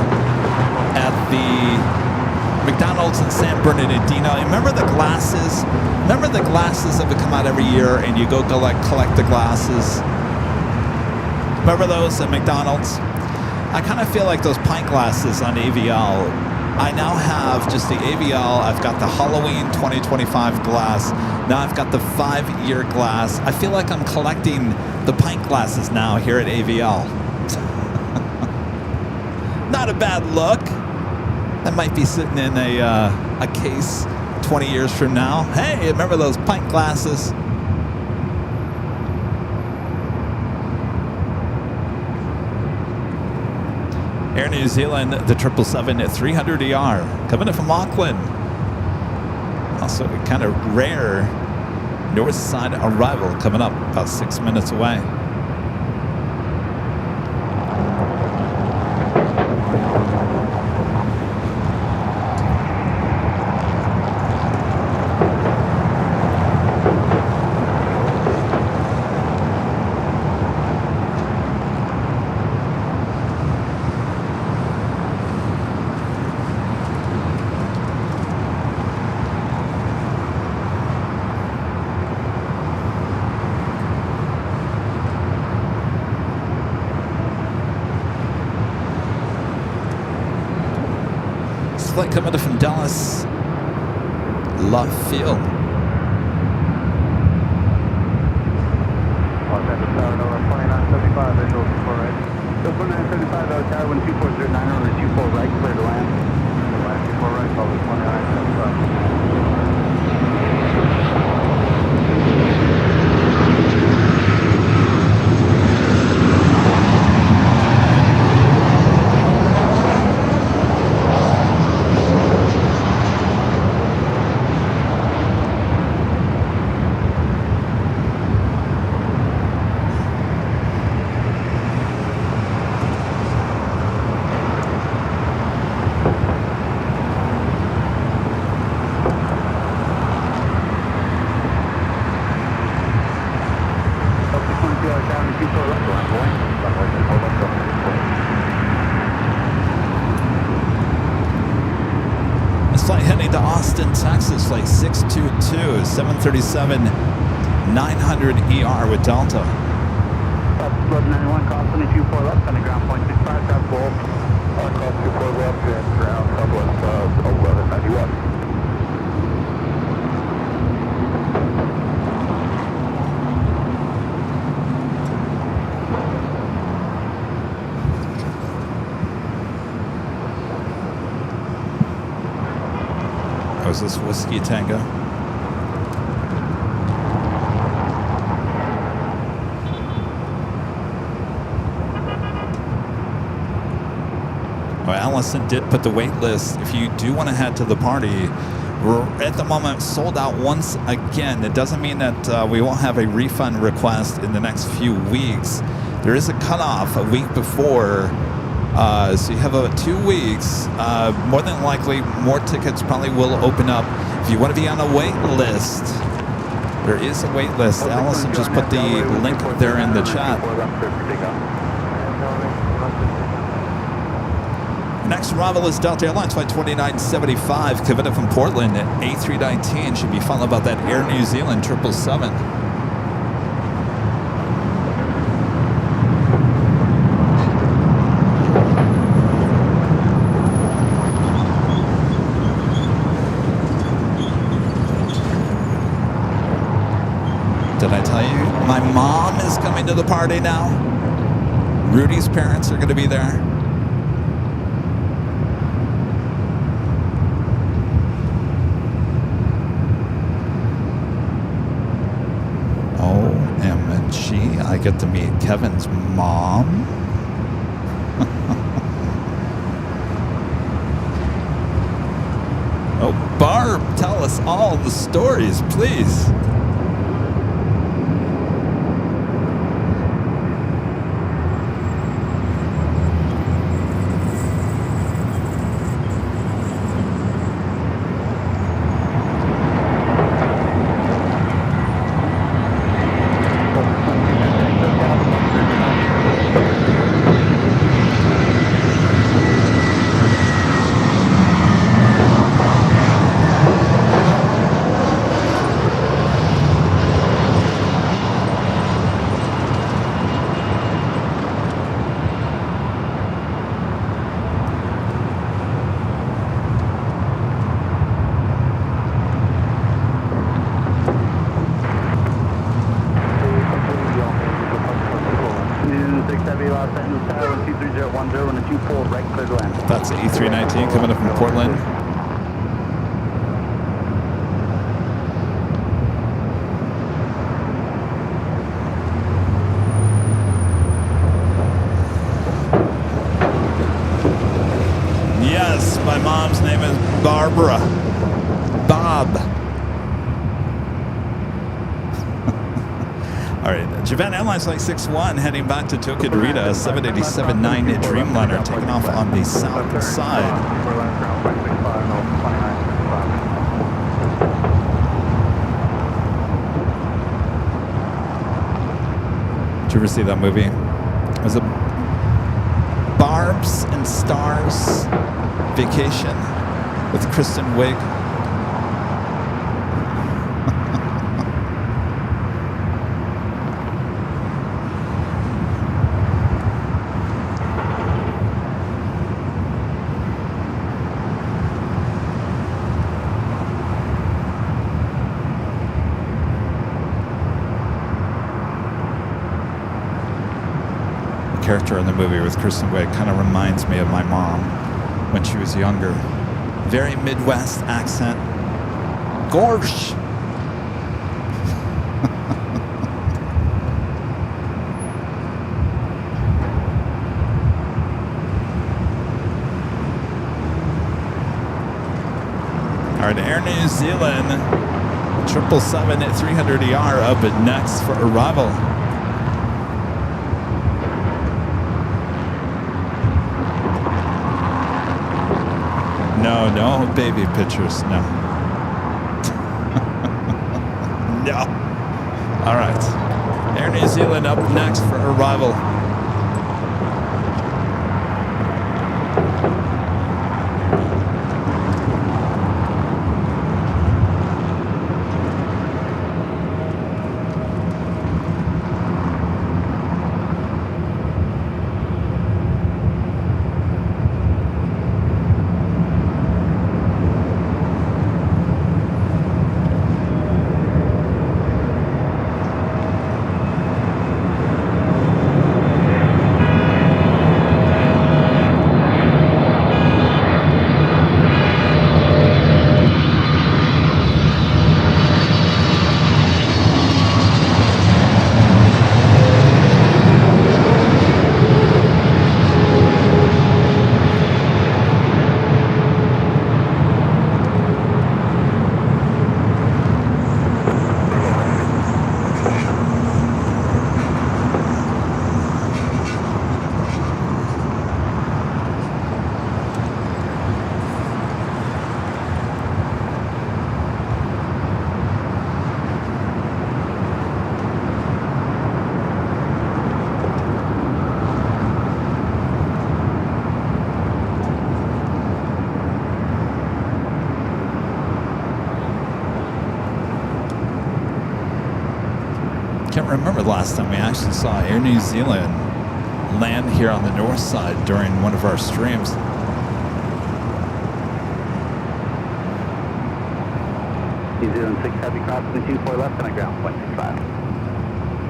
at the McDonald's in San Bernardino, remember the glasses? Remember the glasses that would come out every year and you go collect the glasses? Remember those at McDonald's? I kind of feel like those pint glasses on AVL. I now have just the AVL. I've got the Halloween 2025 glass. Now I've got the 5-year glass. I feel like I'm collecting the pint glasses now here at AVL. Not a bad look. That might be sitting in a case 20 years from now. Hey, remember those pint glasses? Air New Zealand, the 777-300ER, coming in from Auckland. Also kind of rare north side arrival coming up about 6 minutes away. Flight coming in from Dallas Love Field. Los Angeles Tower, Nova 2975, visual 24 right. So 2975, Tower 12409, runway 24 right, clear to land. Land 24 right, Nova 2975. Next flight heading to Austin, Texas, flight 622, 737 900 ER with Delta. Blood 91, cross 24 left, on the ground point 65, cross bold. Cross 24 left and ground southwest 1191. Oh, is this Whiskey Tango? Oh, Allison did put the wait list. If you do want to head to the party, we're at the moment sold out once again. It doesn't mean that we won't have a refund request in the next few weeks. There is a cutoff a week before. So you have about 2 weeks. More than likely, more tickets probably will open up. If you want to be on a wait list, there is a wait list. Allison just put the link there in the chat. Next arrival is Delta Airlines flight 2975, Kevin from Portland at A319. Should be followed by that Air New Zealand 777. Did I tell you? My mom is coming to the party now. Rudy's parents are going to be there. OMG, I get to meet Kevin's mom. Oh, Barb, tell us all the stories, please. That's E319 coming up from Portland. Yes, my mom's name is Barbara. Bob. All right, Japan Airlines Flight 61 heading back to Tokyo Narita, 787-9 Dreamliner taking off on the south side. Did you ever see that movie? Was it Barbs and Stars Vacation with Kristen Wiig? Character in the movie with Kristen Wiig kind of reminds me of my mom when she was younger. Very Midwest accent. Gorsh. All right, Air New Zealand 777 at 300 ER up at next for arrival. No baby pictures, no. No. All right. Air New Zealand up next for arrival. remember the last time we actually saw Air New Zealand land here on the north side during one of our streams. New Zealand 6 Heavy crossing 24 left and a ground point 65.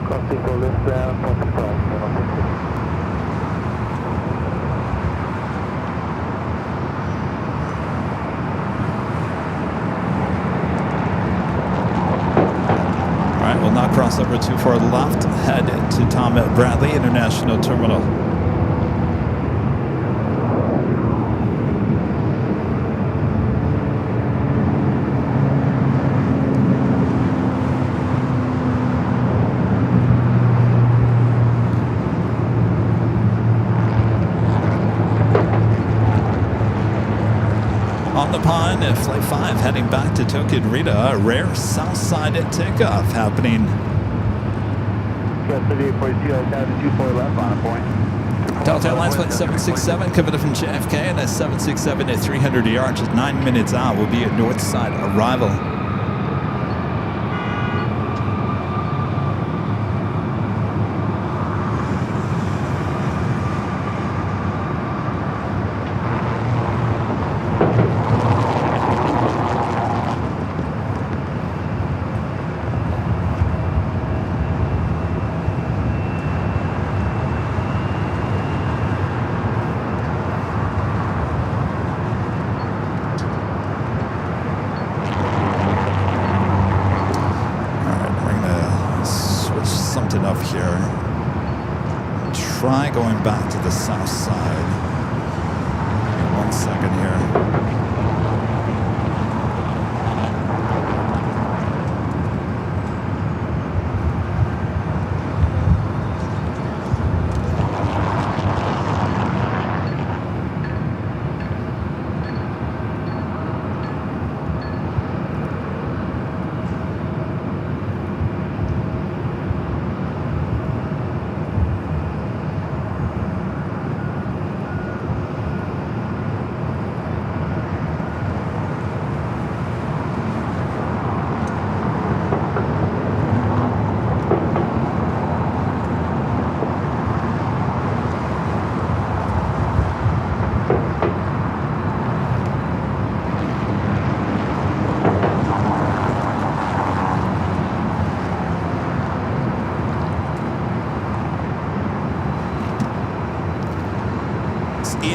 Crossing 4 left ground, 165. We'll now cross over 24 left, head to Tom Bradley International Terminal. On the pond, Flight 5 heading back to Tokyo Narita, a rare south side takeoff happening. Left on a point. Delta Airlines Flight 767 coming up from JFK, and a 767 at 300 yards, just 9 minutes out, will be a north side arrival. Try going back to the south side. In 1 second here.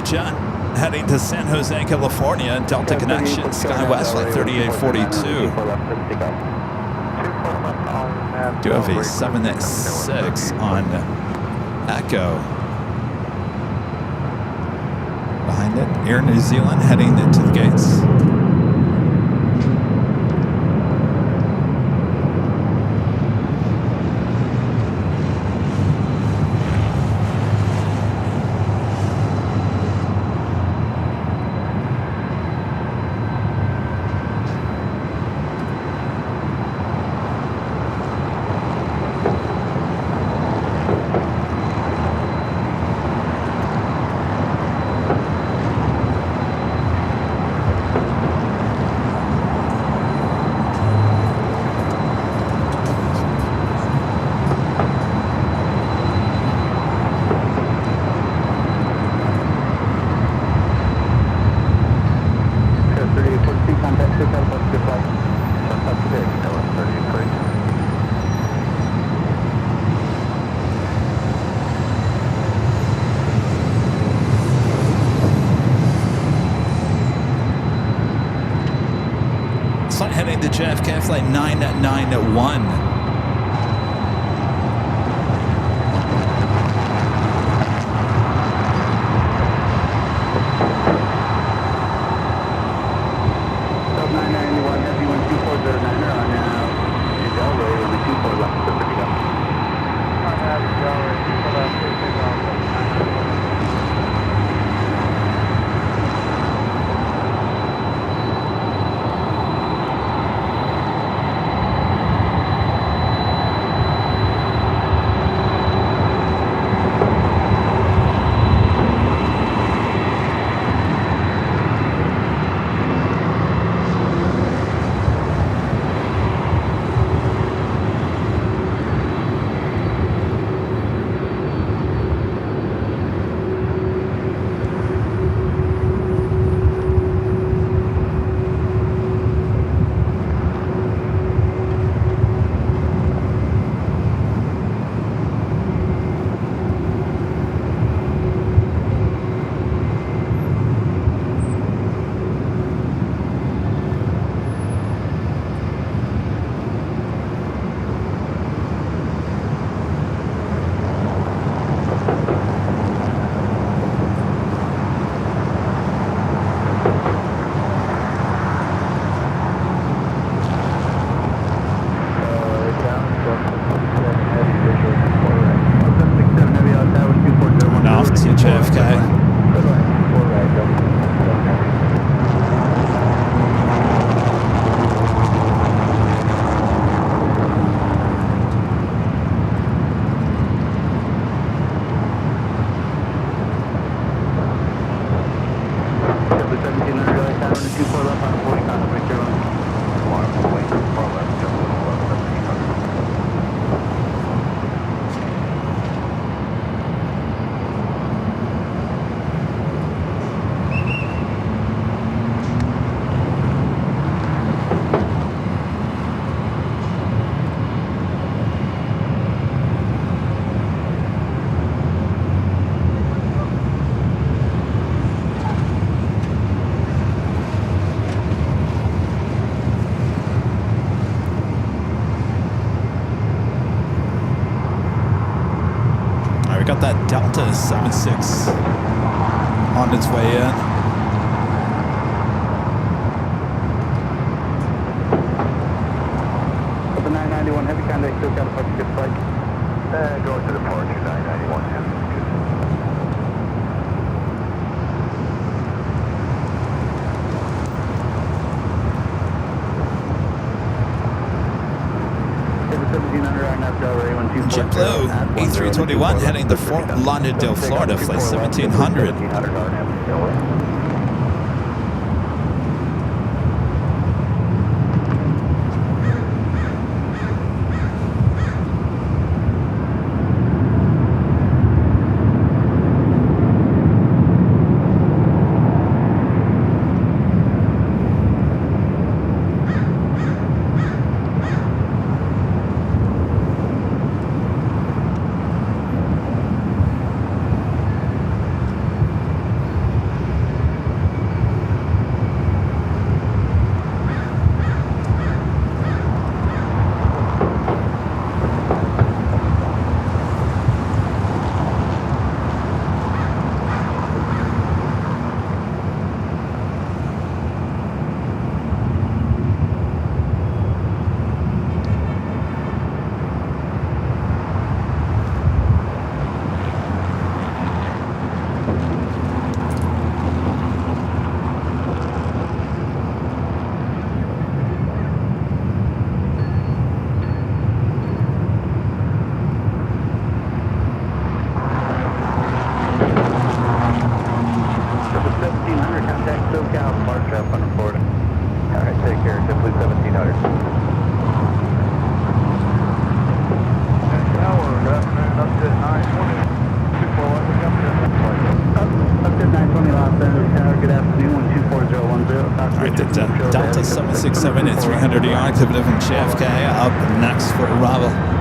John, heading to San Jose, California, Delta Connection, SkyWest Flight 3842. Do have a 76 on Echo. Behind it, Air New Zealand heading into the gates. Heading to JFK Flight 991. that Delta 76 on its way in. The 991 heavy contact still got a bunch of good flight. Going to departure 991 heavy. JetBlue A321 heading to Fort Lauderdale, Florida, flight 1700. Delta 767 at 300 ER, activity from JFK, up next for Bravo.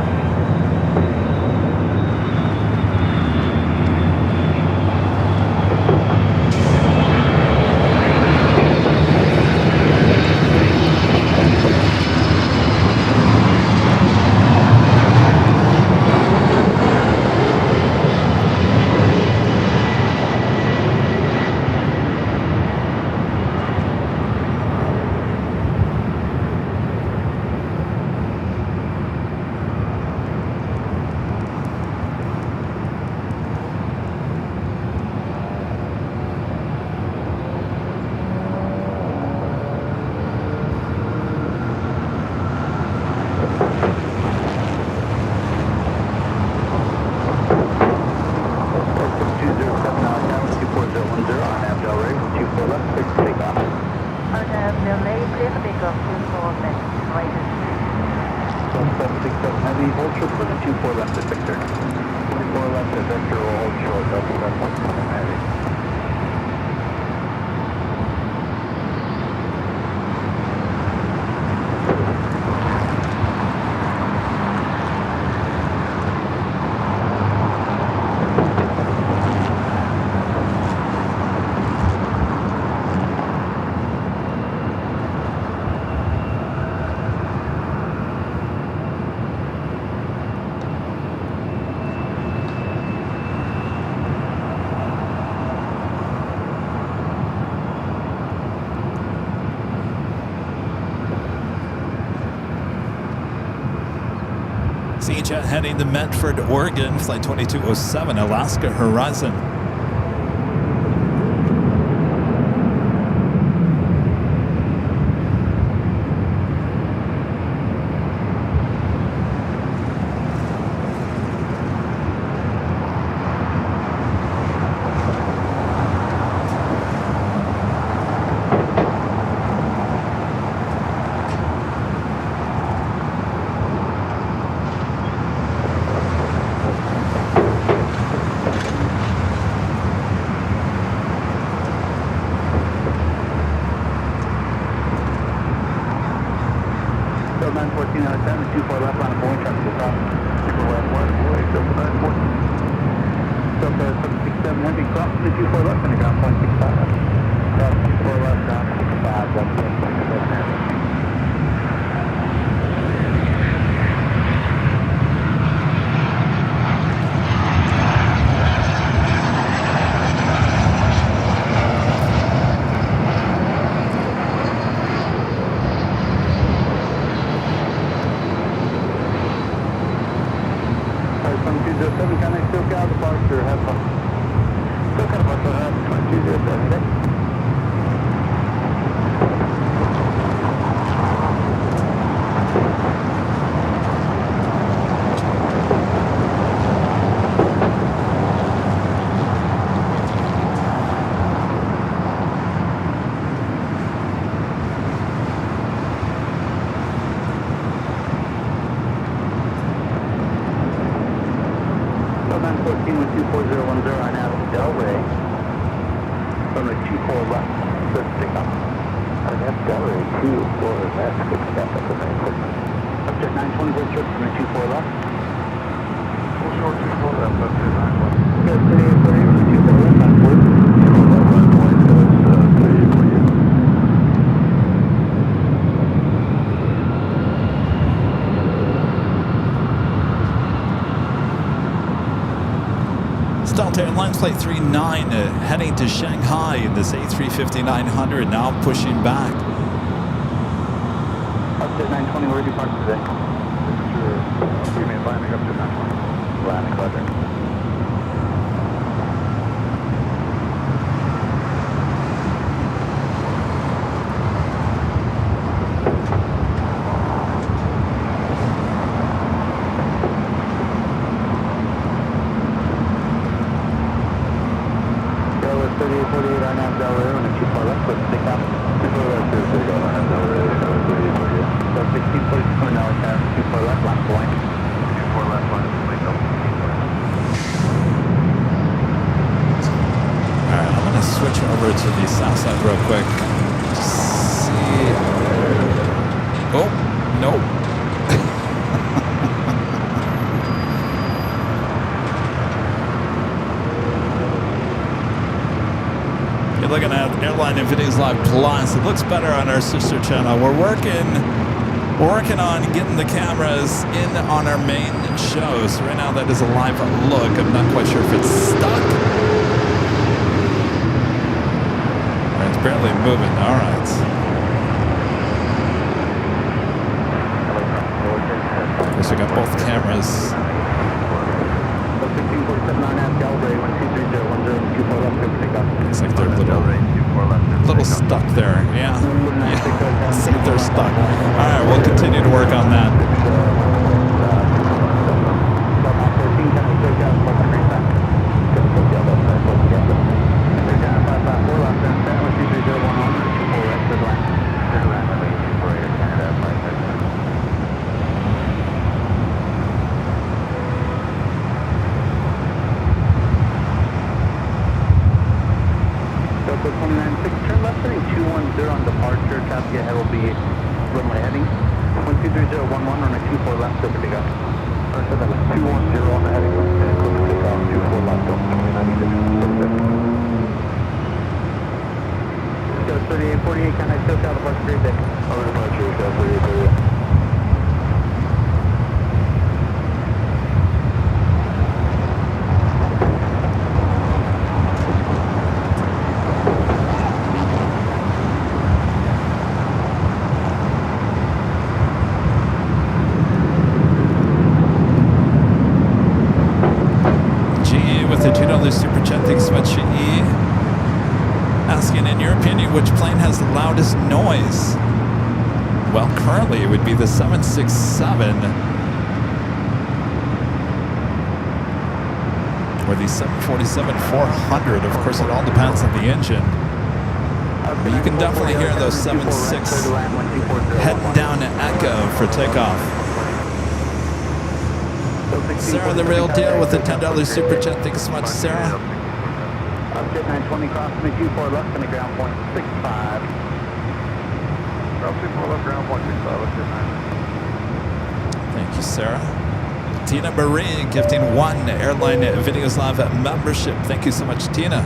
CJet heading to Medford, Oregon, flight 2207, Alaska Horizon. 12410 on out of Delray. Runway 24 left, good takeoff. On out Delray 24 left, good step up the main quick. Object 920, good short, runway 24 left. Full short 24 left, object 920. Good, city 40, runway 24 left, on board. 24 left, runway, so it's 38 for you. Delta Airlines Flight 39 heading to Shanghai in this A350-900, now pushing back. Up to 920, where did you park today? You mean landing up to 920? Landing, quadrant. Real quick. See. Oh, nope. You're looking at Airline and Videos Live Plus. It looks better on our sister channel. We're working on getting the cameras in on our main show. So right now that is a live look. I'm not quite sure if it's stuck. Barely moving. All right. I guess we got both cameras. Looks like they're a little stuck there. Yeah. Looks like they're stuck. All right, we'll continue to work on that. Super chat, thanks so much, E. Asking, in your opinion, which plane has the loudest noise? Well, currently it would be the 767 or the 747-400. Of course, it all depends on the engine. But you can definitely hear those 76 heading down to Echo for takeoff. Sarah, the real deal, with the $10 super chat. Thanks so much, Sarah. Object 920, crossing the 24 left and the ground point 65. Ground 24 left, ground point 65, object 920. Thank you, Sarah. Tina Marie gifting 1 Airline Videos Live membership. Thank you so much, Tina.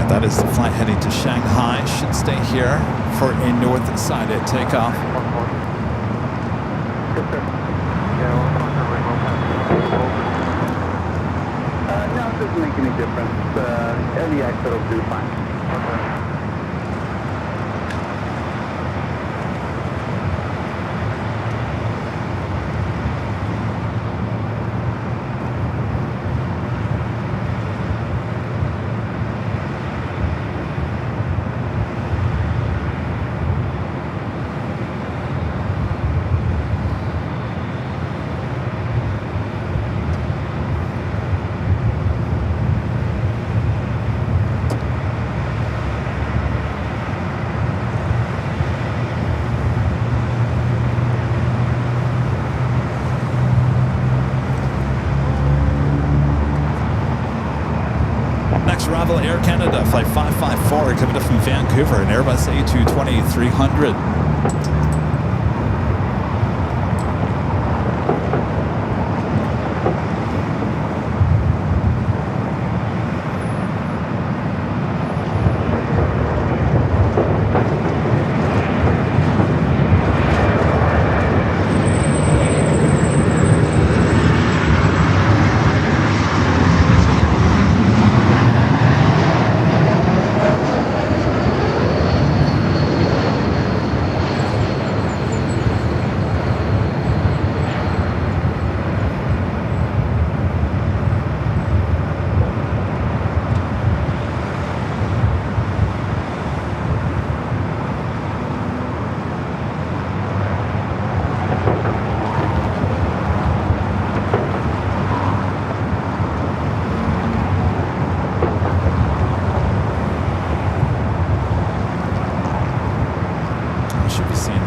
That is the flight heading to Shanghai. Should stay here for a north side takeoff. No, it doesn't make any difference. Any exit will do fine. Okay. flight 554 coming up from Vancouver, an Airbus A220-300.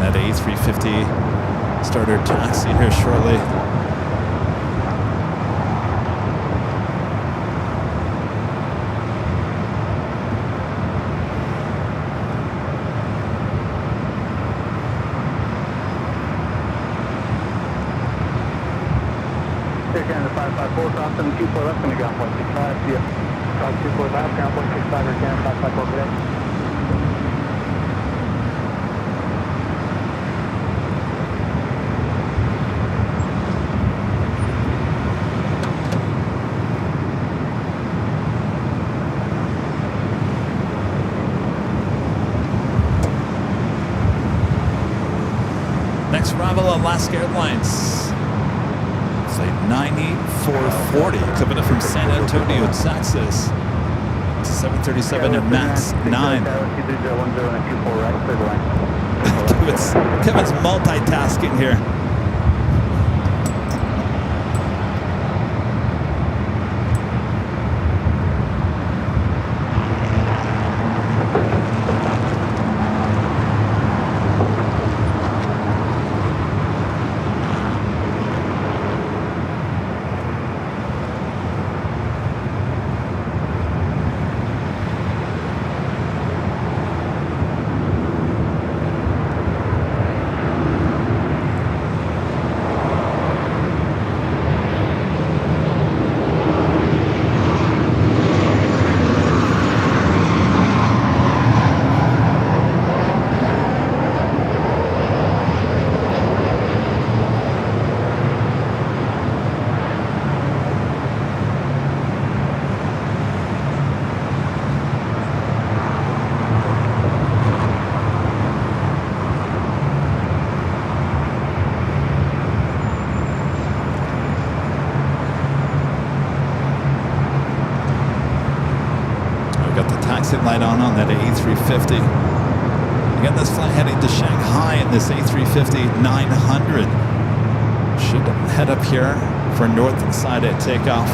That A350 starter taxi here shortly. Take care of the 554, cross 724 left, going to ground point 65, see ya. Cross 24 left, ground point 65, or again, 554 today. Next arrival, Alaska Airlines. Flight 9440 coming up from San Antonio, Texas. 737 and MAX 9. Kevin's multitasking here. Light on that A350. Again, this flight heading to Shanghai in this A350-900. Should head up here for north side at takeoff.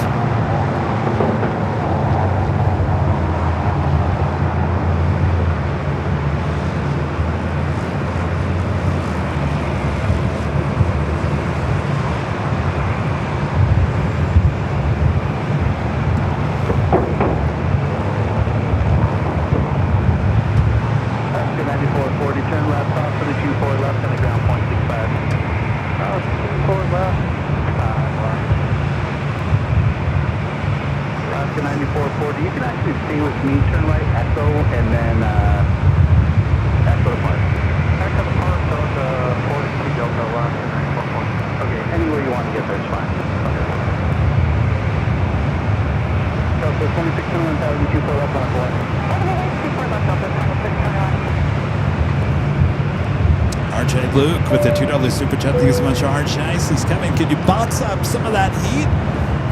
Luke with the $2 super chat. Thank you so much, RJ. Says, Kevin, could you box up some of that heat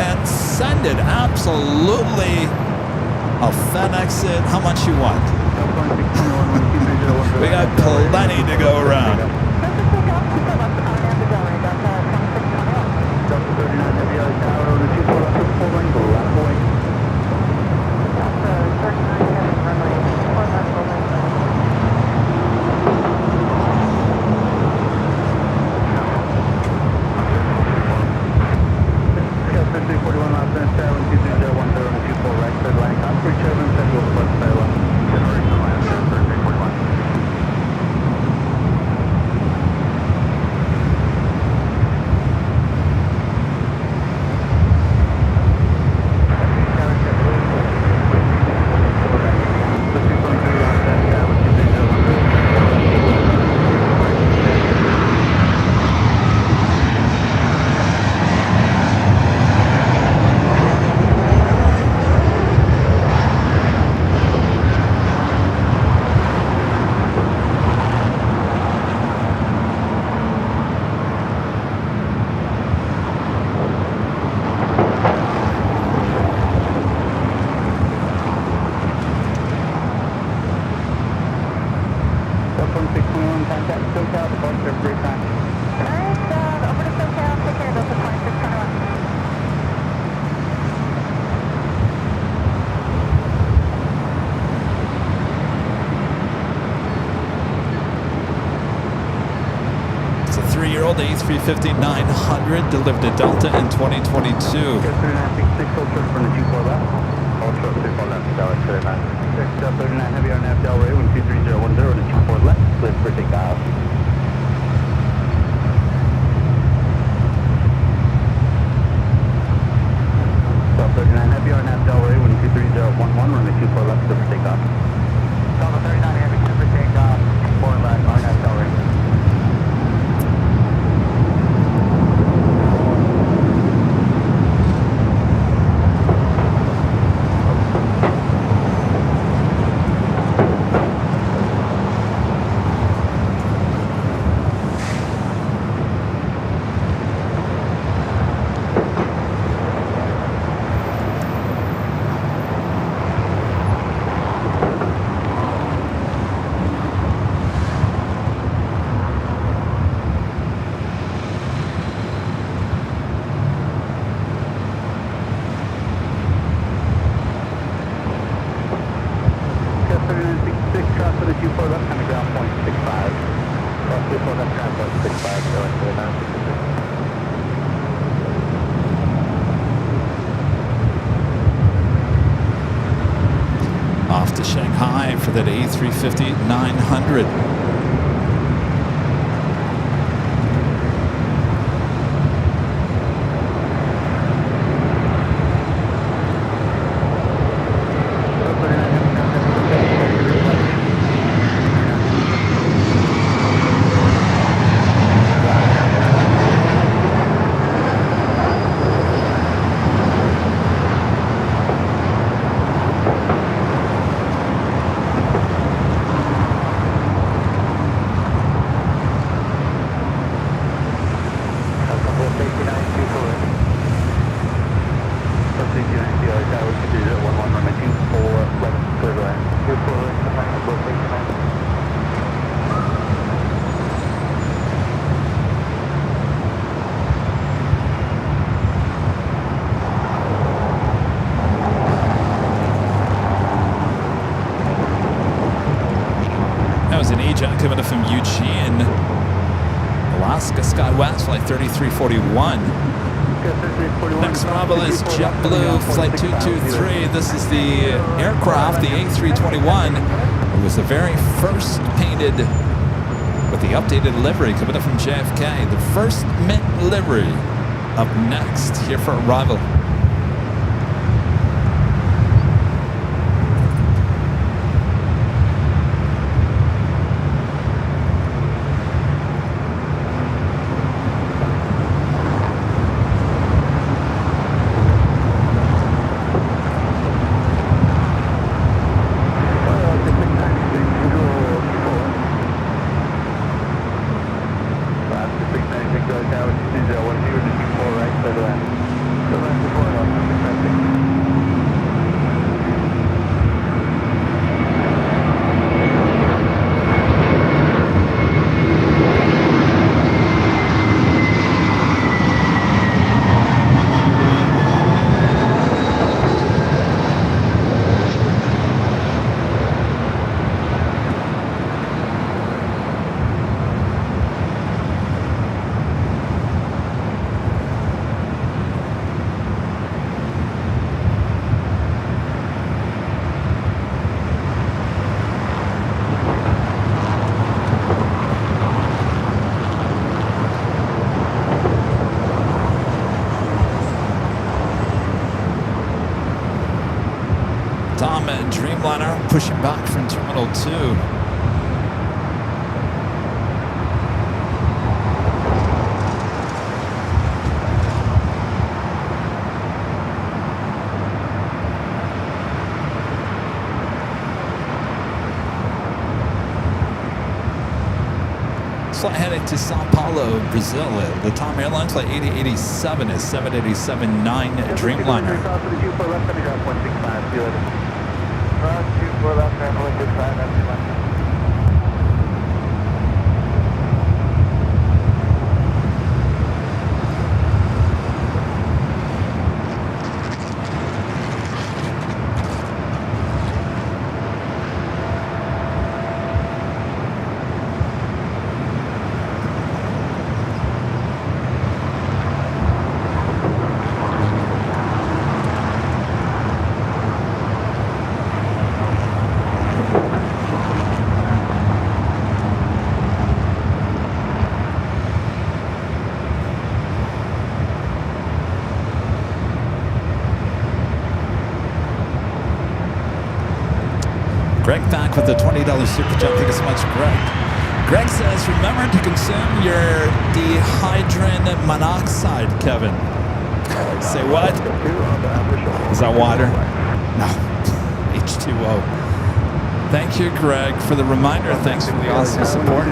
and send it? Absolutely. I'll FedEx it. How much you want? We got plenty to go around. Airline, 2621, contact SoCal, departure, great time. Alright, over to SoCal, take care of those 2621. It's a 3-year-old A350-900 delivered to Delta in 2022. Get 3966, hold short from the 24 left. Hold short, 24 left, Dallas 39. 39 heavy on nav, Delray, 123010 to 24 left, clear for takeoff. Delta 39 heavy on nav, Delray, 123011, runway 24 left, clear for takeoff. Delta 39 heavy, clear for takeoff, 24 left, on nav, Delray. Off to Shanghai for that A350-900. That was an EJAC coming up from Eugene, Alaska, SkyWest, flight 3341. Next arrival is JetBlue, flight 223. This is the aircraft, the A321. It was the very first painted with the updated livery coming up from JFK. The first mint livery up next here for arrival. Tom and Dreamliner pushing back from Terminal 2. Flight heading to Sao Paulo, Brazil. The Tom Airlines flight 8087 is 787-9 Dreamliner. Greg back with the $20 super chat. Thank you so much, Greg. Greg says, remember to consume your dihydrogen monoxide, Kevin. Say what? Is that water? No. H2O. Thank you, Greg, for the reminder. Thanks for the awesome support.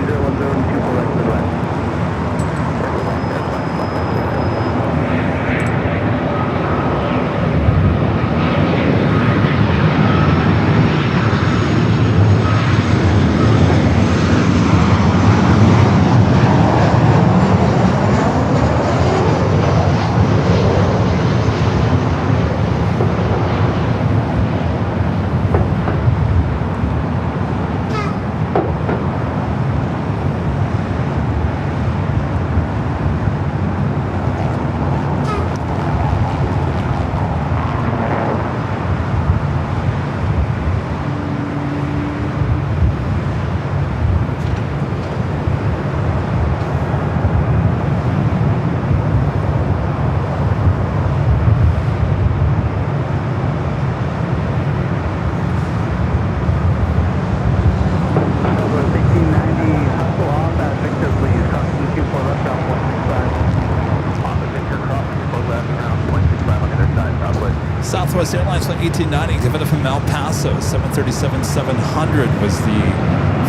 Southwest Airlines flight 1890, Kevin from El Paso, 737-700 was the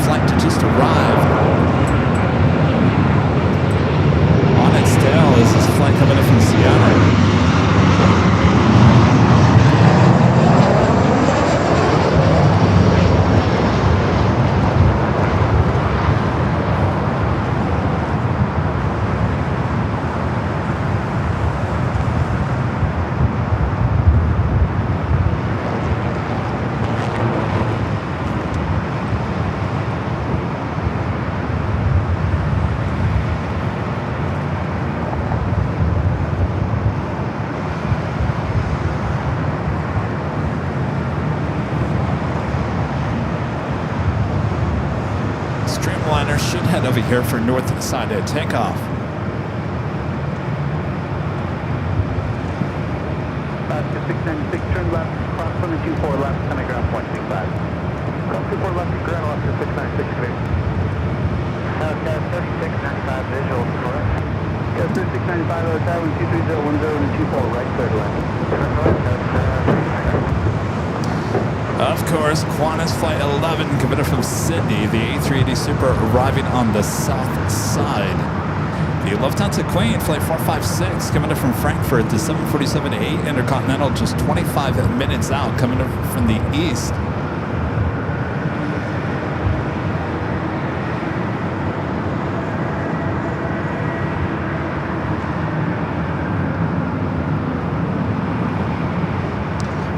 flight that just arrived. On its tail is this flight coming in from Seattle. Should head over here for north side of takeoff. 696, turn left, cross 124 left, kind of ground point 65. Cross 24 left, ground left to 696, clear. Southwest 3695, visual, correct. Yes, 3695, Tower 23010 to 24 right, clear to land. Of course, Qantas Flight 11 committed from Sydney, the A380 Super arriving on the south side. The Lufthansa Queen Flight 456 coming from Frankfurt, the 747-8 Intercontinental just 25 minutes out, coming from the east.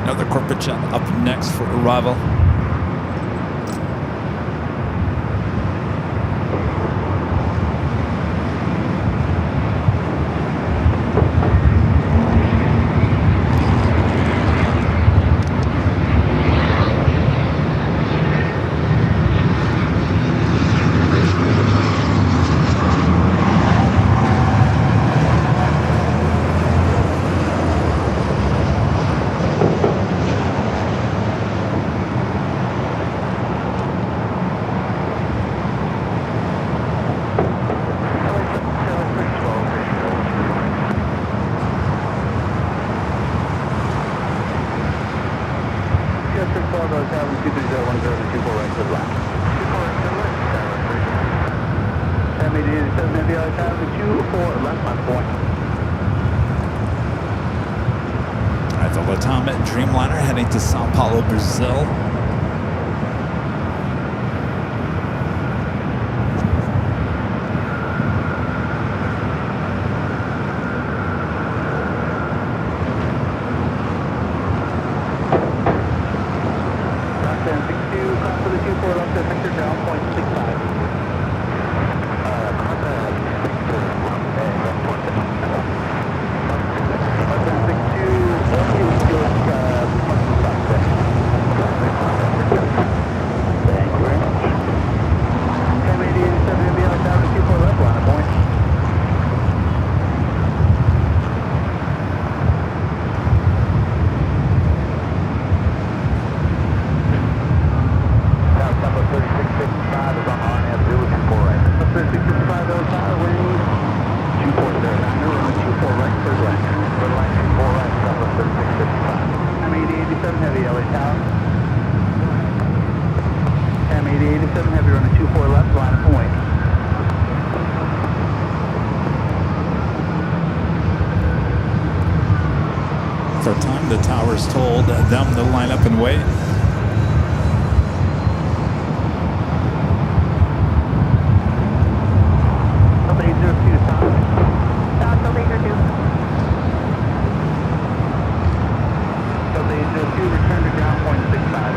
Another corporate jet up next for arrival. Dreamliner heading to Sao Paulo, Brazil. 387 heavy, running 24 left, line up and wait. For time, the tower's told them to line up and wait. Delta 802 to stop. Delta Leader 2. Delta 802, return to ground point 65.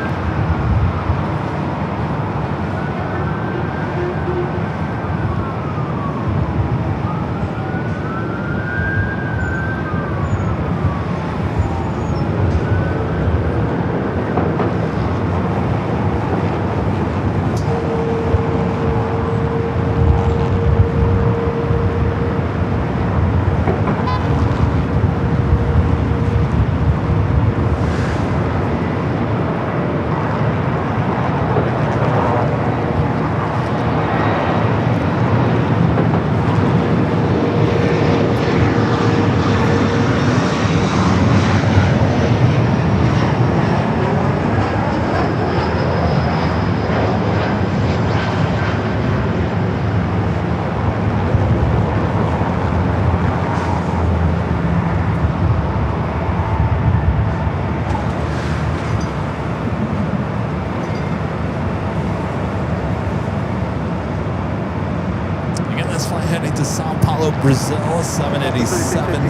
Heading to Sao Paulo, Brazil, 787.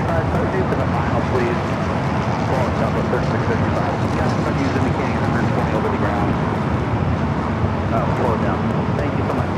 Please. Close up at 3655. Captain, use indicating 120 over the ground. Slow it down. Thank you so much.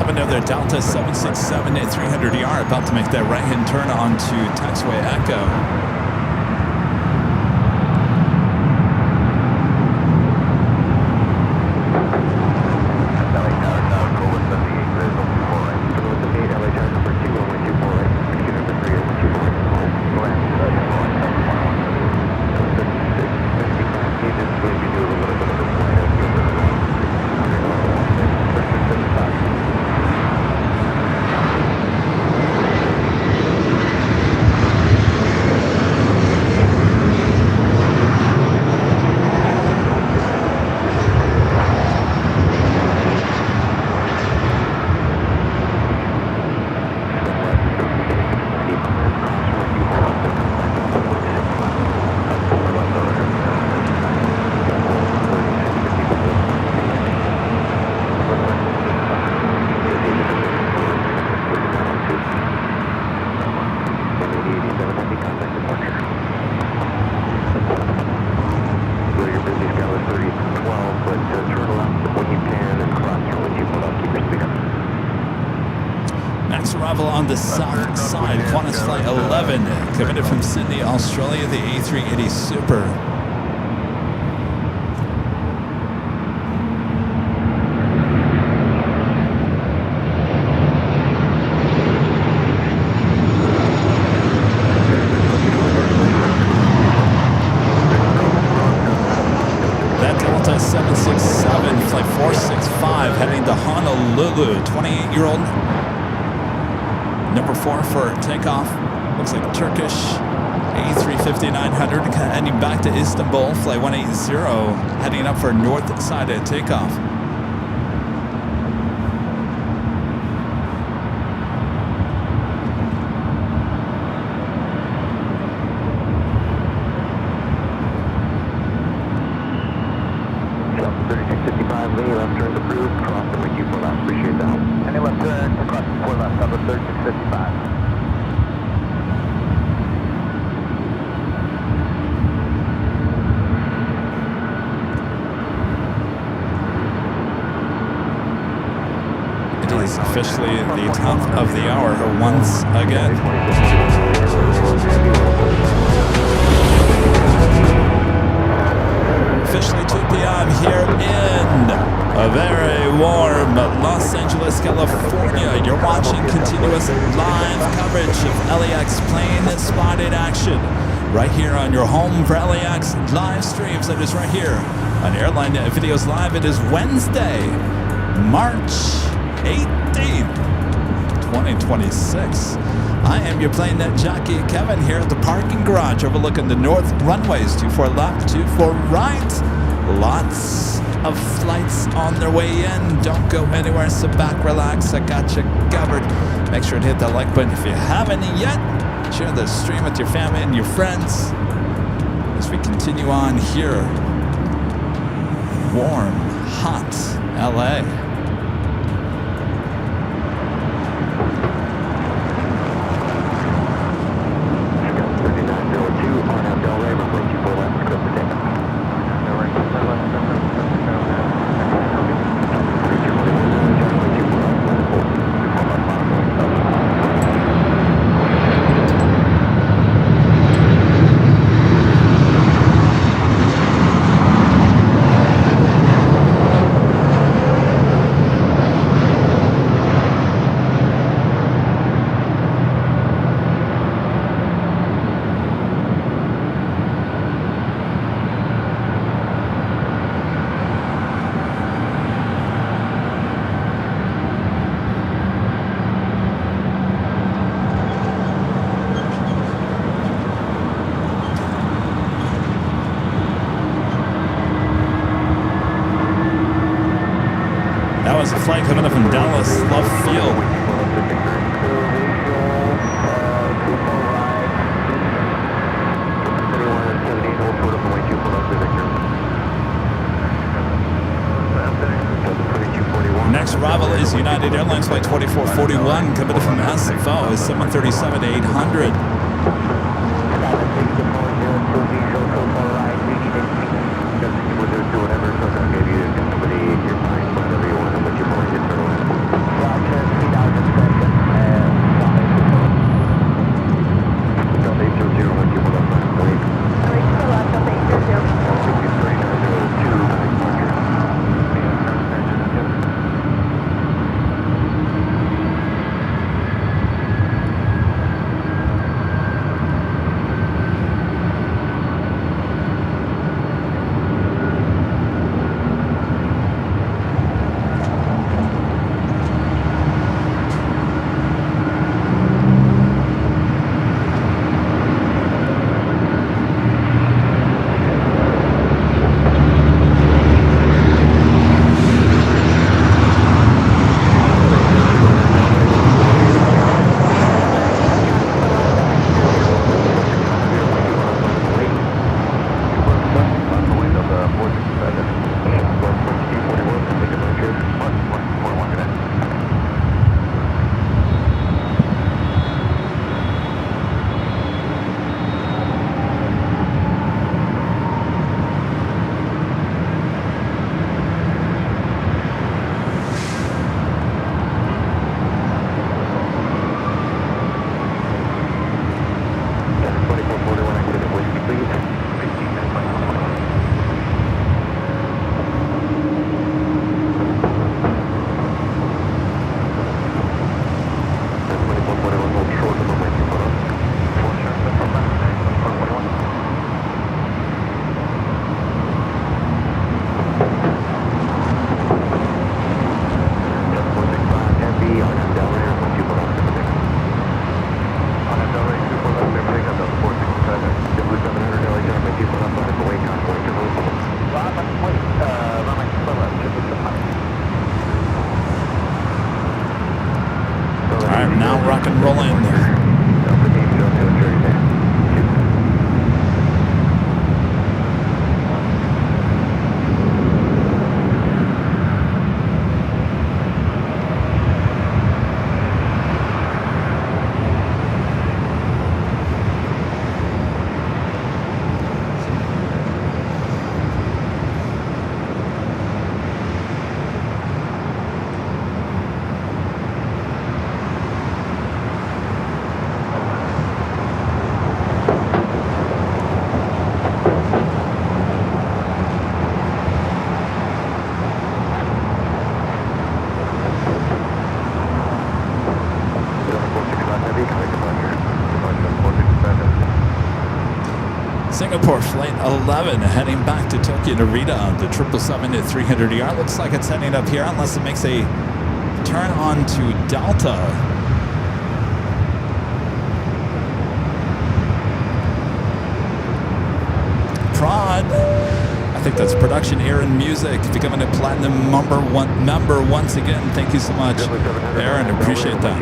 Another Delta 767 at 300ER about to make that right-hand turn onto taxiway Echo. Arrival on the south side, Qantas Flight 11, coming in from Sydney, Australia, the A380 Super. That Delta 767, Flight 465, heading to Honolulu, 28-year-old. Number 4 for takeoff. Looks like Turkish A350-900 heading back to Istanbul. Flight 180 heading up for north side at takeoff. Delta 3655, Lee, left turn approved. Cross the Mickey for left. Appreciate that. Any left turn, across the 4 left, Delta 3655. It is officially the top of the hour once again. officially 2 p.m. here in a very warm Los Angeles, California. You're watching continuous live coverage of LAX plane spotted action right here on your home for LAX live streams. That is right here on Airline Videos Live. It is Wednesday, March 18th, 2026. I am your Plane Jockey Kevin here at the parking garage overlooking the north runways. 24 left, 24 right. Lots of flights on their way in. Don't go anywhere. Sit back, relax. I got you covered. Make sure to hit that like button if you haven't yet. Share the stream with your family and your friends as we continue on here. Warm, hot LA. That was a flight coming up from Dallas Love Field. Next arrival is United Airlines flight 2441 coming in from SFO is 737 to 800. Singapore Flight 11 heading back to Tokyo Narita on the 777 at 300ER. Looks like it's heading up here unless it makes a turn on to Delta. Prod. I think that's Production Air and Music becoming a platinum member once again. Thank you so much, Aaron. Appreciate that.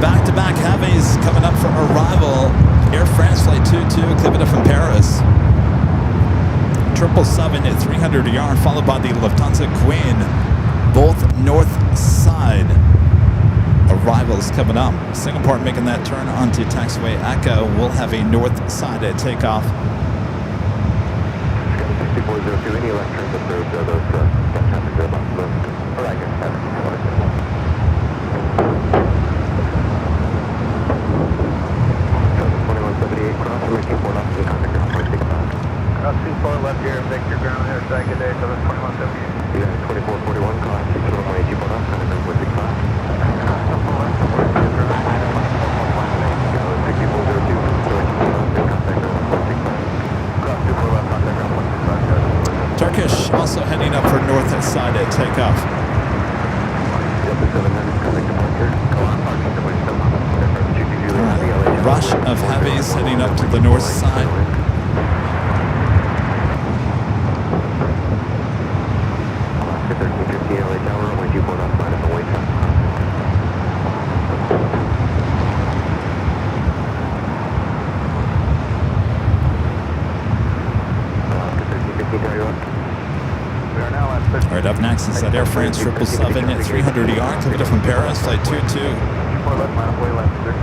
Back-to-back heavies coming up for arrival. Air France Flight 22, Kevin from Paris. 777 at 300ER, followed by the Lufthansa Queen. Both north side arrivals coming up. Singapore making that turn onto taxiway Echo. We'll have a north side at takeoff. 6402, any left turns approved, those traffic are about to Cross 24 left here, Victor, ground air, second day, so that's 2178. Yeah, 2441, cross 6 runway 24 left, contact ground 465. Cross 24 left, 42 ground air, 6402, contact ground 465. cross 24 left, contact ground 165. Turkish also heading up for north side at takeoff. Delta 700, contact departure. Go on, parking the window. Rush of heavies heading up to the north side. All right, up next is that Air France 777 at 300ER, coming from Paris, flight 22. 24 left, mile way left, sir.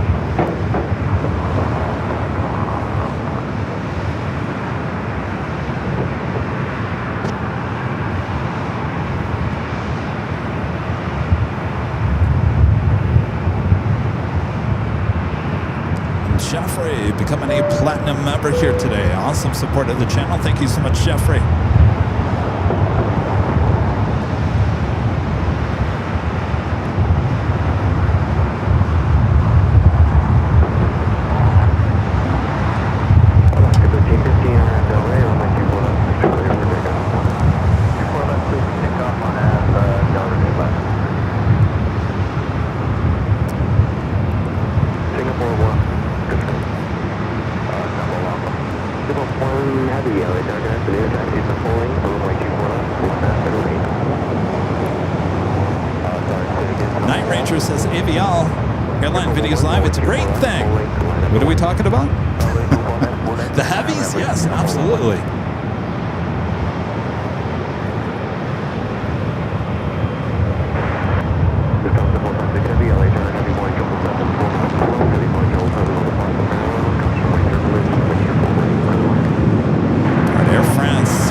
Jeffrey becoming a platinum member here today. Awesome support of the channel. Thank you so much, Jeffrey. Night Ranger says AVL Airline Videos Live. It's a great thing. What are we talking about? The heavies? Yes, absolutely. Air France.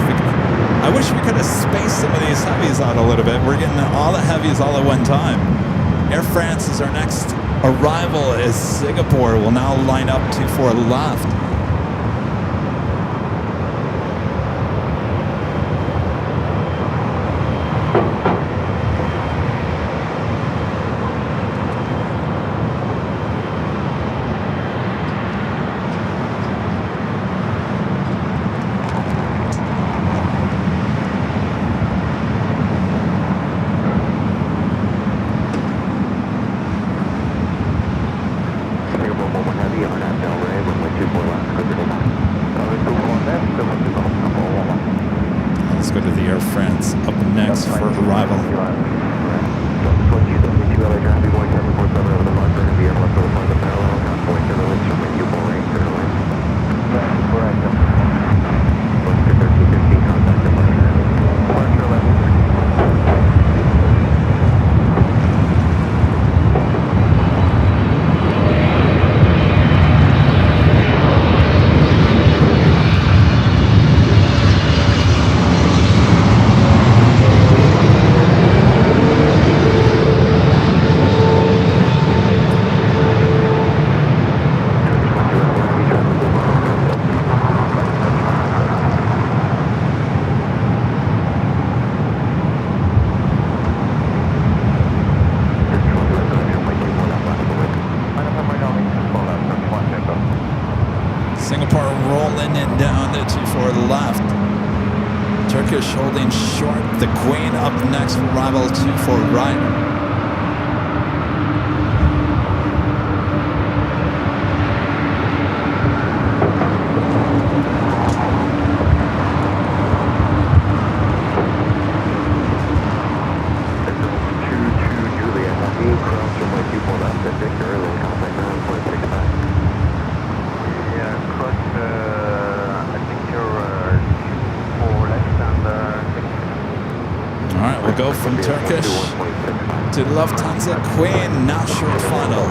I wish we could have spaced some of these heavies out a little bit. We're getting all the heavies all at one time. Air France is our next arrival as Singapore will now line up 24 left. Let's go to the Air France up next for arrival. Turkish holding short. The Queen up next for arrival 24 right. Go from Turkish to Lufthansa Queen, now short final.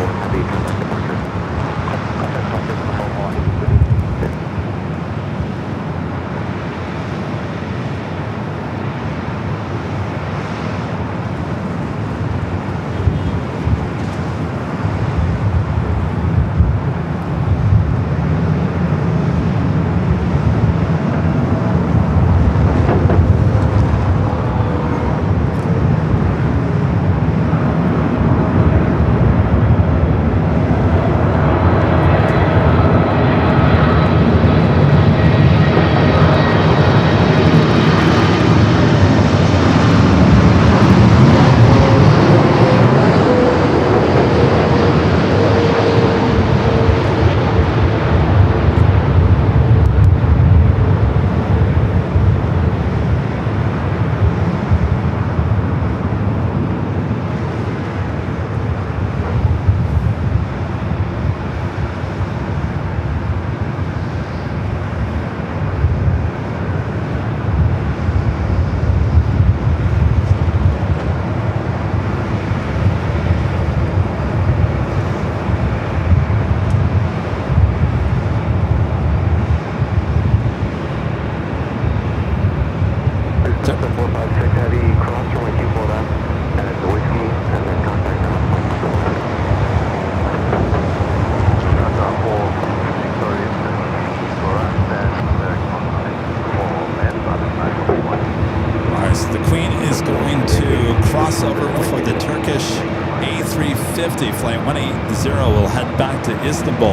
Flight 180 will head back to Istanbul.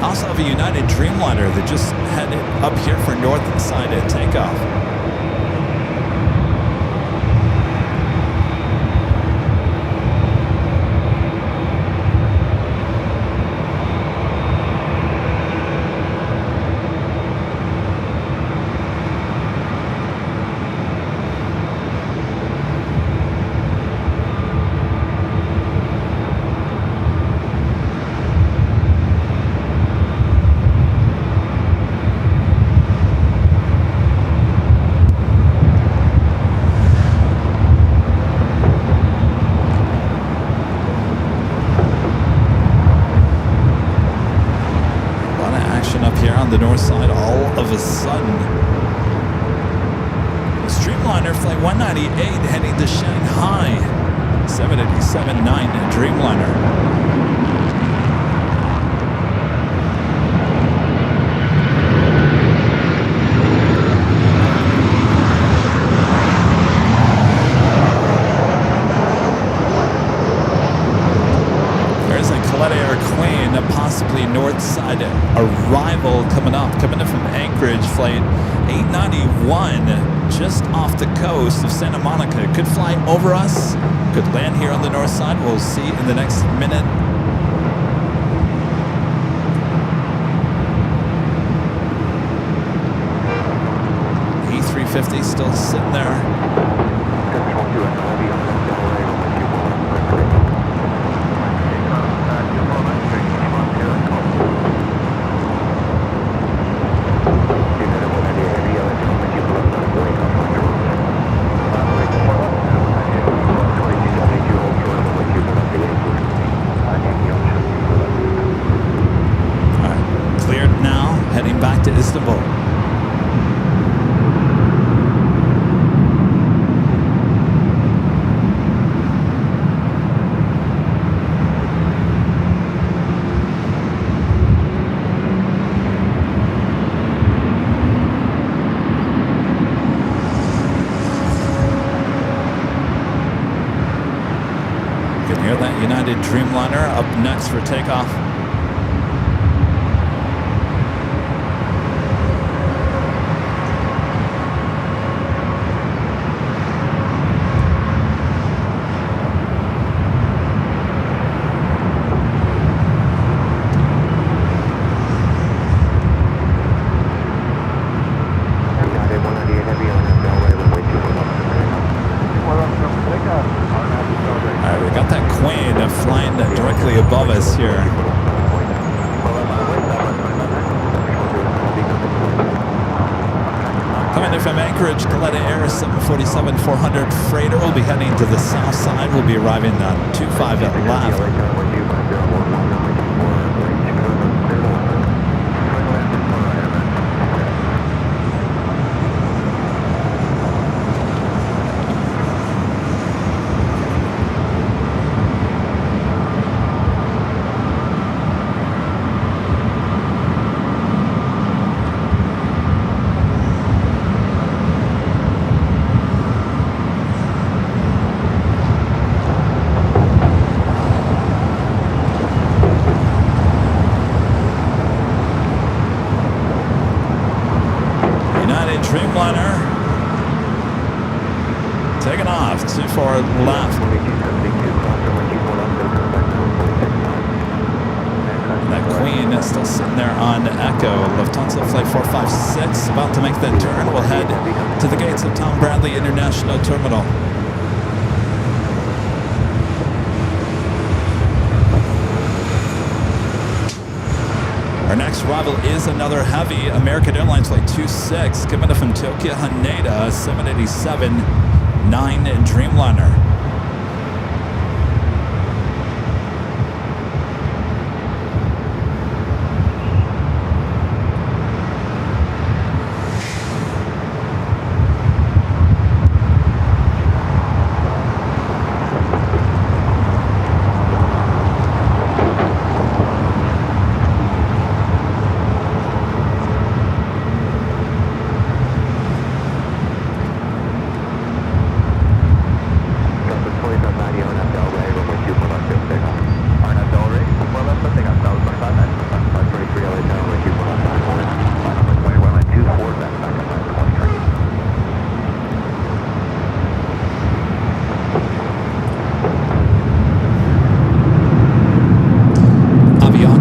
Also have a United Dreamliner that just headed up here for north side at takeoff. The north side all of a sudden. Streamliner flight 198 heading to Shanghai. 787-9 Dreamliner. Possibly north side arrival coming in from Anchorage, flight 891, just off the coast of Santa Monica. Could fly over us, could land here on the north side. We'll see in the next minute. A350 still sitting there. Istanbul. You can hear that United Dreamliner up next for takeoff. us here. Coming in from Anchorage, Goleta Air 747-400 freighter will be heading to the south side. We'll be arriving on 25 at left. Dreamliner taking off, 24 left. That Queen is still sitting there on Echo. Lufthansa Flight 456 about to make that turn. We'll head to the gates of Tom Bradley International Terminal. Our next arrival is another heavy, American Airlines Flight 26, coming up from Tokyo Haneda, 787-9 Dreamliner.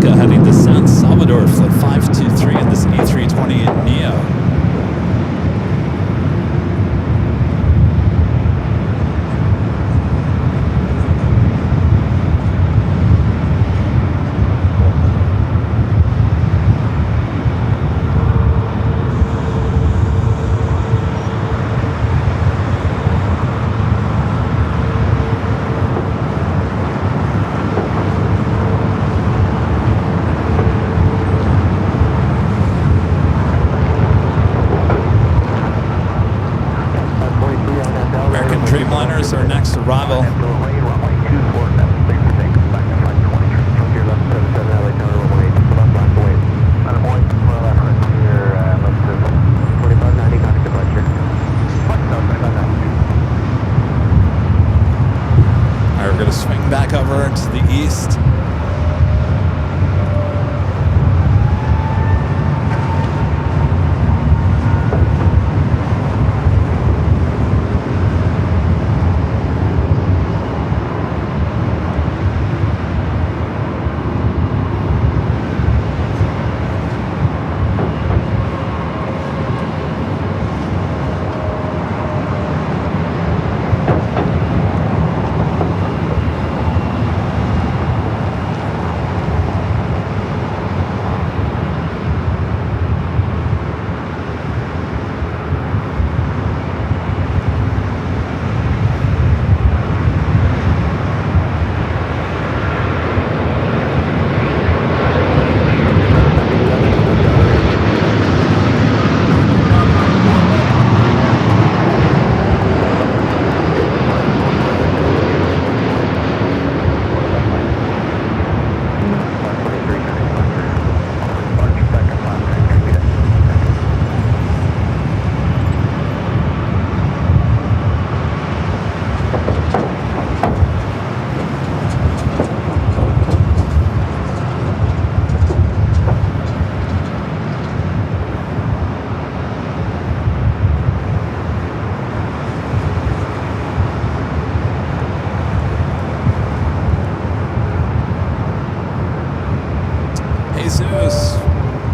Heading to San Salvador, Flight 523 in this A320 Neo. Dreamliner is our next arrival. Alright, we're going to swing back over to the east.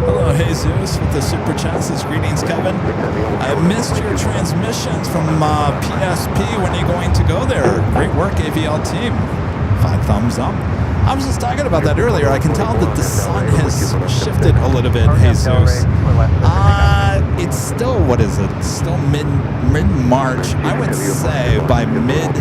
Hello, Jesus, with the super chats. Greetings, Kevin. I missed your transmissions from PSP. When are you going to go there? Great work, AVL team. 5 thumbs up. I was just talking about that earlier. I can tell that the sun has shifted a little bit, Jesus. It's still, what is it? It's still mid-March. I would say by mid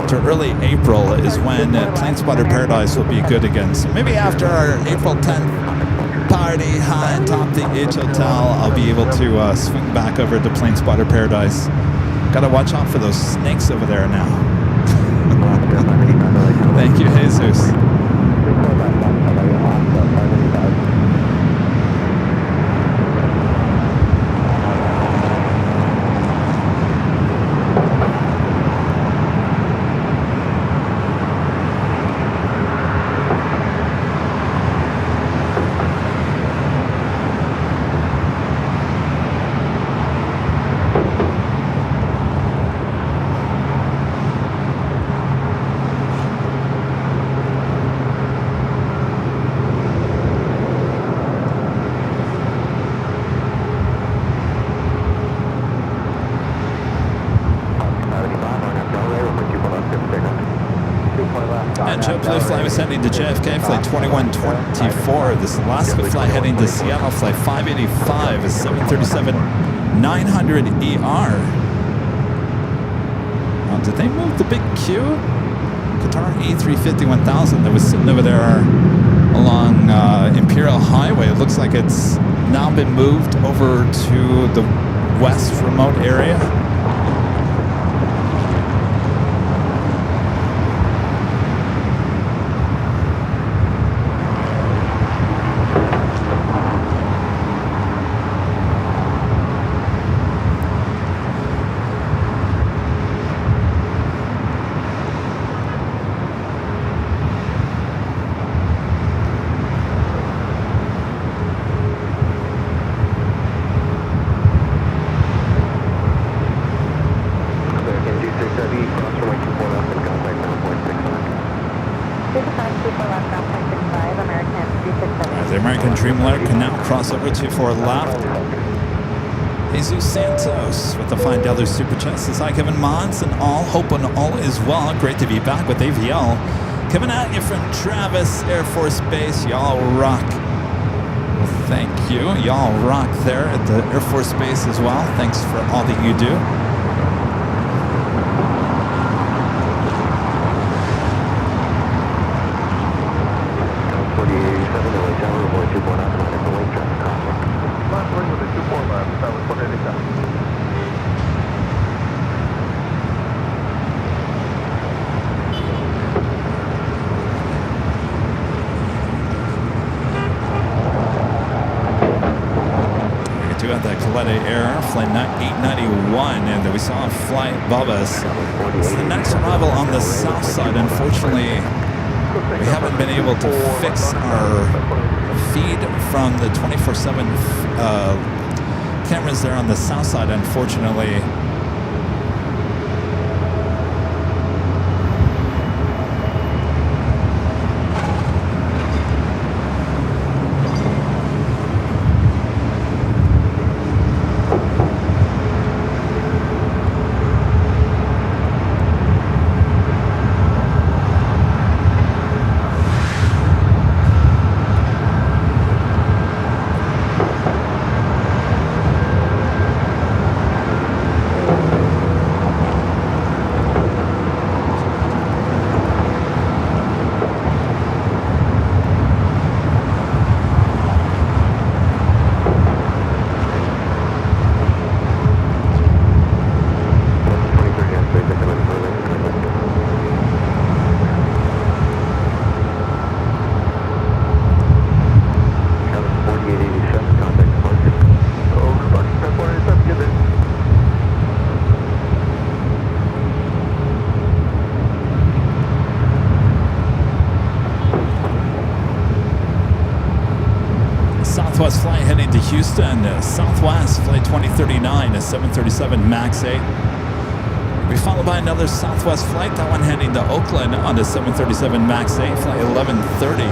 to early April is when Plane Spotter Paradise will be good again. So maybe after our April 10th party high atop the H Hotel, I'll be able to swing back over to Plane Spotter Paradise. Gotta watch out for those snakes over there now. Thank you, Jesus. Flight was heading to JFK, flight 2124. This Alaska flight heading to Seattle, flight 585, a 737-900ER. Did they move the big Q? Qatar A350-1000 that was sitting over there along Imperial Highway. It looks like it's now been moved over to the west remote area. Over 24 left. Jesus Santos with the $5 super chat says, hi Kevin Mons and all, hope and all is well. Great to be back with AVL. Coming at you from Travis Air Force Base. Y'all rock. Well, thank you. Y'all rock there at the Air Force Base as well. Thanks for all that you do. Flight 891, and we saw a flight above us. It's the next arrival on the south side. Unfortunately, we haven't been able to fix our feed from the 24/7 cameras there on the south side, unfortunately. Southwest flight heading to Houston, Southwest flight 2039, a 737 MAX 8. We followed by another Southwest flight, that one heading to Oakland on the 737 MAX 8, flight 1130.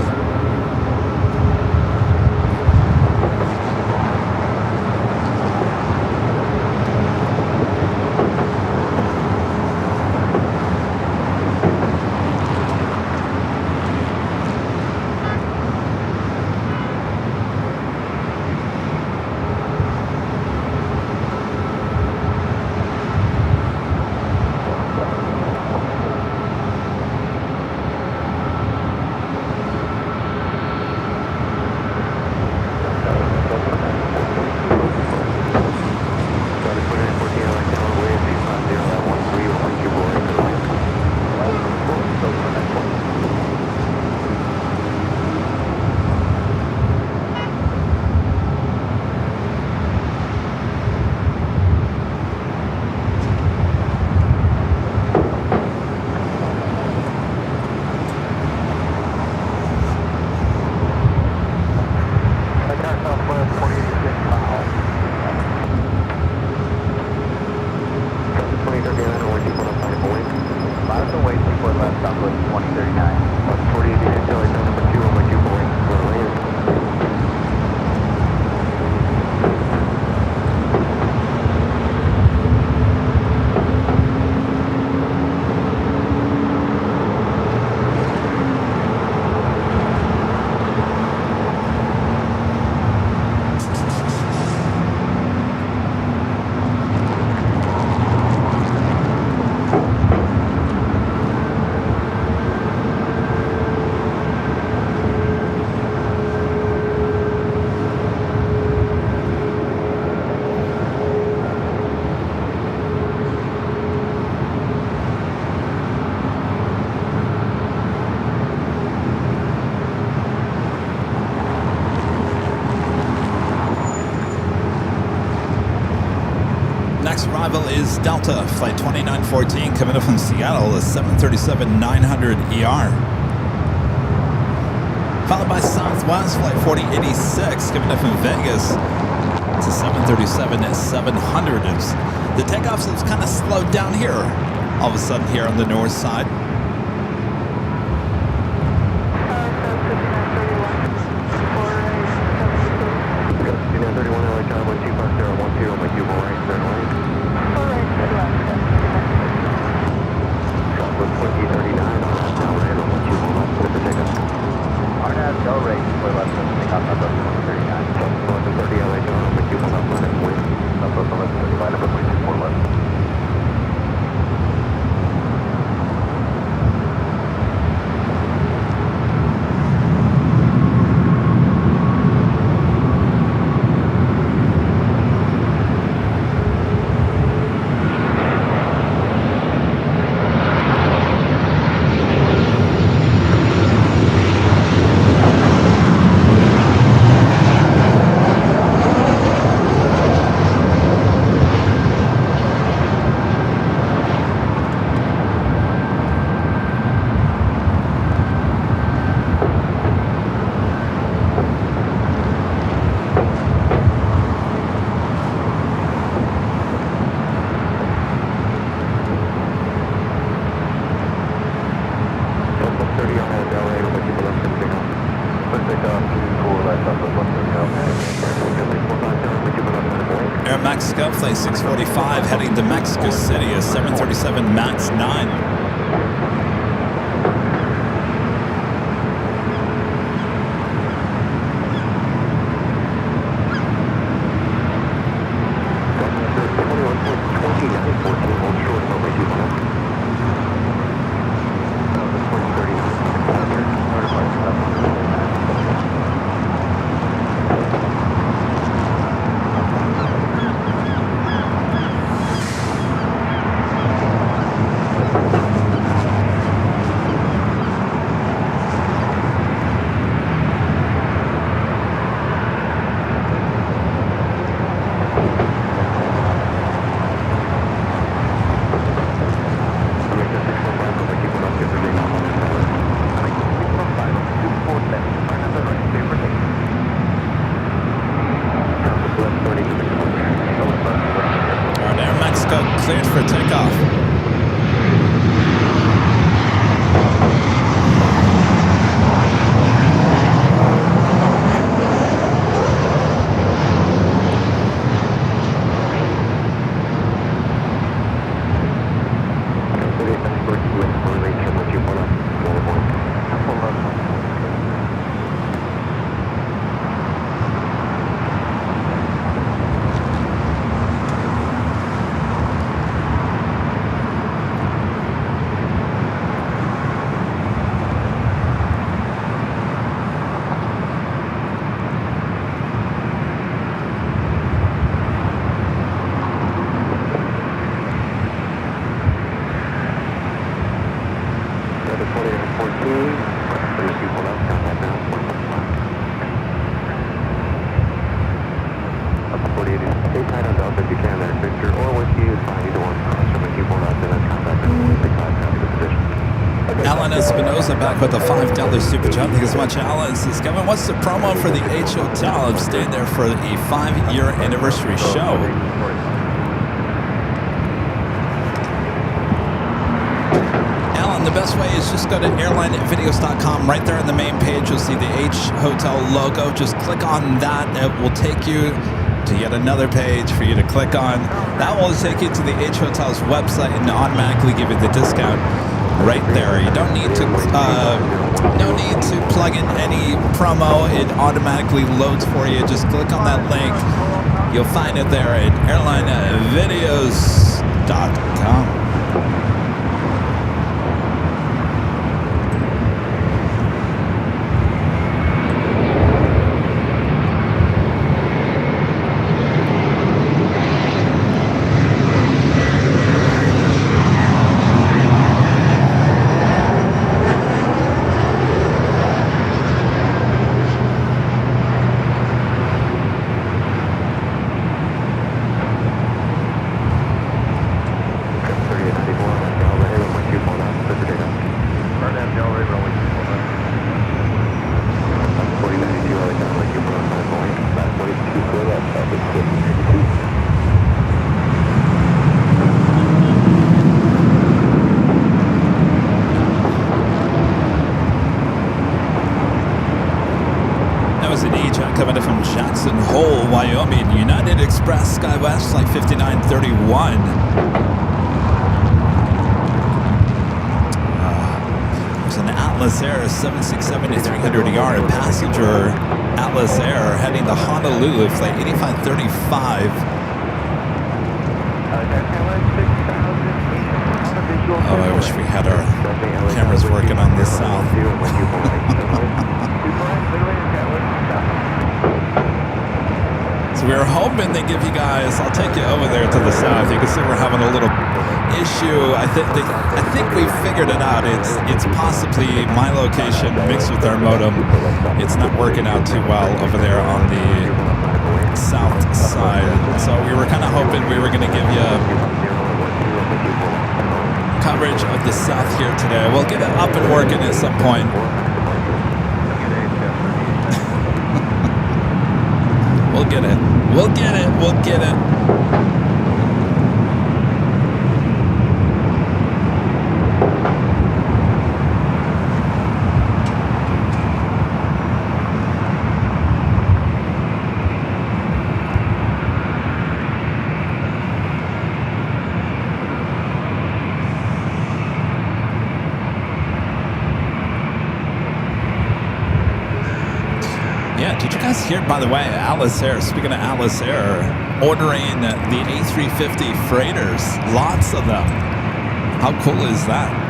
Southwest 2039. 48 Charlie, number 2 on my 2 boy. Next arrival is Delta, flight 2914, coming up from Seattle, a 737-900ER. Followed by Southwest, flight 4086, coming up from Vegas. It's a 737-700. The takeoffs have kind of slowed down here, all of a sudden here on the north side. Air Mexico, flight 645, heading to Mexico City, a 737 MAX 9. Cleared for takeoff. Alan Espinosa back with a $5 super chat. Thank you so much, Alan. Says, Kevin, what's the promo for the H Hotel? I'm staying there for a 5-year anniversary show. Alan, the the best way is just go to airlinevideos.com. Right there on the main page, you'll see the H Hotel logo. Just click on that. It will take you to yet another page for you to click on. That will take you to the H Hotel's website and automatically give you the discount right there. You don't need to no need to plug in any promo. It automatically loads for you. Just click on that link. You'll find it there at airlinevideos.com. Coming in from Jackson Hole, Wyoming, United Express SkyWest Flight 5931. There's an Atlas Air 767-300ER, a passenger Atlas Air heading to Honolulu, Flight 8535. Oh, I wish we had our cameras working on this south. So we were hoping they give you guys, I'll take you over there to the south. You can see we're having a little issue. I think we figured it out. It's possibly my location mixed with our modem. It's not working out too well over there on the south side. So we were kind of hoping we were going to give you coverage of the south here today. We'll get it up and working at some point. We'll get it. We'll get it. We'll get it. Yeah, did you guys hear, by the way, Atlas Air, speaking of Atlas Air, ordering the A350 freighters, lots of them. How cool is that?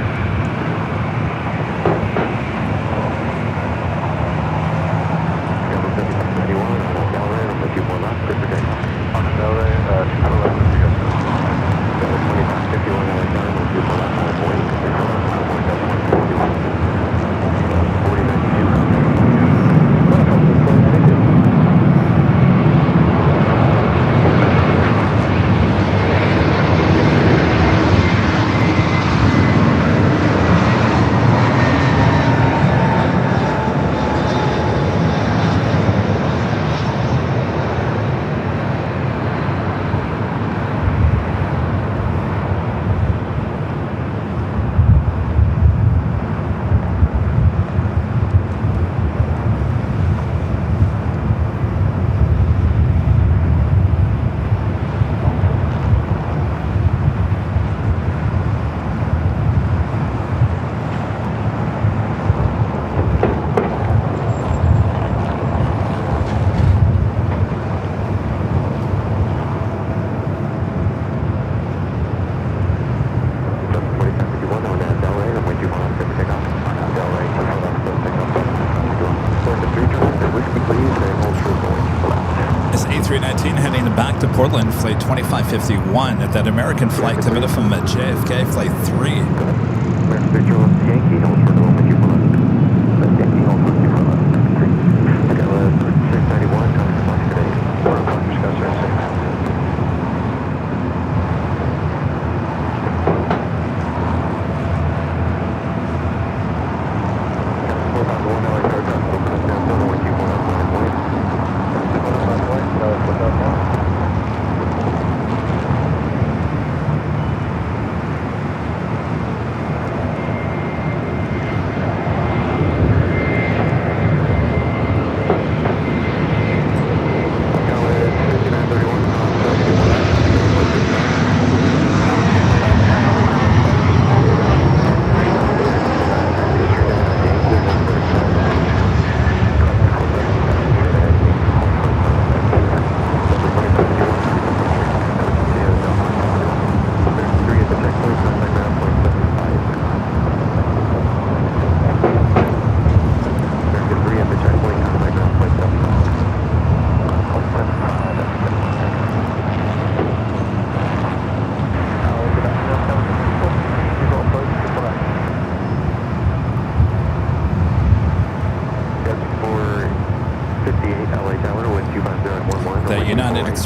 Back to Portland, flight 2551 at that American flight coming from JFK, flight 3.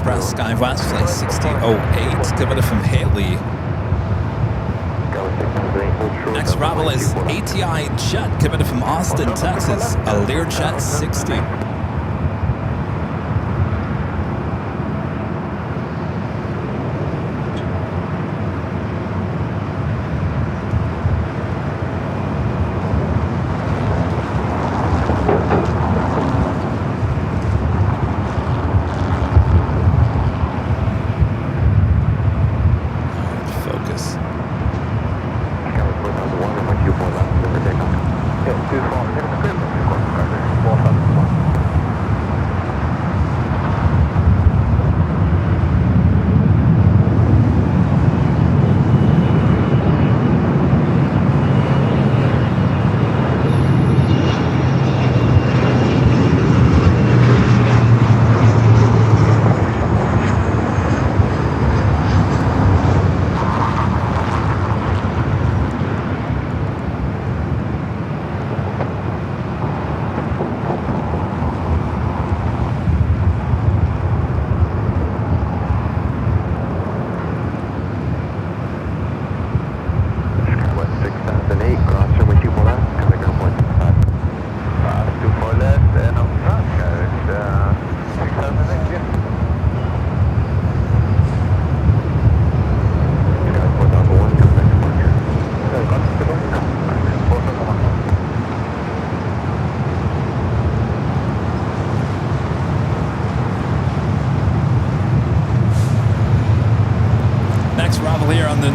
Express SkyWest, flight 6008, coming in from Haley. Next arrival is ATI Jet, coming in from Austin, Texas, a Learjet 60.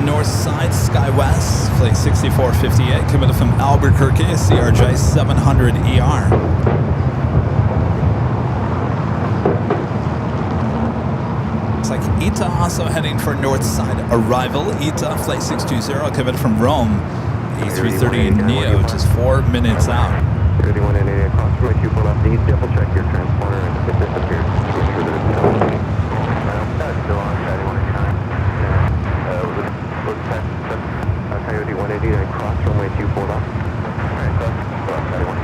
North side, SkyWest, flight 6458, coming in from Albuquerque, CRJ 700ER. Looks like ITA also heading for north side arrival. ITA, flight 620, coming from Rome, A330 Neo, just 4 minutes out. 3188 across from you, pull up. Please double check your transponder and if it disappears, make sure that it's still on. That's still on, 3189. Coyote 180 and cross runway 24 left. Alright, cross 31.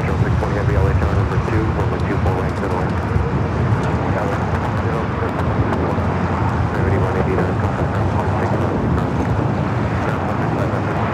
Control 620 heavy LA tower number 2, runway 24 right to the left. Coyote 189, contact ground 16 left. Ground 500,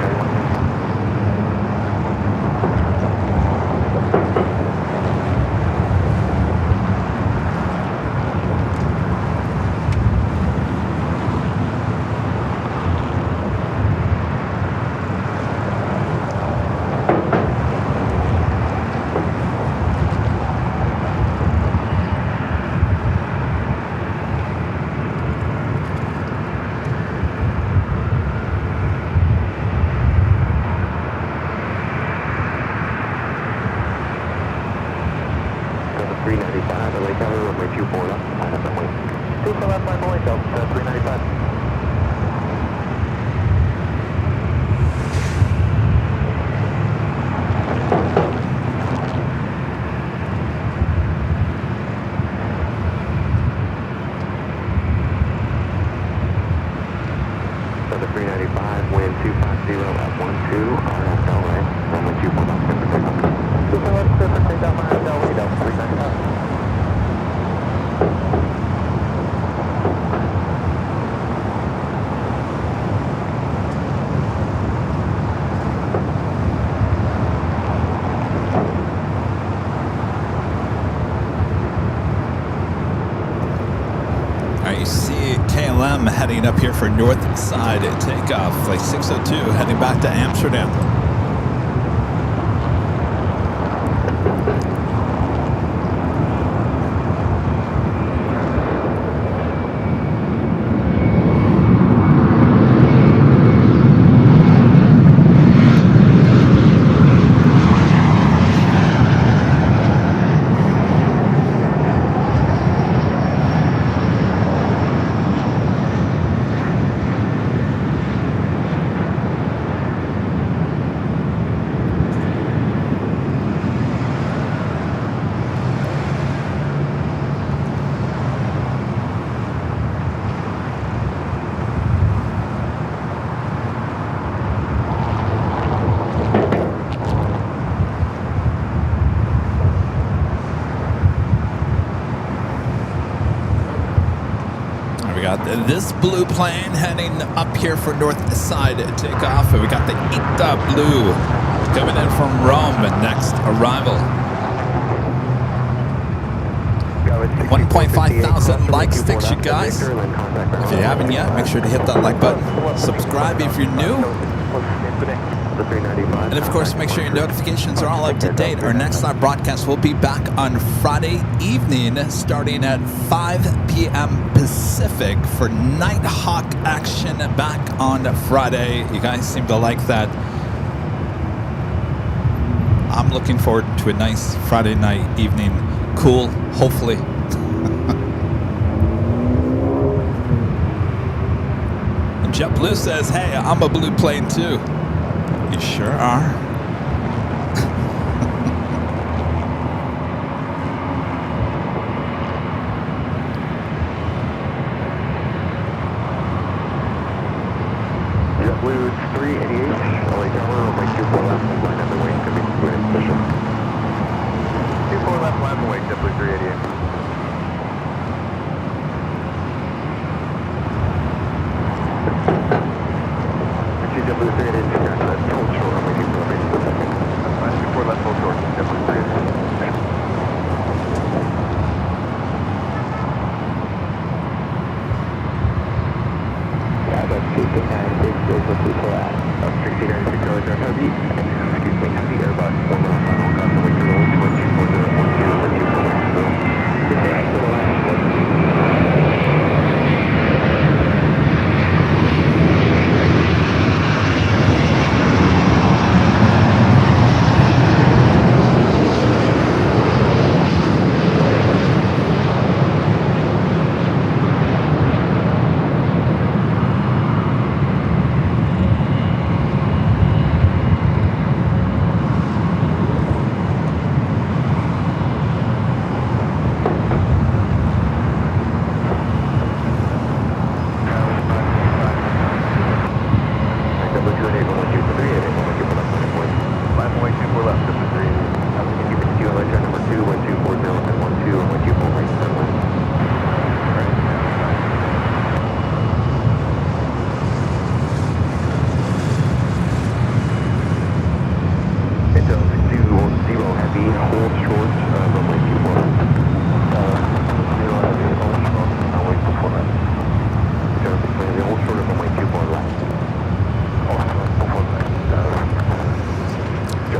heading up here for north side takeoff, flight 602, heading back to Amsterdam. got this blue plane heading up here for north side takeoff. And we got the Ita Blue coming in from Rome. Next arrival. 1.5 thousand likes. Thanks, you guys. If you haven't yet, make sure to hit that like button. Subscribe if you're new. And of course, make sure your notifications are all up to date. Our next live broadcast will be back on Friday evening, starting at 5 p.m. Pacific for Nighthawk action back on Friday. You guys seem to like that. I'm looking forward to a nice Friday night evening. Cool, hopefully. And JetBlue says, hey, I'm a blue plane too. You sure are. JetBlue 388, LA Tower, runway 24 left, line up and wait, could be in position. 24 left, line up and wait, JetBlue 388. JetBlue 388, secure to that hold short, runway 24 left, that's fine, 24 left, hold short, JetBlue 388. Yeah, that's 6966 with 24 out. 6966 LA Tower, heavy, excuse me, heavy Airbus, 1 on final, constantly control, 21240, 240, Right to the left.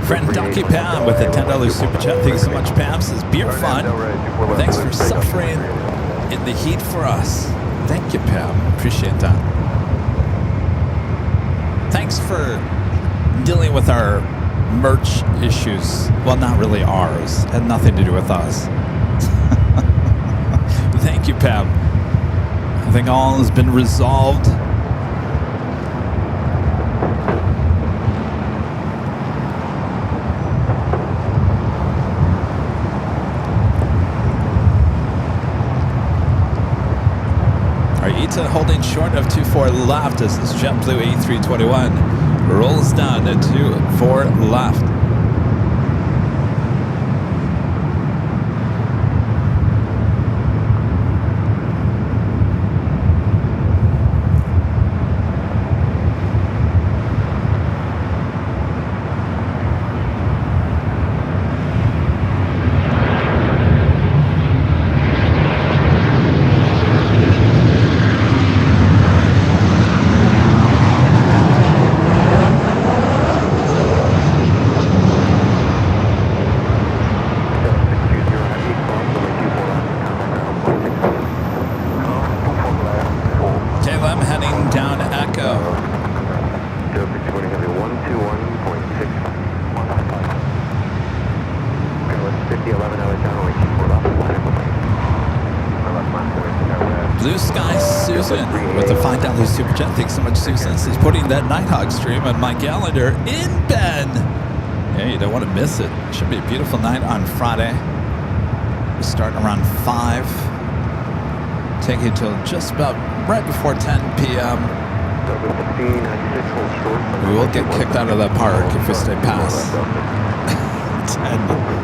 Friend Donkey Pam with a $10 super chat. Thank you so much, Pam. Says beer fun. Thanks for suffering in the heat for us. Thank you, Pam. Appreciate that. Thanks for dealing with our merch issues. Well, not really ours. Had nothing to do with us. Thank you, Pam. I think all has been resolved. Holding short of 24 left. This is JetBlue 8321. Rolls down to 24 left. Super chat. Thanks so much, Susan. This is putting that Nighthawk stream on my calendar in bed. Yeah, you don't want to miss it. It should be a beautiful night on Friday. We start around 5. Take you till just about right before 10 p.m. We will get kicked out of that park if we stay past 10.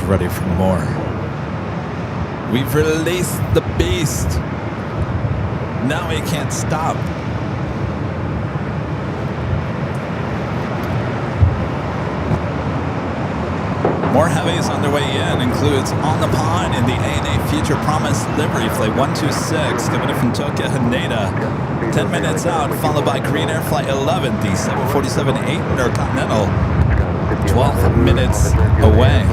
ready for more. We've released the beast. Now he can't stop. More heavies on their way in, includes On the Pond in the ANA Future Promise livery, flight 126, coming in from Tokyo, Haneda. 10 minutes out, followed by Korean Air Flight 11, the 747-8 Intercontinental. 12 minutes away.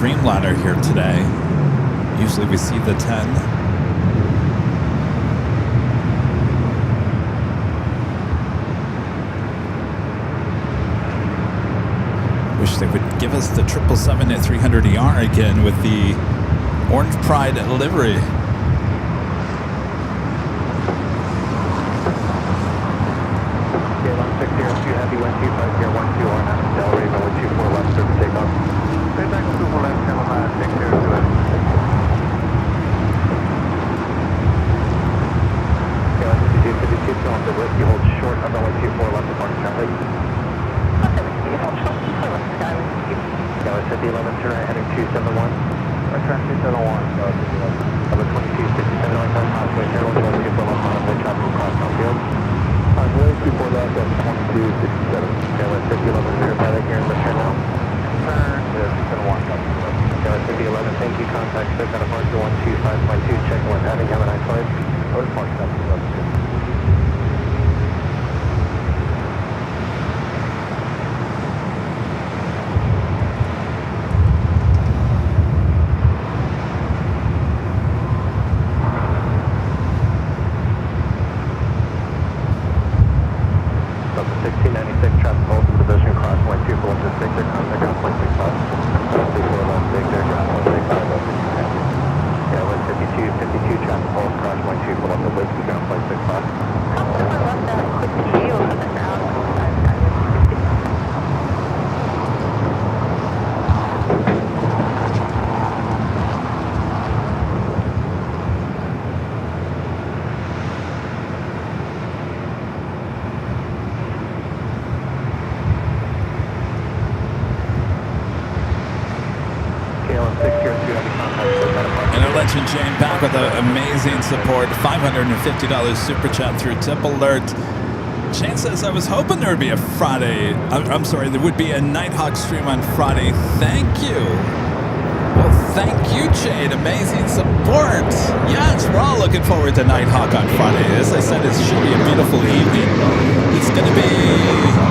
Dreamliner here today. Usually we see the 10. Wish they would give us the 777-300ER again with the Orange Pride livery. Jane back with an amazing support, $550 super chat through Tip Alert. Jane says, I was hoping there would be a Friday, I'm sorry, there would be a Nighthawk stream on Friday. Thank you. Well, thank you, Jade. Amazing support. Yes, we're all looking forward to Nighthawk on Friday. As I said, it should be a beautiful evening. It's going to be...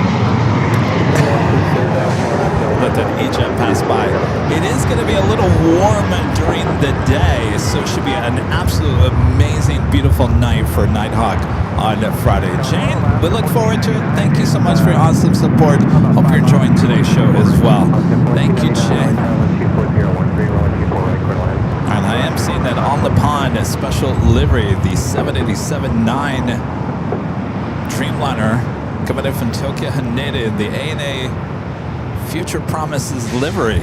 Let that Egypt pass by. It is going to be a little warm during the day, so it should be an absolute amazing, beautiful night for Nighthawk on Friday. Jane, we look forward to it. Thank you so much for your awesome support. Hope you're enjoying today's show as well. Thank you, Jane. And I am seeing that On the Pond special livery, the 787-9 Dreamliner, coming in from Tokyo, Haneda, in the ANA Future Promises livery.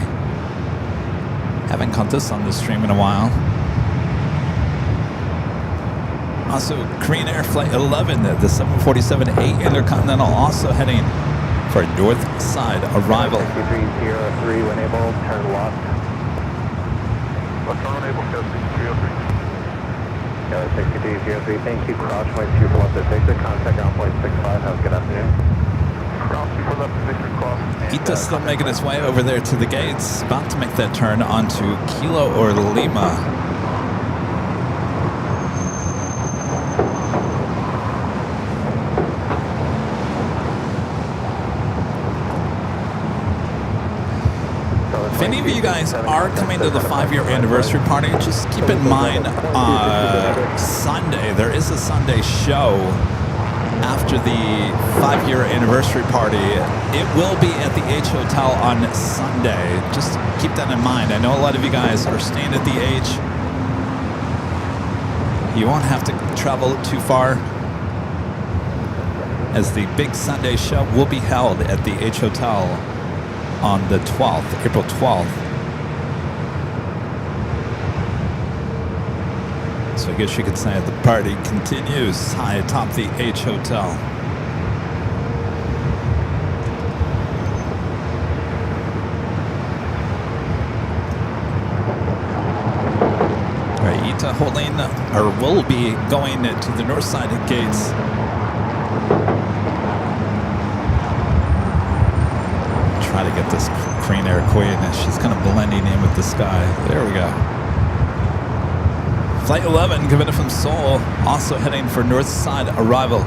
Haven't caught this on the stream in a while. Also, Korean Air Flight 11, the 747-8 Intercontinental, also heading for north side arrival. 6303, when able, turn left. What's on able, 6303. 6303, thank you. Crouch, point 2 for left at Victor. Contact ground point 65. Have a good afternoon. Ita's still making his way over there to the gates, about to make that turn onto Kilo or Lima. If any of you guys are coming to the 5-year anniversary party, just keep in mind Sunday, there is a Sunday show after the 5-year anniversary party. It will be at the H Hotel on Sunday. Just keep that in mind. I know a lot of you guys are staying at the H. You won't have to travel too far, as the big Sunday show will be held at the H Hotel on the 12th, April 12th. So I guess you could say the party continues high atop the H Hotel. All right, Ita holding, or will be going to the north side of gates. Try to get this Crane Air Queen. She's kind of blending in with the sky. There we go. Flight 11 coming in from Seoul, also heading for north side arrival.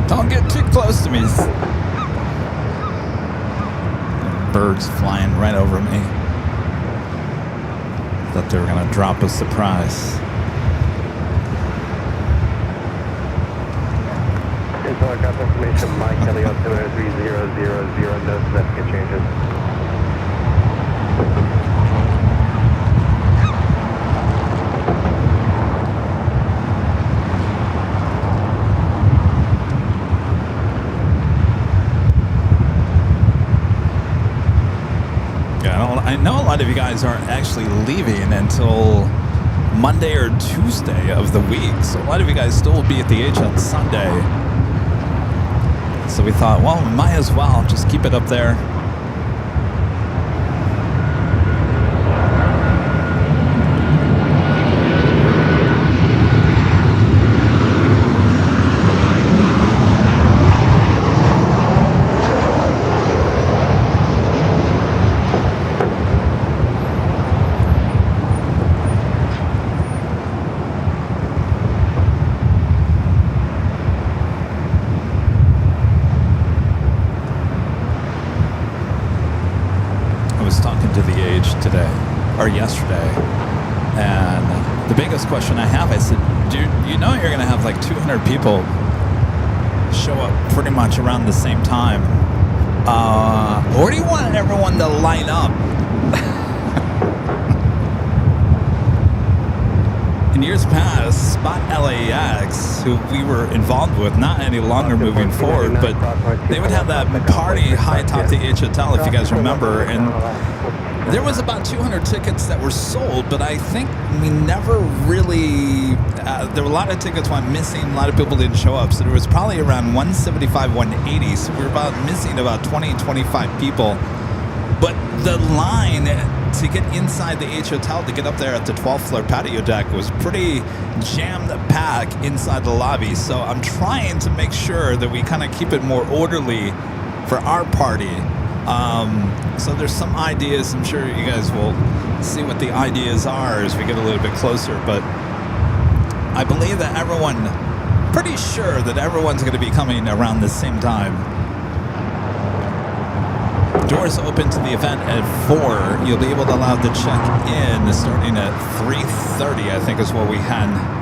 Don't get too close to me. Birds flying right over me. Thought they were going to drop a surprise. So I got information, Mike, Kelly, altimeter 3000, no significant changes. I know a lot of you guys aren't actually leaving until Monday or Tuesday of the week. So a lot of you guys still will be at the H on Sunday. So we thought, well, we might as well just keep it up there. Yesterday, and the biggest question I have, I said, dude, you know you're gonna have like 200 people show up pretty much around the same time. Or do you want everyone to line up? In years past, Spot LAX, who we were involved with, not any longer moving forward, but they would have that party high atop the H Hotel, if you guys remember, and there was about 200 tickets that were sold, but I think we never really, there were a lot of tickets went missing, a lot of people didn't show up, so there was probably around 175, 180, so we were missing about 20, 25 people. But the line to get inside the H Hotel, to get up there at the 12th floor patio deck, was pretty jammed packed inside the lobby, so I'm trying to make sure that we kind of keep it more orderly for our party. So there's some ideas. I'm sure you guys will see what the ideas are as we get a little bit closer, but I believe that pretty sure that everyone's going to be coming around the same time. Doors open to the event at 4. You'll be able to allow the check-in starting at 3:30, I think is what we had.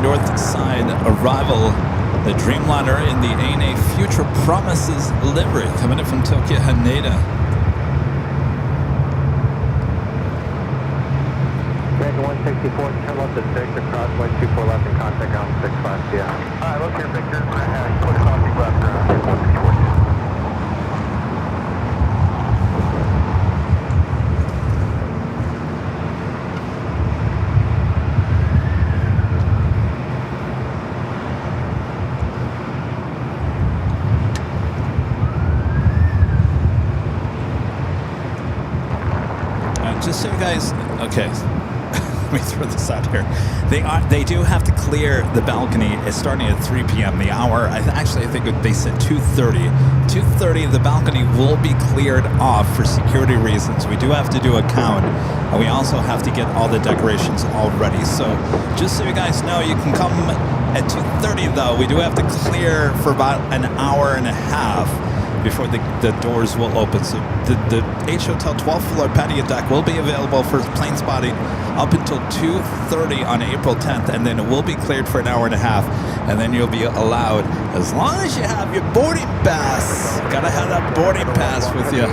North side arrival. The Dreamliner in the ANA Future Promises livery coming in from Tokyo Haneda. Range 164, turn left at 6, across 124 left and contact ground 65, yeah. Alright, look here, Victor. Quick crossing left ground, 164. Just so you guys, okay, let me throw this out here. They do have to clear the balcony. It's starting at 3 p.m. The hour, I think they said 2:30. 2:30, the balcony will be cleared off for security reasons. We do have to do a count, and we also have to get all the decorations all ready. So just so you guys know, you can come at 2:30 though. We do have to clear for about an hour and a half before the doors will open. So the H Hotel 12th floor patio deck will be available for plane spotting up until 2:30 on April 10th, and then it will be cleared for an hour and a half, and then you'll be allowed, as long as you have your boarding pass. Gotta have that boarding pass with you.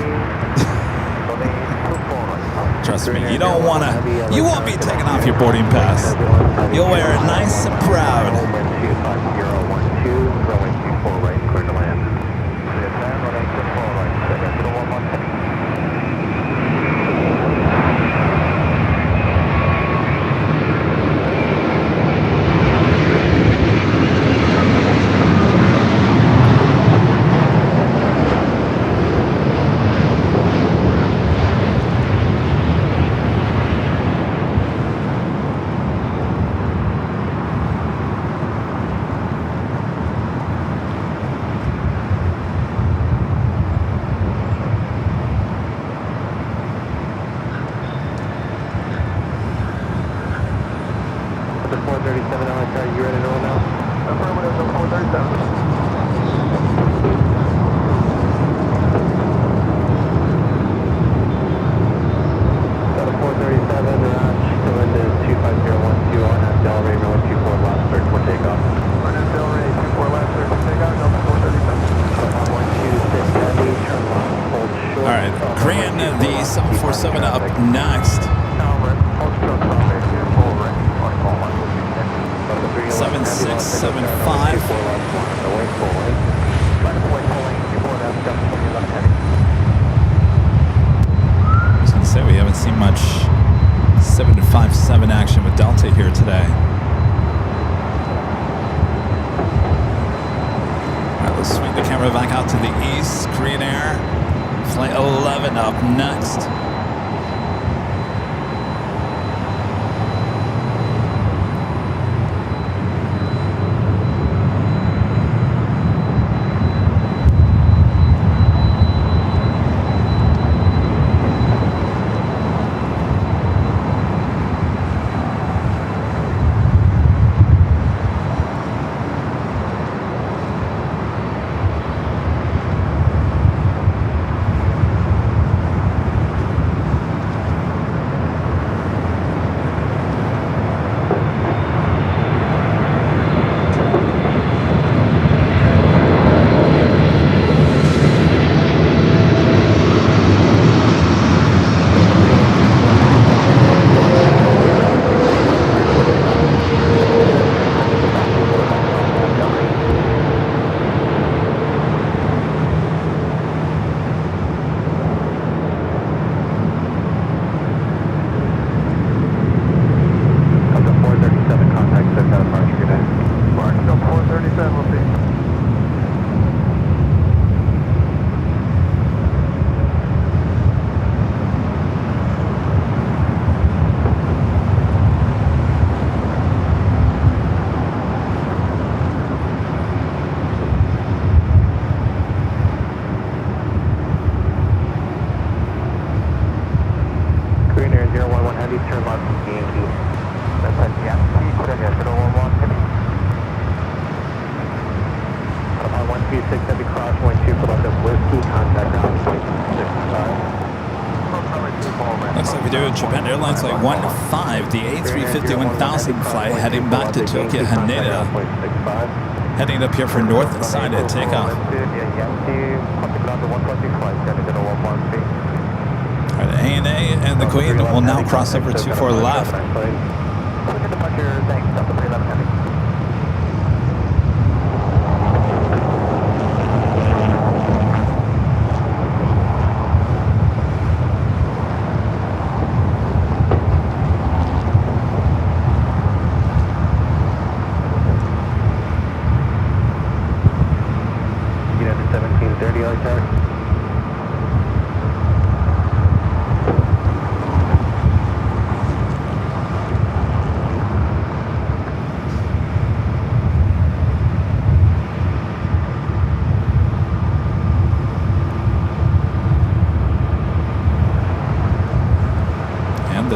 Trust me, you won't be taking off your boarding pass. You'll wear it nice and proud. The 747 up next. 7675. I was going to say, we haven't seen much 757 action with Delta here today. All right, let's swing the camera back out to the east. Korean Air. Flight 11 up next. Looks like we do in Japan Airlines like 15, the A350-1000 flight heading back to Tokyo Haneda. Heading up here for north side at takeoff. All right, ANA and the Queen will now cross over 24 left.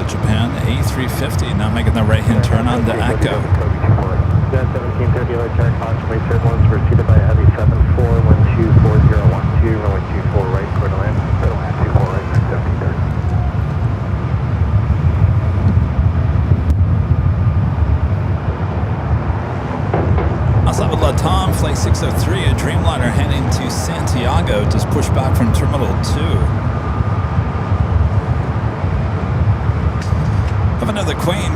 Japan A350 now making the right-hand turn on the Echo. 1730 check, constantly turbulence preceded by a heavy 74, 124012, runway 24 right, clear to land, 24 right, 1730. Outside of Latam, Flight 603, a Dreamliner heading to Santiago, just pushed back from Terminal 2. Have another Queen,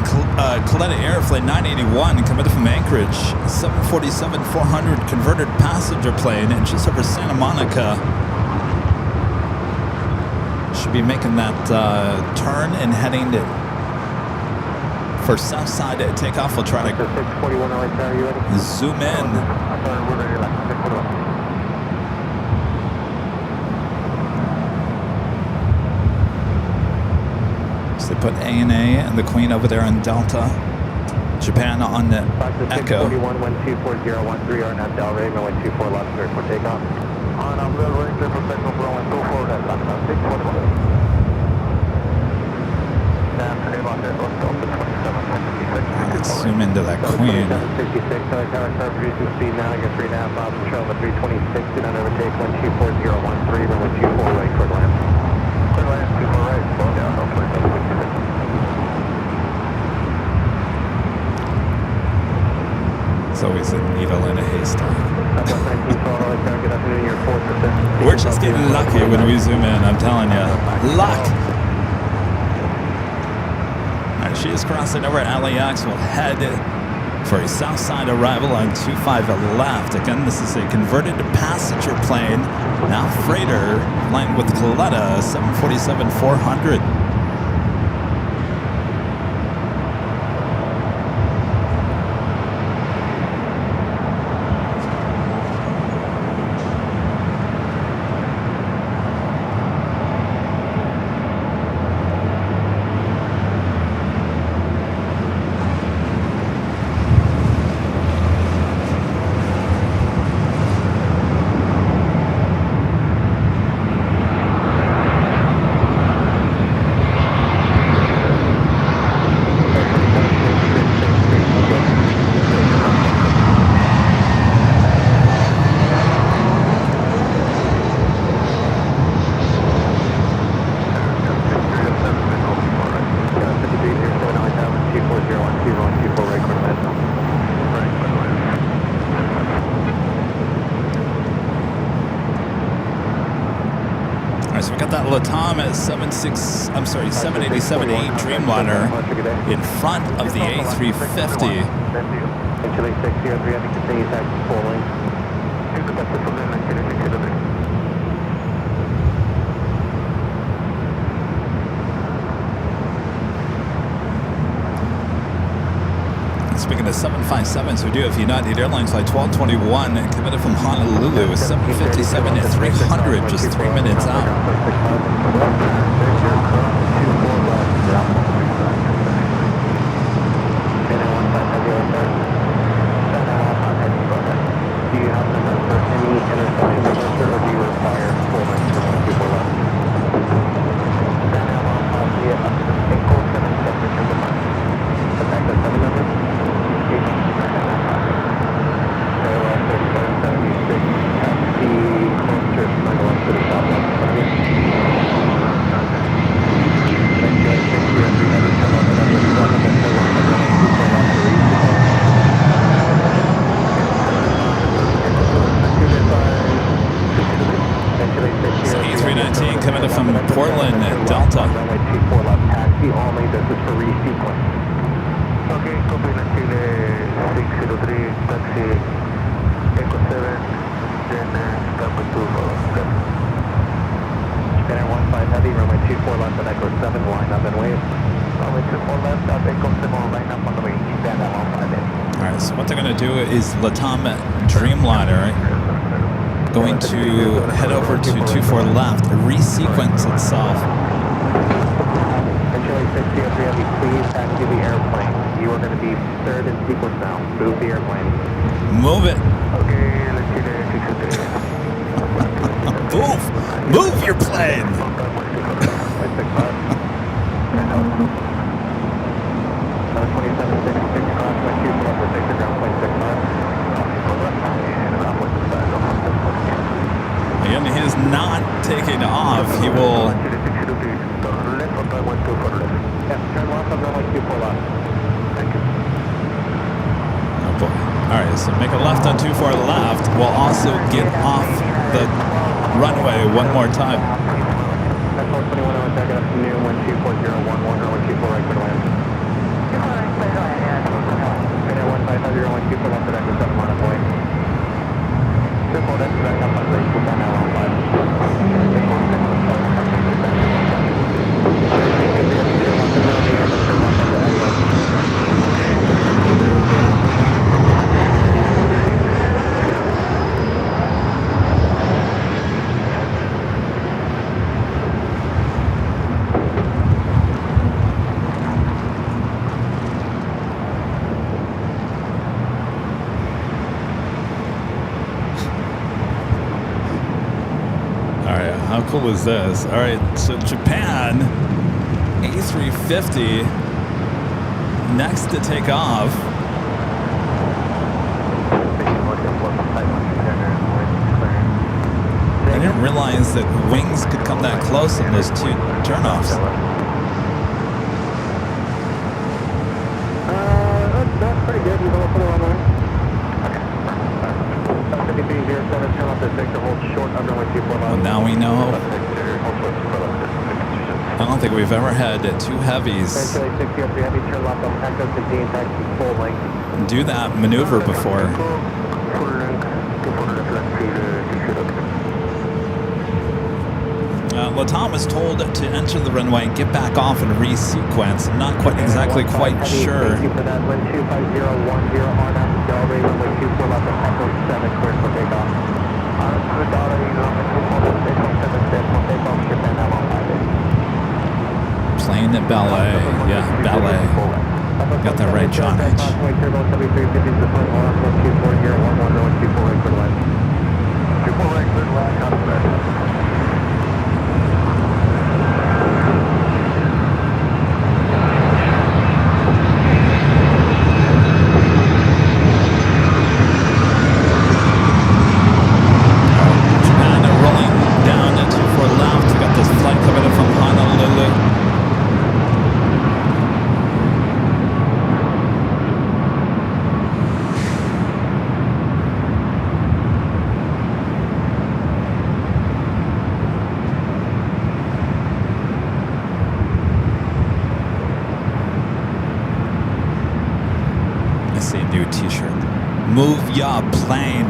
Coletta Air Flight 981 committed from Anchorage, 747-400 converted passenger plane, and just over Santa Monica. Should be making that turn and heading for south side at takeoff. We'll try to zoom in. They put ANA and the Queen over there on Delta. Japan on the Echo. 41124013 are not Del Rey, runway 24 left, clear for takeoff. On a little range for professional runway 24 left, on 621. Let's zoom into that Queen. 66, tower reducing speed now, you're 3.5 miles from trail, 326, do not overtake, 124013, runway 24 right, clear land. Clear land, 24 right, slow down, hopefully. It's always a needle in a haystack. We're just getting lucky when we zoom in, I'm telling you. Luck! Alright, she is crossing over at LAX. We'll head for a south side arrival on 25 left. Again, this is a converted passenger plane, now freighter, flying with Coletta, 747-400. So we got that Latam at 787-8 Dreamliner in front of the A350. Speaking of 757s, we do have United Airlines Flight 1221 committed from Honolulu, 757 at 300, just 3 minutes out. Do you have the number for any intersection closer, or do you require 4 lines for 124 left? Up to the 577 to the month. The back of 7 numbers? Taxi closer, 911 to the southwest. from Portland Delta. Runway 24 left, taxi only. This is for resequence. Okay, copy Chile 603, taxi Echo 7, then stop with 24. Center 15 heavy, runway 24 left at Echo 7, line up and wave. Runway 24 left, at Echo 7, line up on the wing. Stand at 15 in. All right, so what they're going to do is Latam Dreamliner going to head over to 24 left, resequence itself. Chile 603 heavy, please taxi the airplane. You are going to be third in sequence now. Move the airplane. Move it. Okay, Chile 603. Move your plane. And he is not taking off. He will. Oh boy. All right, so make a left on 24 left. We'll also get off the runway one more time. How cool is this? All right, so Japan, A350, next to take off. I didn't realize that wings could come that close in those two turnoffs. That's pretty good. You go for the runway. Well, now we know. I don't think we've ever had two heavies do that maneuver before. Latam was told to enter the runway and get back off and resequence. I'm not quite sure. Thank you for that. Wind 25010 RNAV Delray, runway 24 left at Echo 7, cleared for takeoff. Plane at ballet. Yeah, ballet. Got that right, John H. T-shirt. Move ya plane.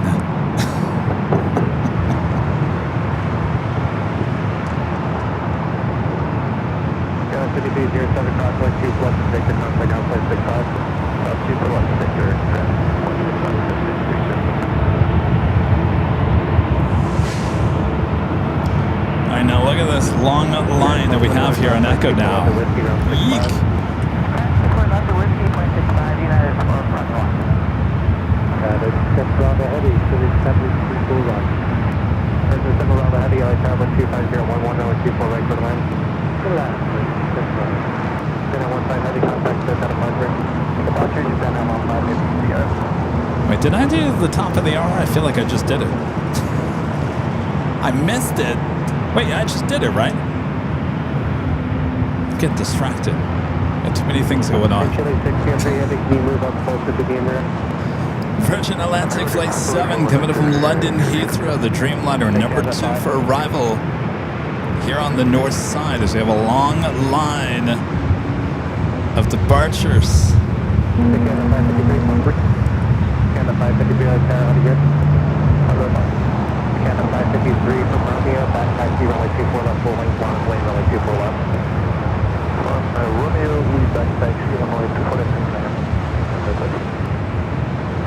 I know, look at this long line that we have here on Echo now. Yeek. Wait, did I do the top of the hour? I feel like I just did it. I missed it. Wait, I just did it, right? I'm getting distracted. Got too many things going on. Virgin Atlantic Flight 7 coming up from London Heathrow, the Dreamliner number 2 for arrival here on the north side as we have a long line of departures. Canada 553, Canada 553 from Romeo, back taxi, runway 24 left, full length, one plane, runway 24 left. Romeo, we back taxi, runway 24 left,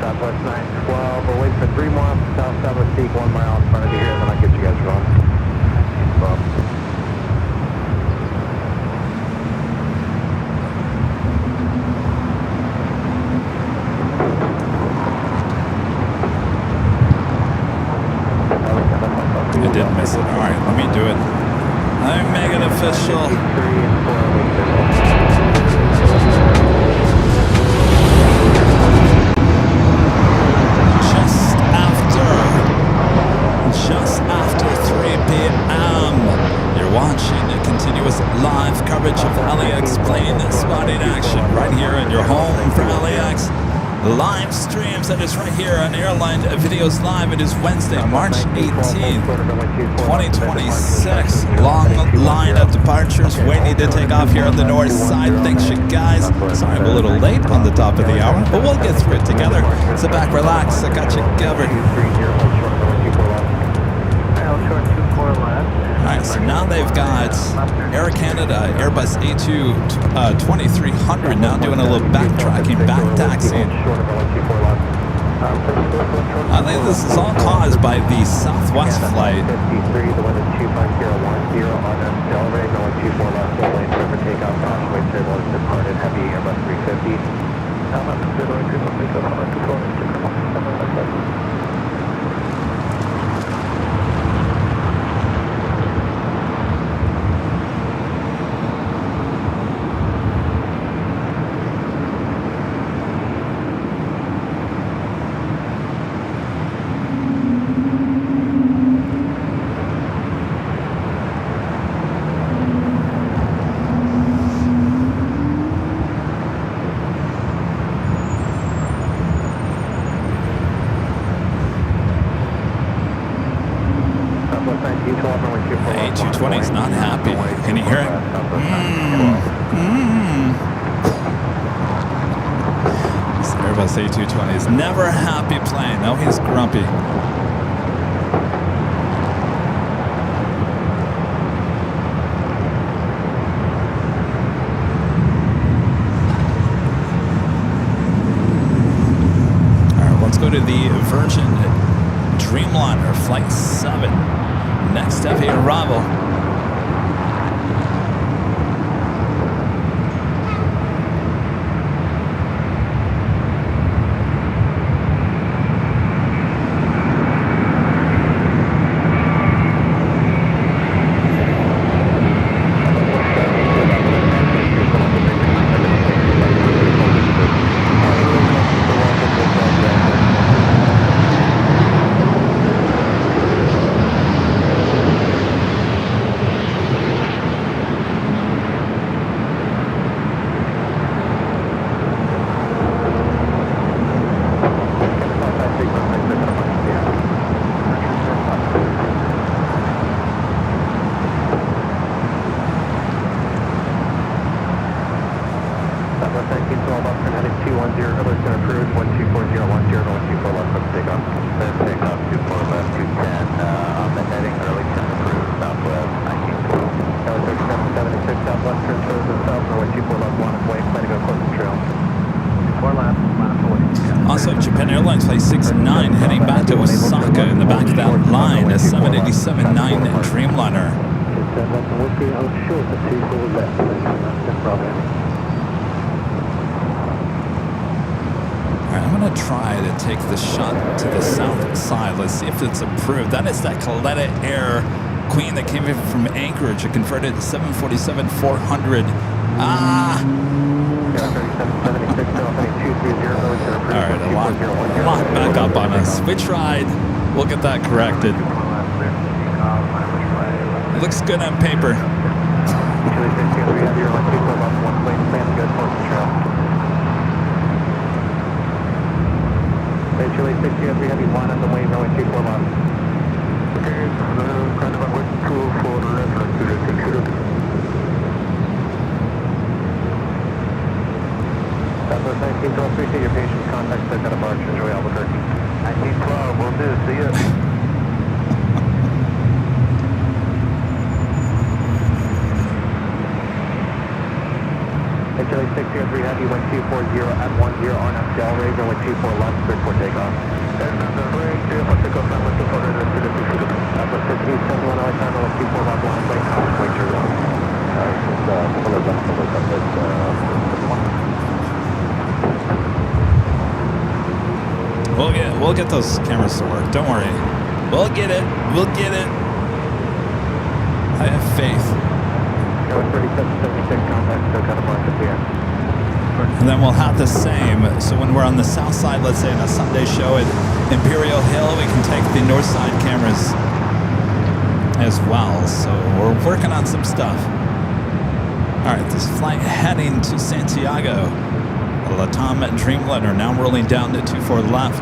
Southwest 912, we're waiting for 3 more, south Southwest Peak, 1 mile in front of you here, then I'll get you guys rolling. I did miss it. All right, let me do it. Let me make it official. Just after 3 p.m. You're watching a continuous live coverage of LAX plane spotting action right here in your home for LAX. Live streams that is right here on Airline Videos Live. It is Wednesday, March 18th, 2026. Long line of departures waiting to take off here on the north side. Thanks, you guys. Sorry, I'm a little late on the top of the hour, but we'll get through it together. Sit back, relax. I got you covered. Alright, so now they've got Air Canada, Airbus A22300 now doing a little backtracking, back taxiing. I think this is all caused by the Southwest flight. A220 is not happy. Can you hear it? This Airbus A220 is never a happy plane. Now he's grumpy. All right, let's go to the Virgin Dreamliner Flight 7. Next FA arrival. Also, Japan Airlines Flight 69 heading back to Osaka in the back of that line, a 787-9 Dreamliner. Alright, I'm going to try to take the shot to the south side. Let's see if it's approved. That is that Kaleta Air Queen that came in from Anchorage. It converted to 747-400. Alright, a lot back up on us. We tried. We'll get that corrected. It looks good on paper. Chile 60, we have you one on the way, runway 24 left. Okay, kind of a cool for the reference to this 1912, appreciate your patience. Contact SoCal departure. Enjoy Albuquerque. 1912, will do. See ya. Chile 603 Heavy, 1240 at 10 on Del Rey, runway 24 left, cleared for takeoff. And the range, 3 for takeoff, and 1200 and 2 That's a 1571 LA time, 24 left, line, wait, contact, wait, your one. We'll get those cameras to work. Don't worry. We'll get it. We'll get it. I have faith. 3776 contact, SoCal departure, here. And then we'll have the same. So when we're on the south side, let's say on a Sunday show at Imperial Hill, we can take the north side cameras as well. So we're working on some stuff. All right, this flight heading to Santiago. Latam Dreamliner now rolling down to 24 left.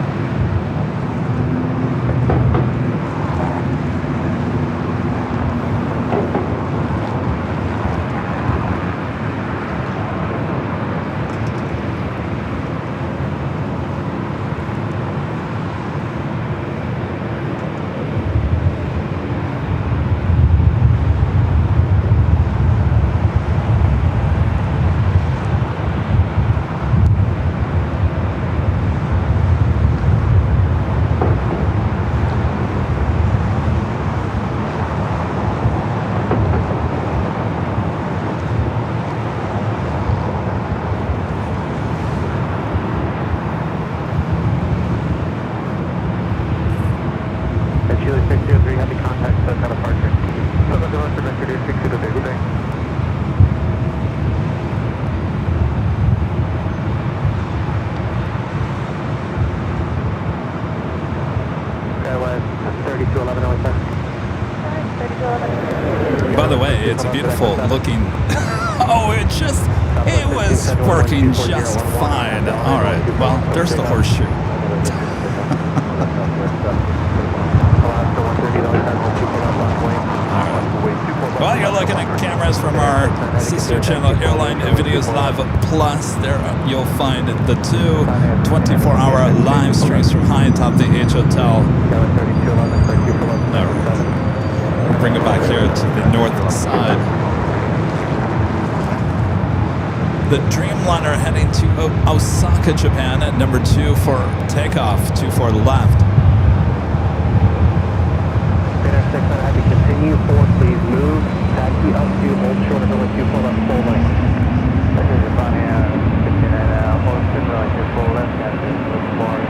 By the way, it's a beautiful looking. Oh, it was working just fine. All right, well, there's the horseshoe. Well, you're looking at cameras from our sister channel, Airline Videos Live Plus. There you'll find the two 24-hour live streams from high atop the H Hotel. All right. Bring it back here to the north side. The Dreamliner heading to Osaka, Japan at number 2 for takeoff, 24 left. Continue forward, please move. Taxi up to hold short of runway 24 left, full length. This is Japania, 59, hold short of runway 24 left, captain, look forward.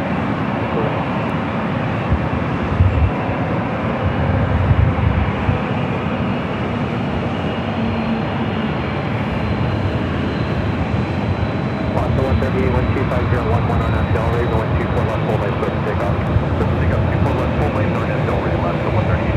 Foster 138, 1250, 11 on Del Rey, runway 24 left, full length, clear for takeoff. Clear for takeoff, 24 left, full length, on Del Rey, left for 138.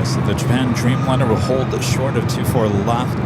So the Japan Dreamliner will hold short of 24 left.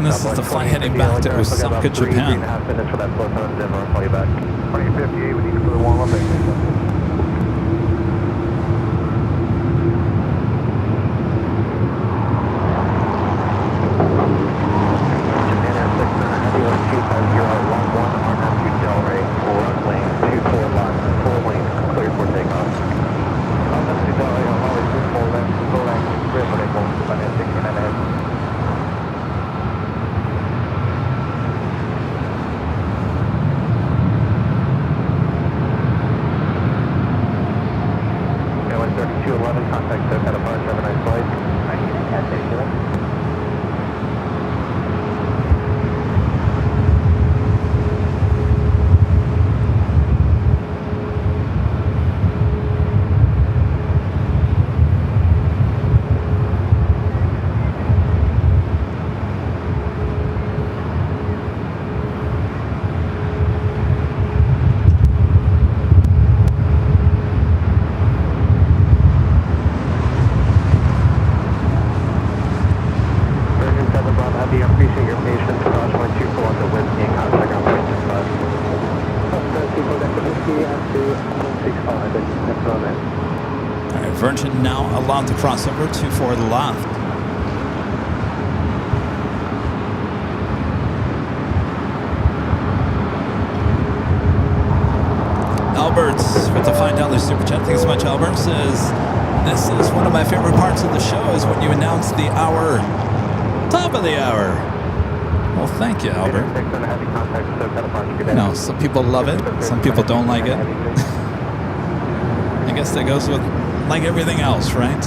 this is the flight heading back to Osaka, Japan. 3.5 minutes for that flow time to Denver. I'll call you back. 2058, we need to put a warm up exit. Virgin now allowed to cross over 24 left. Alberts with the $5 super chat. Thanks so much, Albert. Says, this is one of my favorite parts of the show is when you announce the hour, top of the hour. Well, thank you, Albert. You know, some people love it, some people don't like it. I guess that goes with like everything else, right?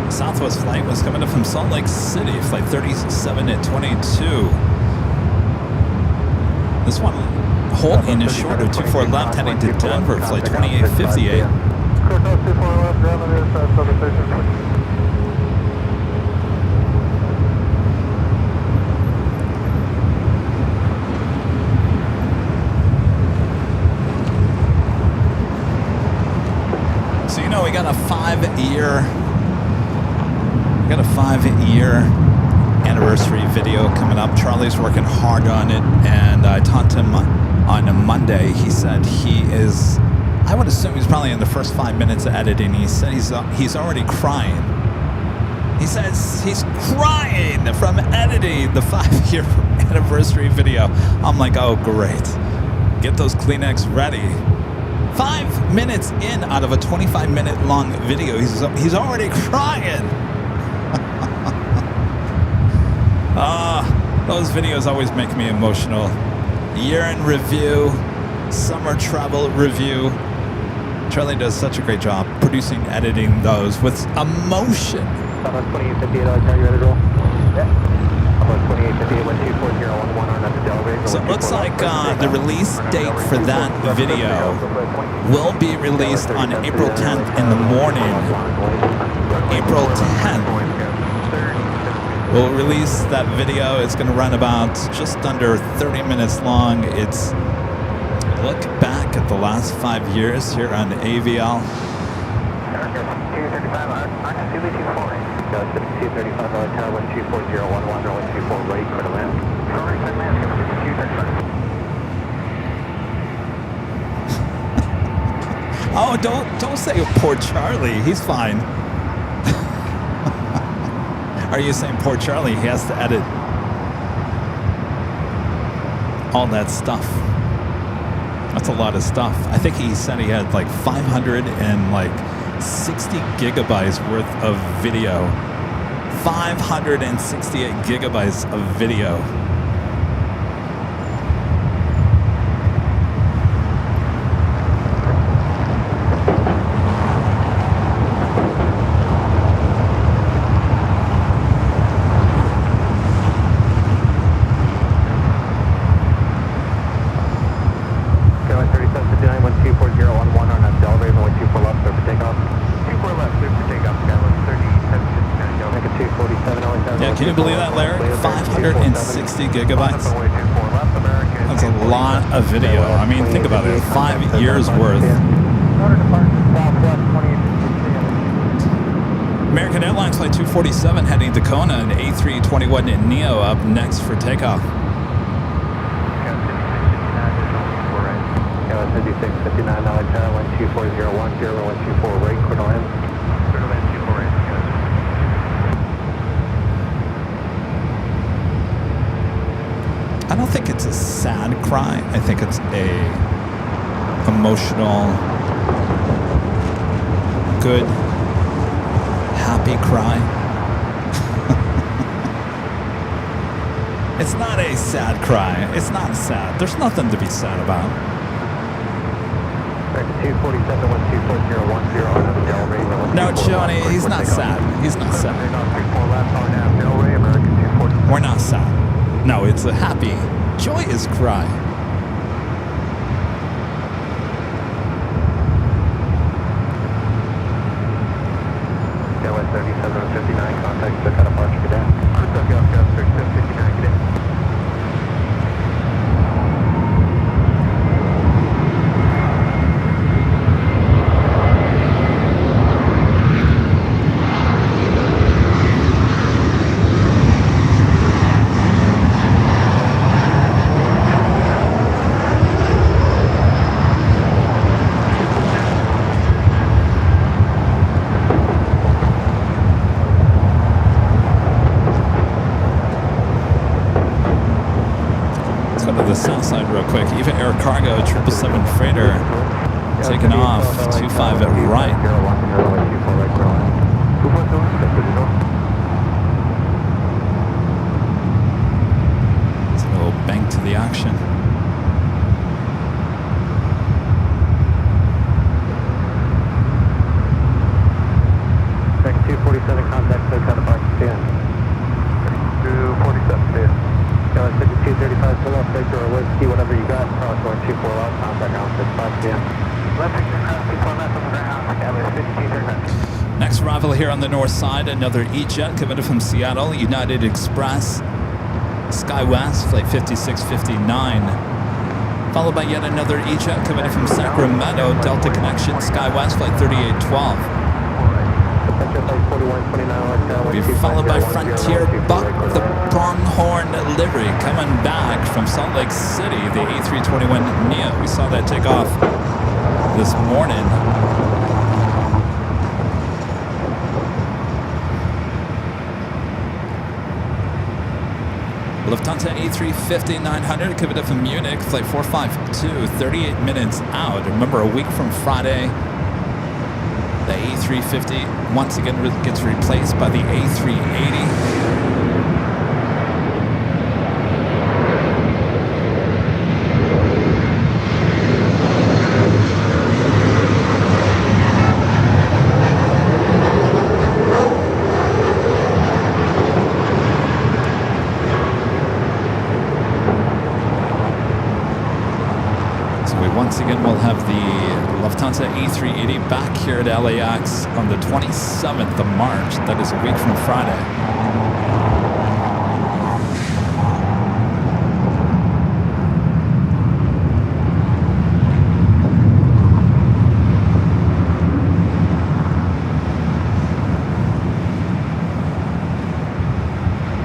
Southwest flight was coming up from Salt Lake City, flight 37 at 22. This one holding is short of 24 left, heading to Denver, flight 2858. So you know we got a 5-year anniversary video coming up. Charlie's working hard on it, and I talked to him on a Monday. He said he is, I would assume he's probably in the first 5 minutes of editing. He said he's already crying. He says he's crying from editing the 5-year anniversary video. I'm like, oh great, get those Kleenex ready. 5 minutes in out of a 25-minute long video, he's already crying. Those videos always make me emotional. Year in review, summer travel review. Charlie does such a great job producing, editing those with emotion. About 2858, are you ready to roll? Yeah. About 2858, 124.011 So it looks like the release date for that video will be released on April 10th in the morning. April 10th. We'll release that video. It's going to run about just under 30 minutes long. It's a look back at the last 5 years here on AVL. 235 tower 124.011 124 ready for the land. Oh, don't say poor Charlie. He's fine. Are you saying poor Charlie? He has to edit all that stuff. That's a lot of stuff. I think he said he had like 560 560 gigabytes worth of video. 568 gigabytes of video. Can you believe that, Larry? 560 gigabytes? That's a lot of video. I mean, think about it. 5 years worth. American Airlines Flight 247 heading to Kona and A321 Neo up next for takeoff. Yeah, 5659, LA Tower, 12401, 0124, right, clear to land. Clear to land, 24 right, I don't think it's a sad cry. I think it's a emotional, good, happy cry. It's not a sad cry. It's not sad. There's nothing to be sad about. No, Johnny, he's not sad. He's not sad. We're not sad. No, it's a happy, joyous cry. West 3759, contact the cut apart cadet. Tokyo, 3759 cadet. The south side real quick. Eva Air Cargo 777 freighter taking off 25 at right. So we'll bank to the action. Back 247 contact the cut apart stand. 247 stand. 5235 to left, Victor or Whiskey, whatever you got, cross 124 left, contact ground 65 PM. Left, Victor, cross 24 left on the ground, Gather 5239. Next arrival here on the north side, another E-Jet coming from Seattle, United Express, SkyWest, flight 5659. Followed by yet another E-Jet coming in from Sacramento, Delta Connection, SkyWest, flight 3812. Be followed by Frontier Buck, the Pronghorn livery, coming back from Salt Lake City, the A321 Neo. We saw that take off this morning. Lufthansa A350-900 coming up from Munich, flight 452, 38 minutes out. Remember, a week from Friday, the A350 once again gets replaced by the A380. So we once again will have the Lufthansa A380 back here at LAX on the 27th of March. That is a week from Friday.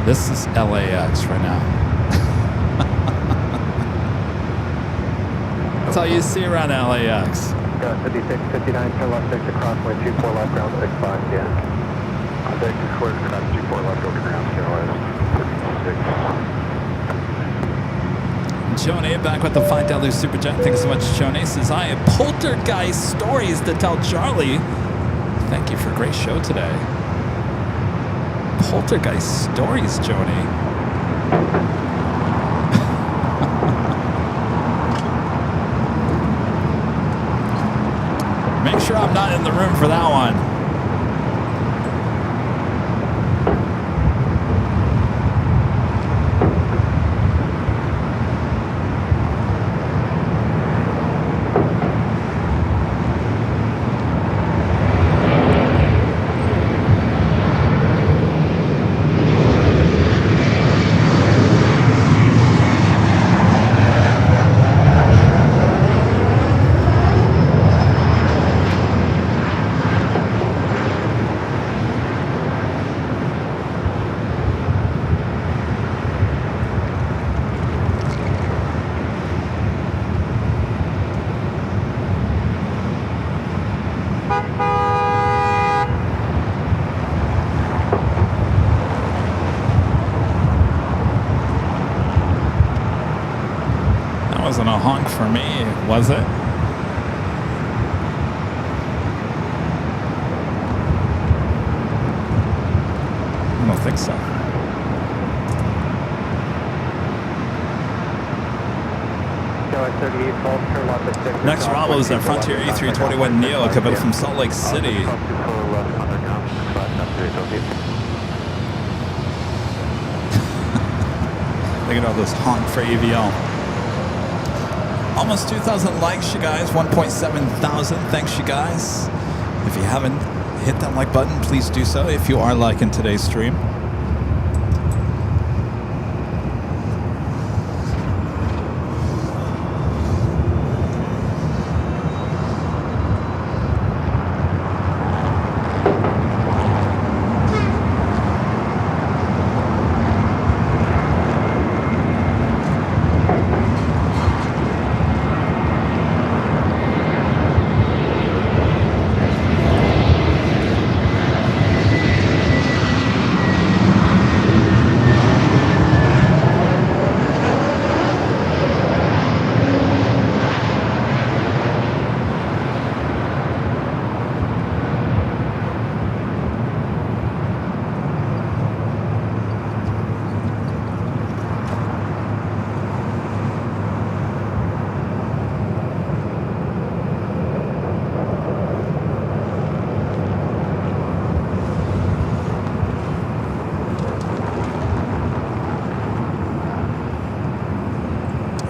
This is LAX right now. That's all you see around LAX. 5659, turn left, Victor, crossway 24 left, ground 65, yeah. Victor, square, ground 24 left, over ground, Joni back with the $5 super chat. Thanks so much, Joni. Says, I have poltergeist stories to tell Charlie. Thank you for a great show today. Poltergeist stories, Joni. Make sure I'm not in the room for that one. Wasn't a honk for me, was it? I don't think so. Next Bravo is a Frontier E321 Neo coming from Salt Lake City. Look at all those honk for AVL. Almost 2,000 likes, you guys. 1.7 thousand. Thanks, you guys. If you haven't hit that like button, please do so if you are liking today's stream.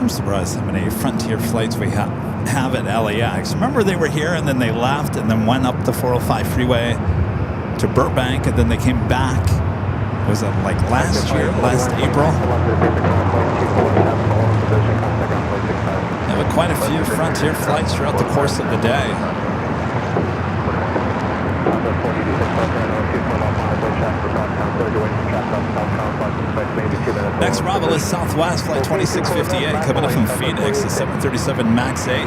I'm surprised how many Frontier flights we have at LAX. Remember they were here and then they left and then went up the 405 freeway to Burbank and then they came back. Was it like last year, last April? Yeah, but quite a few Frontier flights throughout the course of the day. Next Bravo is Southwest Flight 2658 coming up from Phoenix, the 737 MAX 8.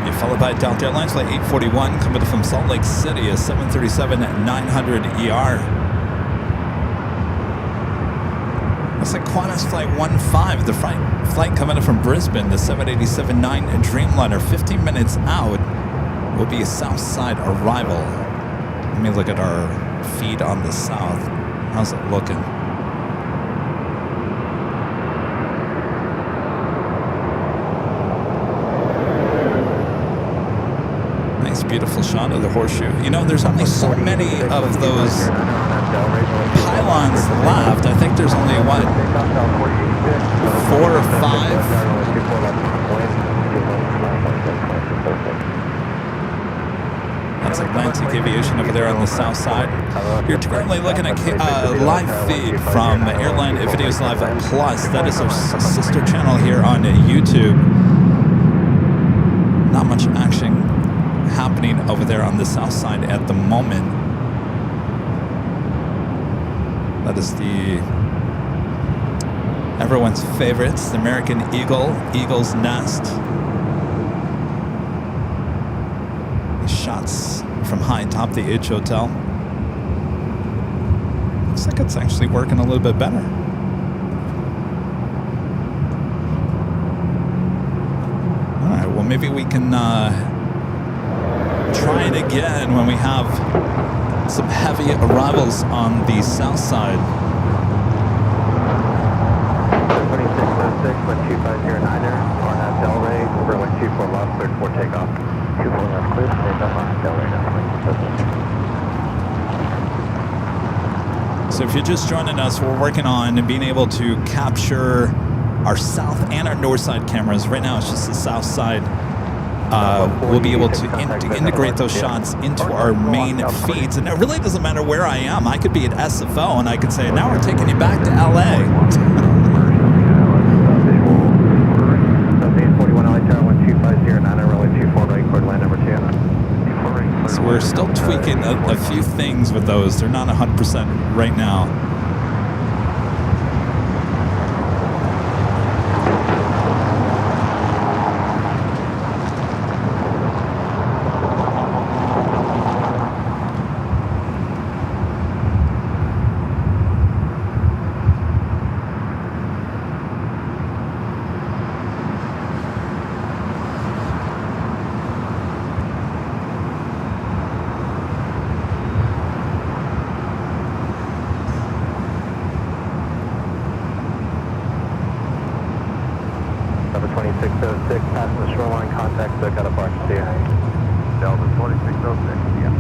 You're followed by Delta Airlines Flight 841 coming up from Salt Lake City, a 737-900ER. Looks like Qantas Flight 15, the flight coming up from Brisbane, the 787-9 Dreamliner, 15 minutes out, will be a south side arrival. Let me look at our feed on the south. How's it looking? Nice, beautiful shot of the horseshoe. You know, there's only so many of those pylons left. I think there's only, what, 4 or 5? That's Atlantic Aviation over there on the south side. You're currently looking at a live feed from Airline Videos Live Plus. That is our sister channel here on YouTube. Not much action happening over there on the south side at the moment. That is everyone's favorites, the American Eagle, Eagle's Nest. Shots from high atop the H Hotel. Looks like it's actually working a little bit better. All right, well, maybe we can try it again when we have some heavy arrivals on the south side. 2606, 12509er, RNAV Delray, over 124 left, cleared for takeoff. 24 left, clear for takeoff on Delray now. So if you're just joining us, we're working on being able to capture our south and our north side cameras. Right now it's just the south side. We'll be able to integrate those shots into our main feeds. And it really doesn't matter where I am. I could be at SFO and I could say, now we're taking you back to LA. 41 LA Tower, 12509er, runway 24 right, cleared land number 2. So we're still tweaking a few things with those. They're not 100% right now. Number 2606, passing the shoreline, contact the got a barge to you. Delta 2606, yeah.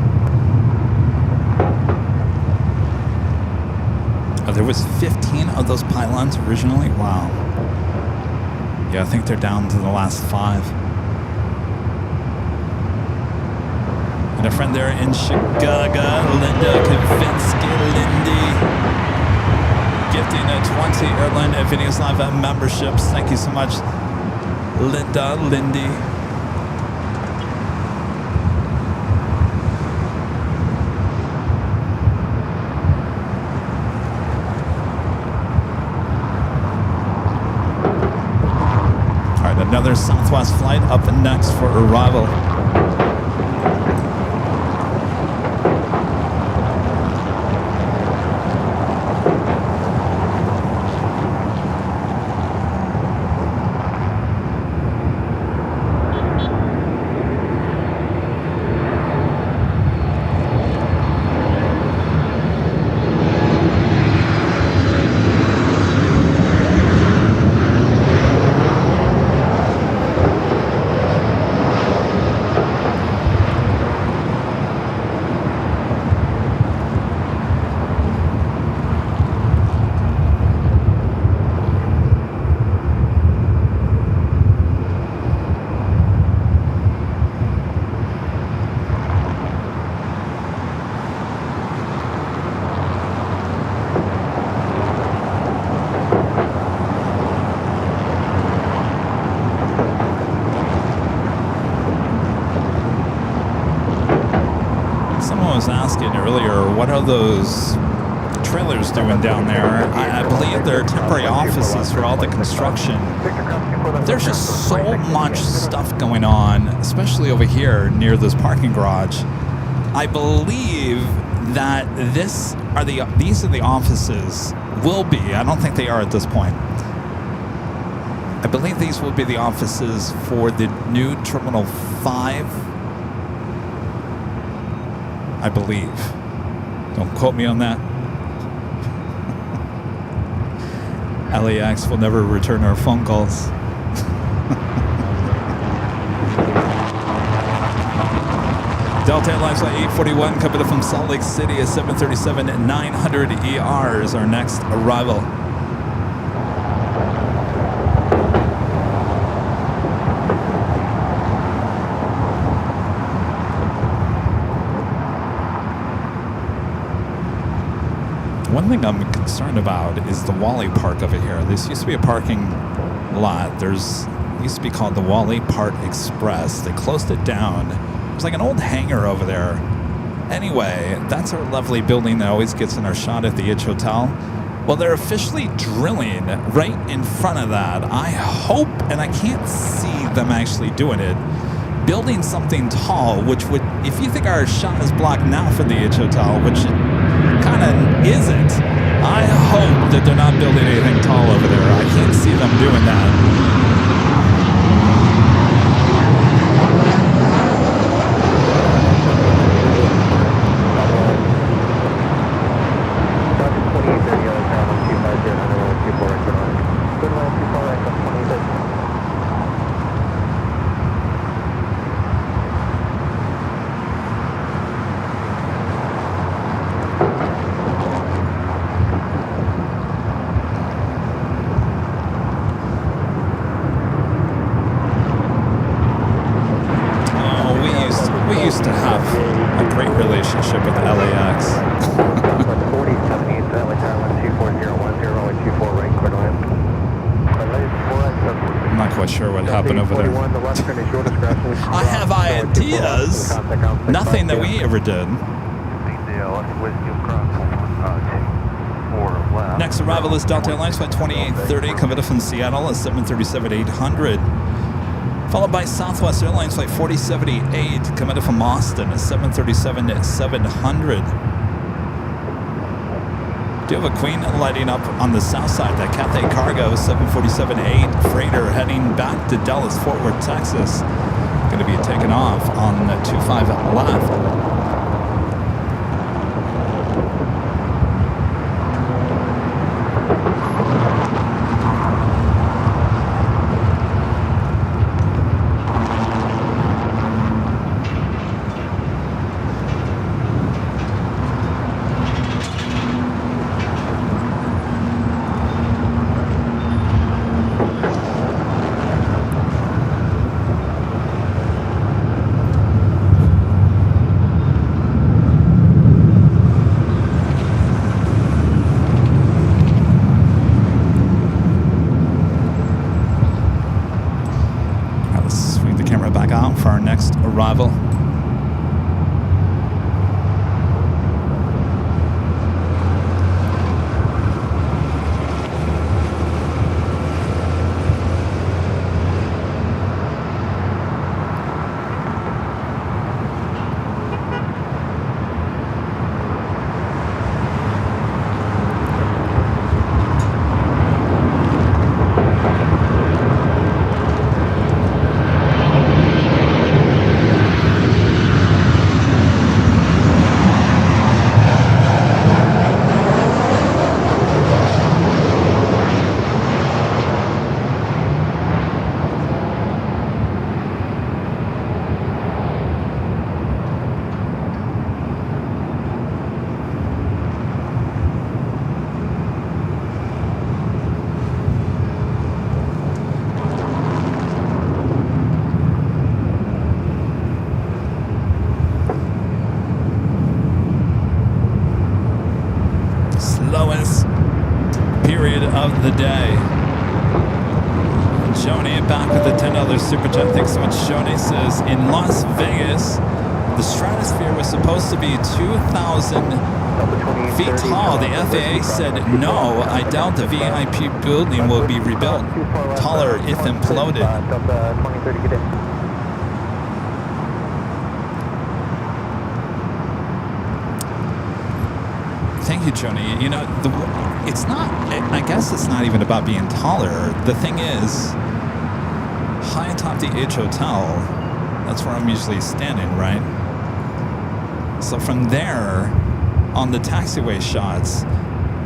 Oh, there was 15 of those pylons originally? Wow. Yeah, I think they're down to the last 5. And a friend there in Chicago, Linda Kavinsky, Lindy, gifting a 20 Airline Videos Live memberships. Thank you so much, Linda, Lindy. All right, another Southwest flight up next for arrival. Asking earlier, what are those trailers doing down there? I believe they're temporary offices for all the construction. There's just so much stuff going on, especially over here near this parking garage. I believe that these are the offices. Will be. I don't think they are at this point. I believe these will be the offices for the new Terminal 5. I believe. Don't quote me on that. LAX will never return our phone calls. Delta Airlines Flight 841 coming up from Salt Lake City at 737-900 ER is our next arrival. One thing I'm concerned about is the Wally Park over here. This used to be a parking lot. It used to be called the Wally Park Express. They closed it down. It's like an old hangar over there. Anyway, that's our lovely building that always gets in our shot at the Itch Hotel. Well, they're officially drilling right in front of that. I hope, and I can't see them actually doing it, building something tall, which would, if you think our shot is blocked now for the Itch Hotel, which it kind of isn't, I hope that they're not building anything tall over there. I can't see them doing that. relationship with LAX. Southwest 4078, LAX Airline 24010, runway 24 right, clear to land. I'm not quite sure what happened over there. The left turn is your discretion. I have ideas. Nothing that we ever did. Next arrival is Delta Airlines flight 2830, coming in from Seattle at 737-800. Followed by Southwest Airlines flight 4078, coming in from Austin at 737-700. Do have a Queen lighting up on the south side. That Cathay Cargo 747-8 freighter heading back to Dallas, Fort Worth, Texas. Going to be taken off on 25 left. For our next arrival. Slowest period of the day. Joni back with the $10 super chat. Thanks so much, Joni. Says, in Las Vegas, the stratosphere was supposed to be 2,000 feet tall. The FAA said, no, I doubt the VIP building will be rebuilt. Taller if imploded. Delta 2030, get in. Thank you, Joni. You know, it's not, I guess it's not even about being taller. The thing is, high atop the H Hotel, that's where I'm usually standing, right? So from there, on the taxiway shots,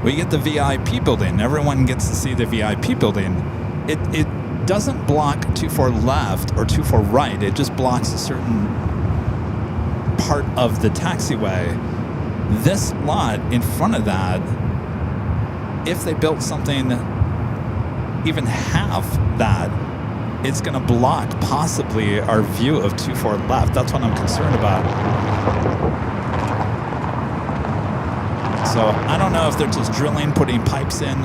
we get the VIP building. Everyone gets to see the VIP building. It doesn't block 24 left or 24 right. It just blocks a certain part of the taxiway. This lot in front of that, if they built something even half that, it's going to block possibly our view of 24 left. That's what I'm concerned about. So I don't know if they're just drilling, putting pipes in,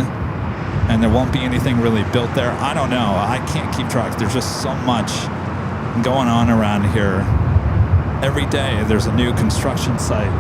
and there won't be anything really built there. I don't know. I can't keep track. There's just so much going on around here. Every day there's a new construction site.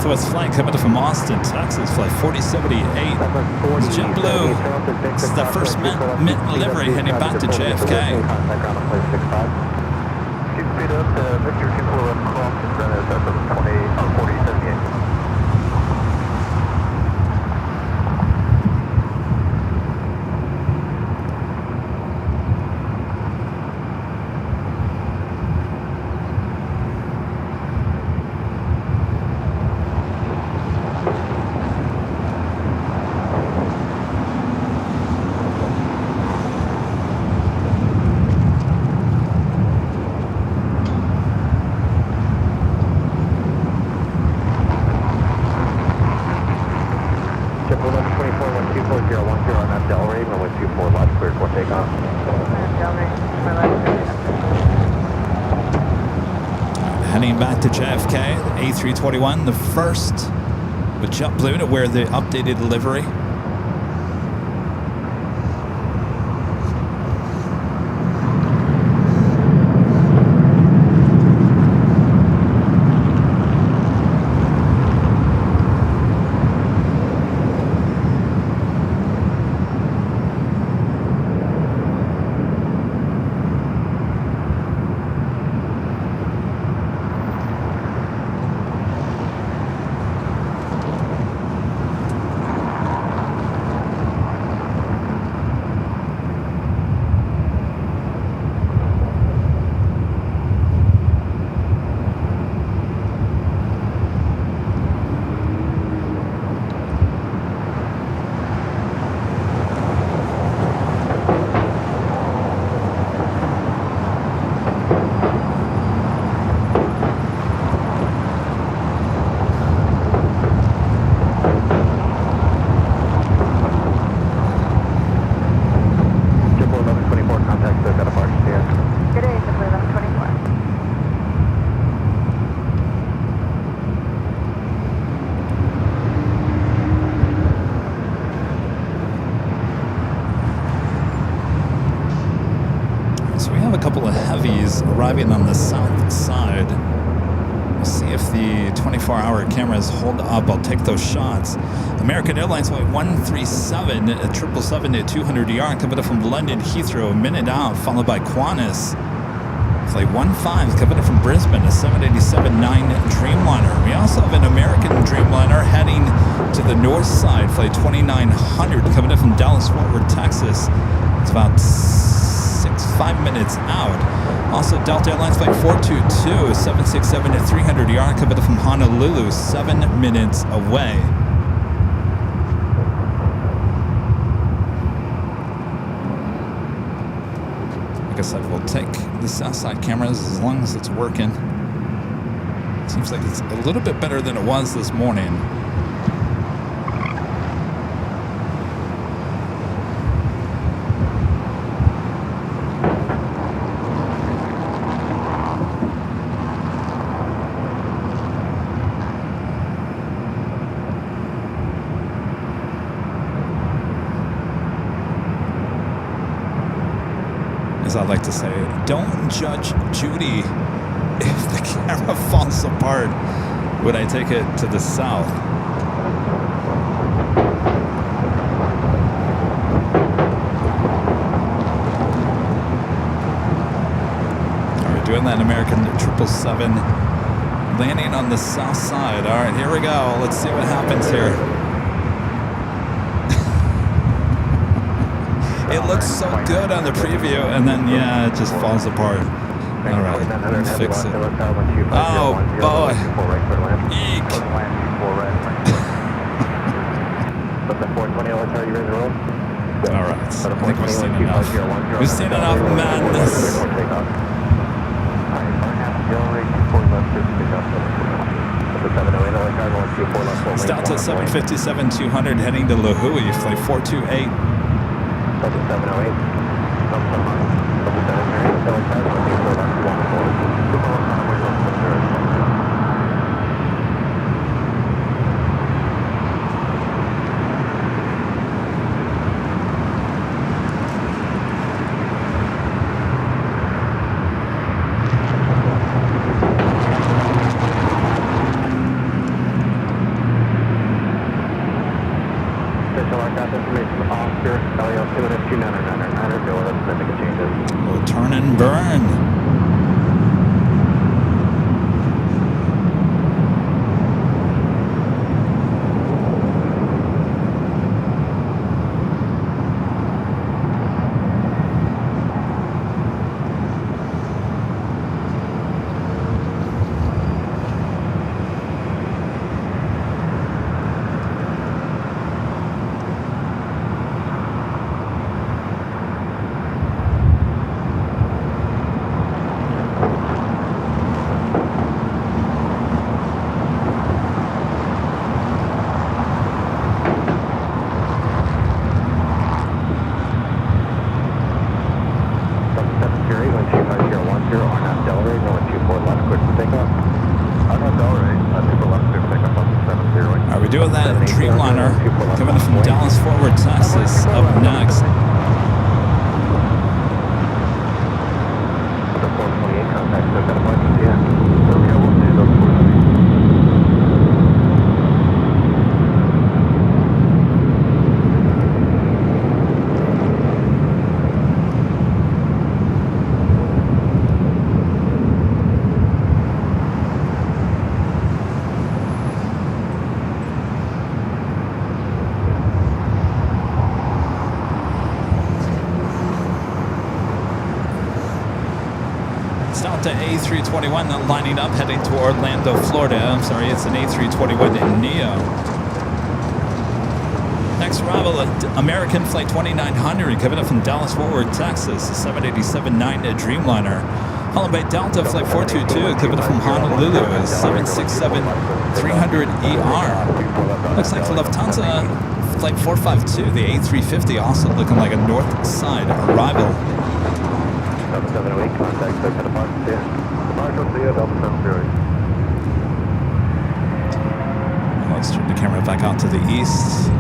Southwest flight coming in from Austin, Texas, flight 4078. It's JetBlue. This is the first mint delivery heading back to JFK. Keep speed up to Victor 24 left cross and run us up to 4078. Heading back to JFK, A321, the first with JetBlue to wear the updated livery. Arriving on the south side. We'll see if the 24-hour cameras hold up. I'll take those shots. American Airlines flight 137 at 777 at 200 ER coming up from London Heathrow, a minute out, followed by Qantas. Flight 15 coming up from Brisbane, a 787-9 Dreamliner. We also have an American Dreamliner heading to the north side, flight 2900 coming up from Dallas-Fort Worth, Texas. It's about 5 minutes out. Also, Delta Airlines flight 422, 767 at 300 ER coming from Honolulu, 7 minutes away. Like I said, we'll take the south side cameras as long as it's working. Seems like it's a little bit better than it was this morning. As I like to say, don't judge Judy if the camera falls apart when I take it to the south. All right, doing that American 777, landing on the south side. All right, here we go. Let's see what happens here. It looks so good on the preview, and then, yeah, it just falls apart. All right, let's fix it. Oh, boy. Eek. All right, I think we've seen enough. We've seen enough madness. It's down to 757-200 heading to La Hui, flight 428. 708. We'll turn and burn. We're doing that Dreamliner coming from Dallas Forward, Texas, up next. The 428 contact says that emergency, yeah. Okay, we'll see those 428. To A321 lining up, heading to Orlando, Florida. I'm sorry, it's an A321 Neo. Next arrival, American Flight 2900, coming up from Dallas Fort Worth, Texas, a 787-9 Dreamliner. Followed by Delta Flight 422, coming up from Honolulu, a 767-300ER. Looks like for Lufthansa Flight 452, the A350, also looking like a north side arrival. 708 contact says that emergency, yeah. Marshall, see you, Delta 708. Let's turn the camera back out to the east.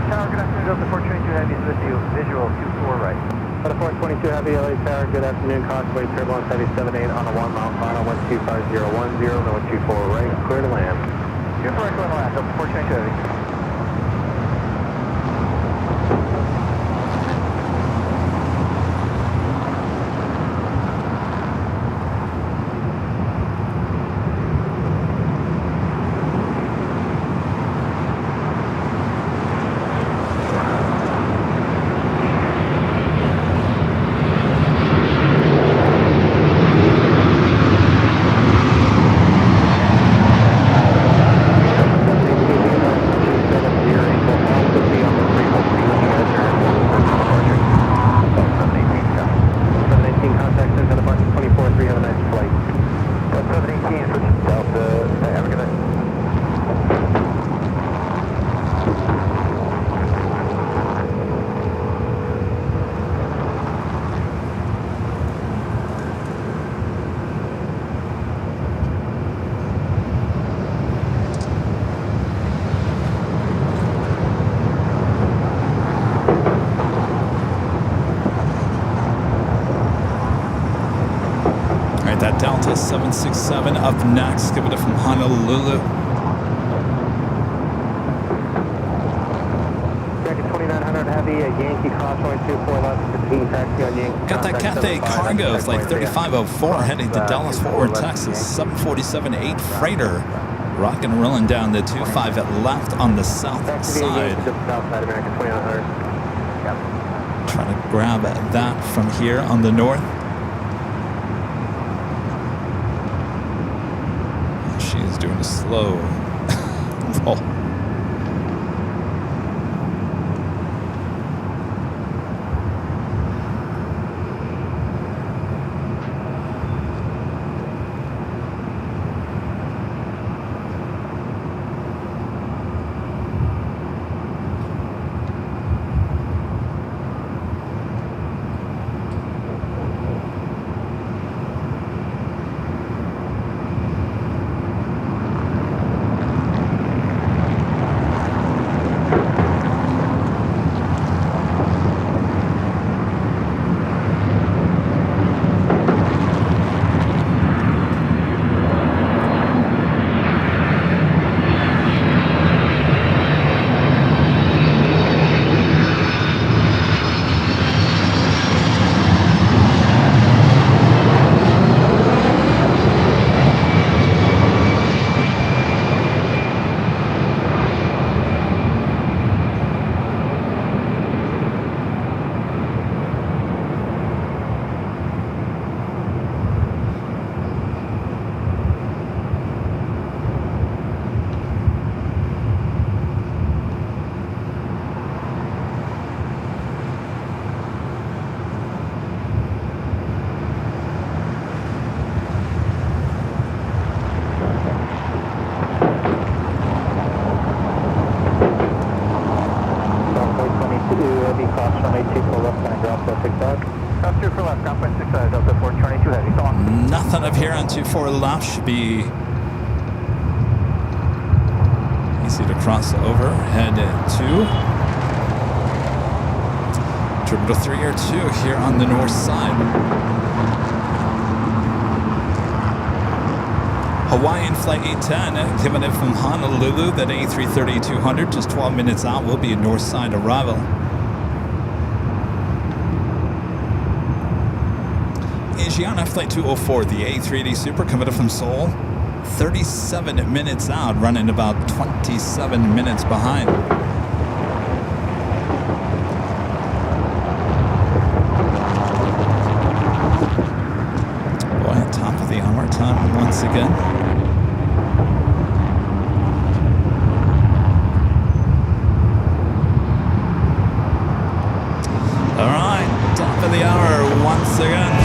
Tower, good afternoon, Delta 422 Heavy is with you. Visual 24 right. Delta 422 Heavy, LA Tower, good afternoon. Conway turbulence Heavy 78 on a 1 mile final, 125010, no 124 right, clear to land. You're correct on the land, Delta 422 Heavy. Delta 767 up next, coming up from Honolulu. Jacket 2900 Heavy, Yankee Crossway 24 left, 15 taxi on Yankee. Got that Cathay Cargo, Flight 3504, heading to Dallas Fort Worth, Texas. 747-8 freighter, rocking and rolling down the 25 at left on the south side. Trying to grab that from here on the north. She's doing a slow roll. here on 24 left should be easy to cross over. Head 2. Terminal 3 or 2 here on the north side. Hawaiian Flight 810, giving it from Honolulu, that A330-200, just 12 minutes out, will be a north side arrival. Asiana Flight 204, the A380 Super, coming up from Seoul, 37 minutes out, running about 27 minutes behind. Boy, top of the hour time once again. All right, top of the hour once again.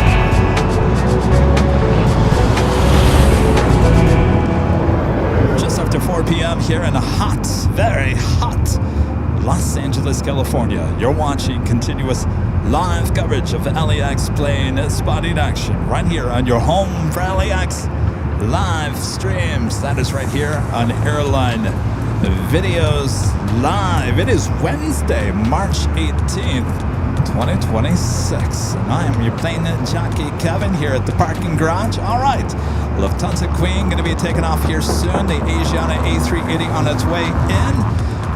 Just after 4 p.m. here in a hot, very hot Los Angeles, California. You're watching continuous live coverage of LAX plane spotting action right here on your home for LAX live streams. That is right here on Airline Videos Live. It is Wednesday, March 18th, 2026. And I am your Plane Jockey Kevin here at the parking garage. All right, Lufthansa Queen going to be taking off here soon. The Asiana A380 on its way in.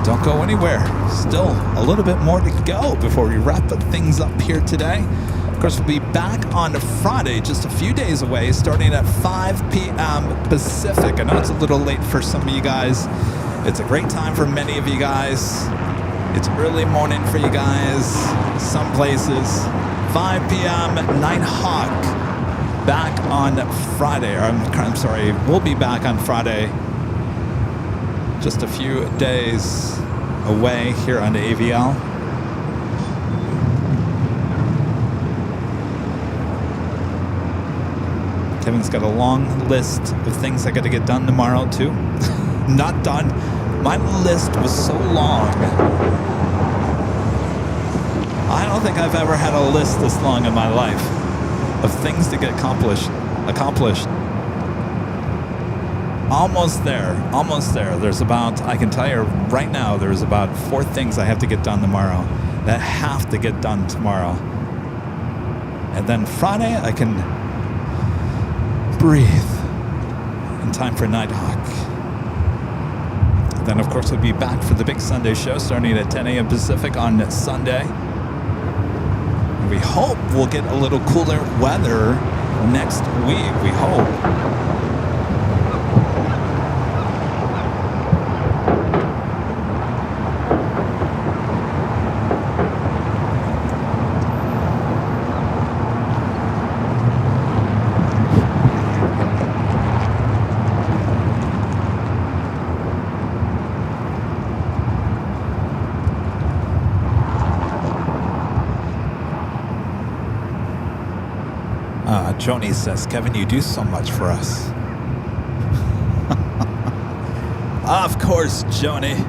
Don't go anywhere. Still a little bit more to go before we wrap things up here today. Of course, we'll be back on Friday, just a few days away, starting at 5 p.m. Pacific. I know it's a little late for some of you guys. It's a great time for many of you guys. It's early morning for you guys, some places. 5 p.m. Nighthawk back on Friday. I'm sorry, we'll be back on Friday. Just a few days away here on the AVL. Kevin's got a long list of things I got to get done tomorrow too. Not done. My list was so long. I don't think I've ever had a list this long in my life of things to get accomplished. Almost there. There's about, I can tell you right now, there's about 4 things I have to get done tomorrow that have to get done tomorrow. And then Friday, I can breathe in time for Nighthawk. Then, of course, we'll be back for the big Sunday show starting at 10 a.m. Pacific on Sunday. And we hope we'll get a little cooler weather next week. We hope. Joni says, Kevin, you do so much for us. Of course, Joni.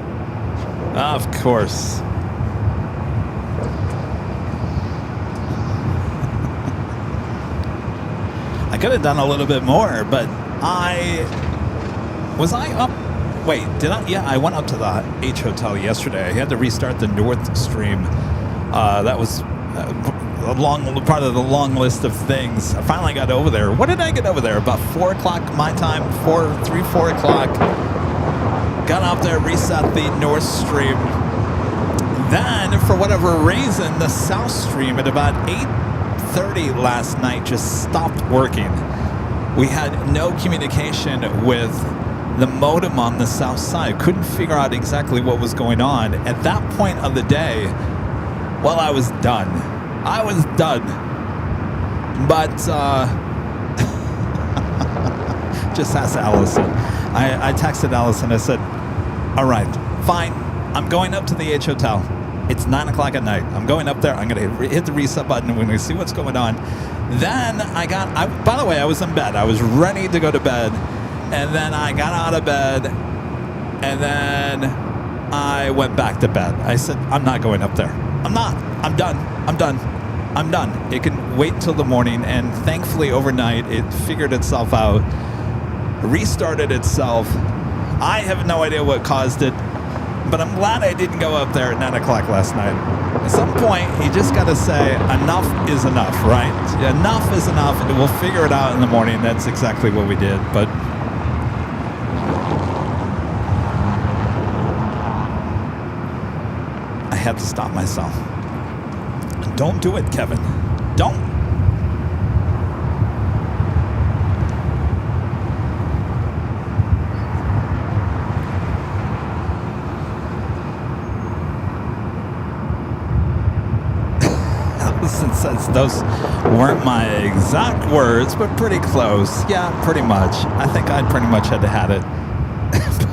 Of course. I could have done a little bit more, but was I up? Wait, did I? Yeah, I went up to the H Hotel yesterday. I had to restart the North Stream. That was part of the long list of things. I finally got over there. What did I get over there? About 4 o'clock my time, 4 o'clock. Got up there, reset the North Stream. Then, for whatever reason, the South Stream at about 8:30 last night just stopped working. We had no communication with the modem on the south side. Couldn't figure out exactly what was going on. At that point of the day, well, I was done. But just ask Allison. I texted Allison. I said, all right, fine. I'm going up to the H Hotel. It's 9 o'clock at night. I'm going up there. I'm going to hit the reset button. We're going to see what's going on. Then by the way, I was in bed. I was ready to go to bed. And then I got out of bed. And then I went back to bed. I said, I'm not going up there. I'm not. I'm done. I'm done. It can wait until the morning, and thankfully overnight it figured itself out, restarted itself. I have no idea what caused it, but I'm glad I didn't go up there at 9 o'clock last night. At some point, you just got to say, enough is enough, right? Enough is enough, and we'll figure it out in the morning. That's exactly what we did, but I had to stop myself. Don't do it, Kevin. Don't. Allison says those weren't my exact words, but pretty close. Yeah, pretty much. I think I pretty much had it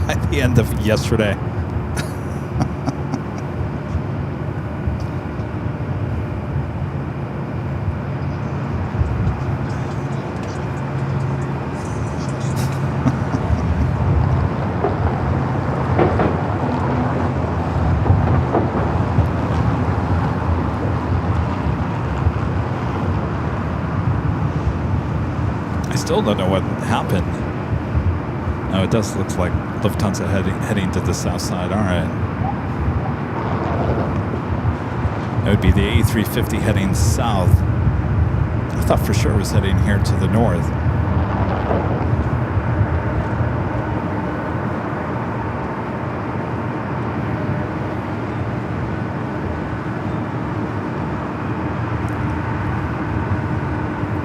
by the end of yesterday. Still don't know what happened. Oh, it does look like Lufthansa heading to the south side. All right. That would be the A350 heading south. I thought for sure it was heading here to the north.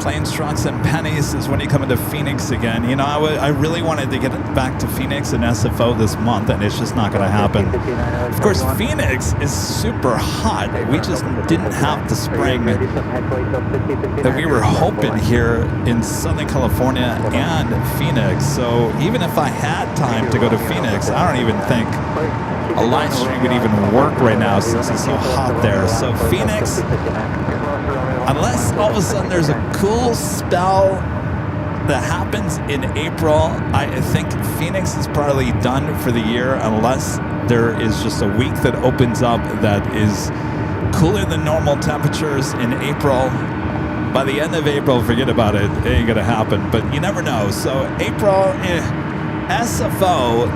Planes, trucks, and pennies is when you come into Phoenix again. You know, I really wanted to get back to Phoenix and SFO this month, and it's just not going to happen. Of course, Phoenix is super hot. We just didn't have the spring that we were hoping here in Southern California and Phoenix. So even if I had time to go to Phoenix, I don't even think a live stream would even work right now since it's so hot there. So Phoenix, unless all of a sudden there's a cool spell that happens in April, I think Phoenix is probably done for the year unless there is just a week that opens up that is cooler than normal temperatures in April. By the end of April, forget about it. It ain't going to happen, but you never know. So April, SFO,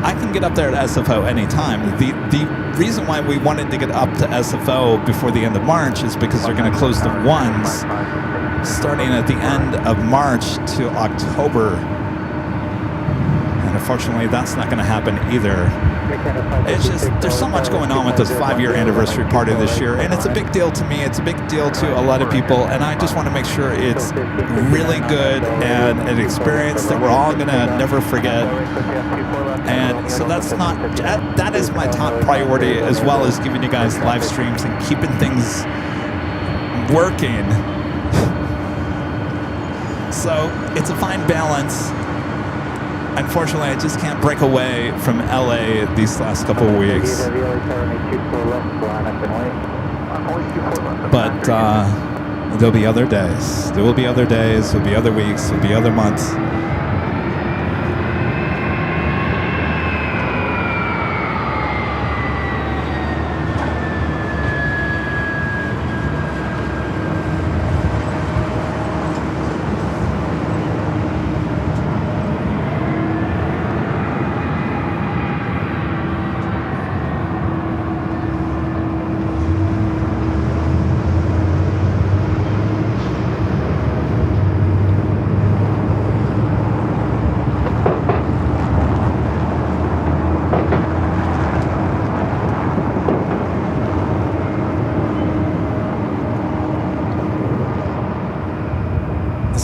I can get up there at SFO anytime. The reason why we wanted to get up to SFO before the end of March is because they're going to close the ones starting at the end of March to October. And unfortunately, that's not going to happen either. It's just, there's so much going on with this 5-year anniversary party this year, and it's a big deal to me. It's a big deal to a lot of people, and I just want to make sure it's really good and an experience that we're all going to never forget. And so that is my top priority, as well as giving you guys live streams and keeping things working. So it's a fine balance. Unfortunately, I just can't break away from LA these last couple of weeks. But there'll be other days. There will be other days, there'll be other weeks, there'll be other months.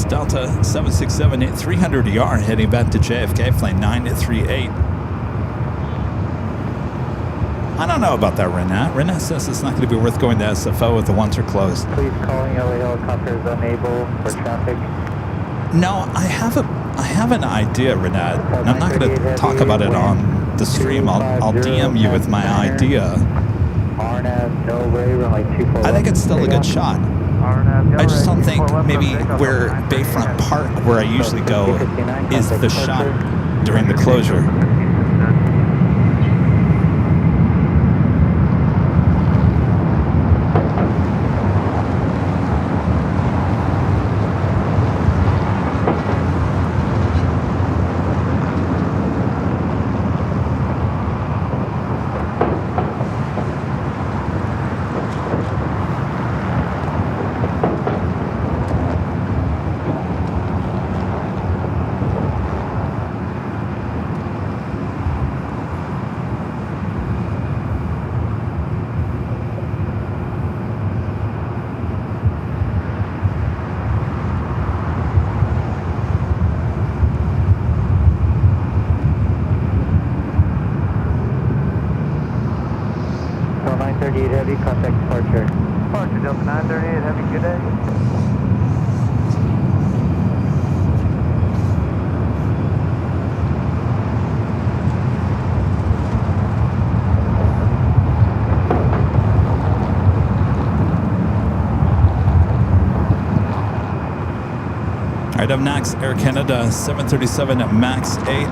Delta 767 at 300 yard heading back to JFK, flight 938. I don't know about that, Renat. Renat says it's not going to be worth going to SFO if the ones are closed. Please calling LA helicopters unable for traffic. No, I have an idea, Renat, and I'm not going to talk about it on the stream. I'll DM you with my idea. I think it's still a good shot. I just don't think maybe where Bayfront Park, where I usually go, is the shot during the closure. Heavy, contact departure. Departure Delta 938, have a good day. All right, up next, Air Canada 737 MAX 8.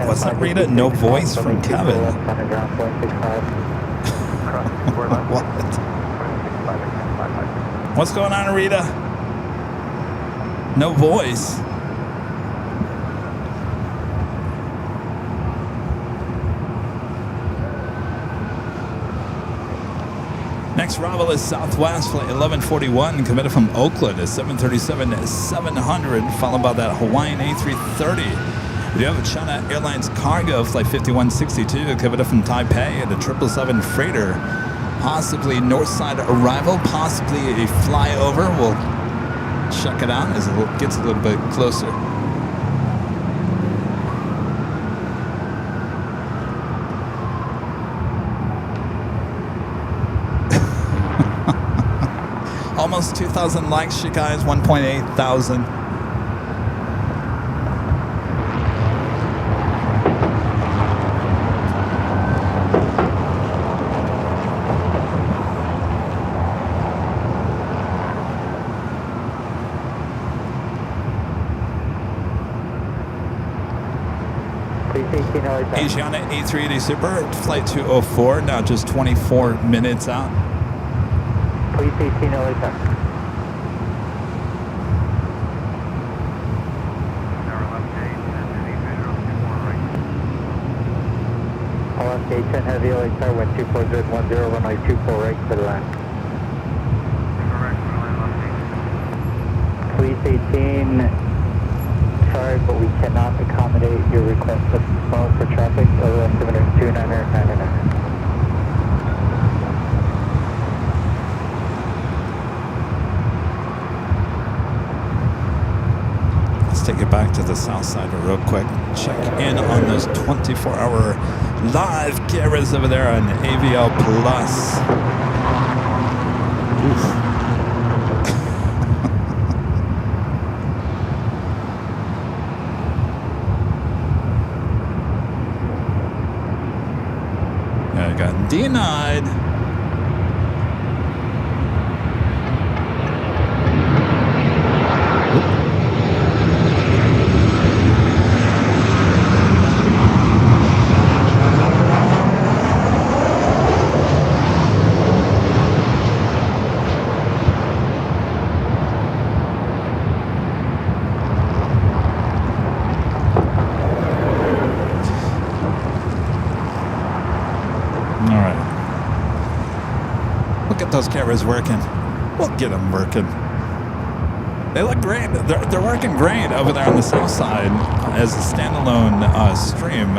What's up, Rita? No voice from Kevin. What? What's going on, Rita? No voice. Next arrival is Southwest Flight 1141, committed from Oakland, a 737-700, followed by that Hawaiian A330. We do have a China Airlines cargo, Flight 5162, committed from Taipei, and a 777 freighter, possibly north side arrival, possibly a flyover. We'll check it out as it gets a little bit closer. Almost 2,000 likes, you guys, 1.8 thousand. Asiana A380 Super, Flight 204, now just 24 minutes out. Please 18 LA time. LFK 10 heavy LA car, wind 24010, runway 24 right to the line. Please 18, sorry, but we cannot accommodate your request of phone for traffic over altimeter 2999. Take it back to the south side real quick. Check in on those 24-hour live cameras over there on AVL Plus. I got denied. Those cameras working. We'll get them working. They look great. They're working great over there on the south side as a standalone stream.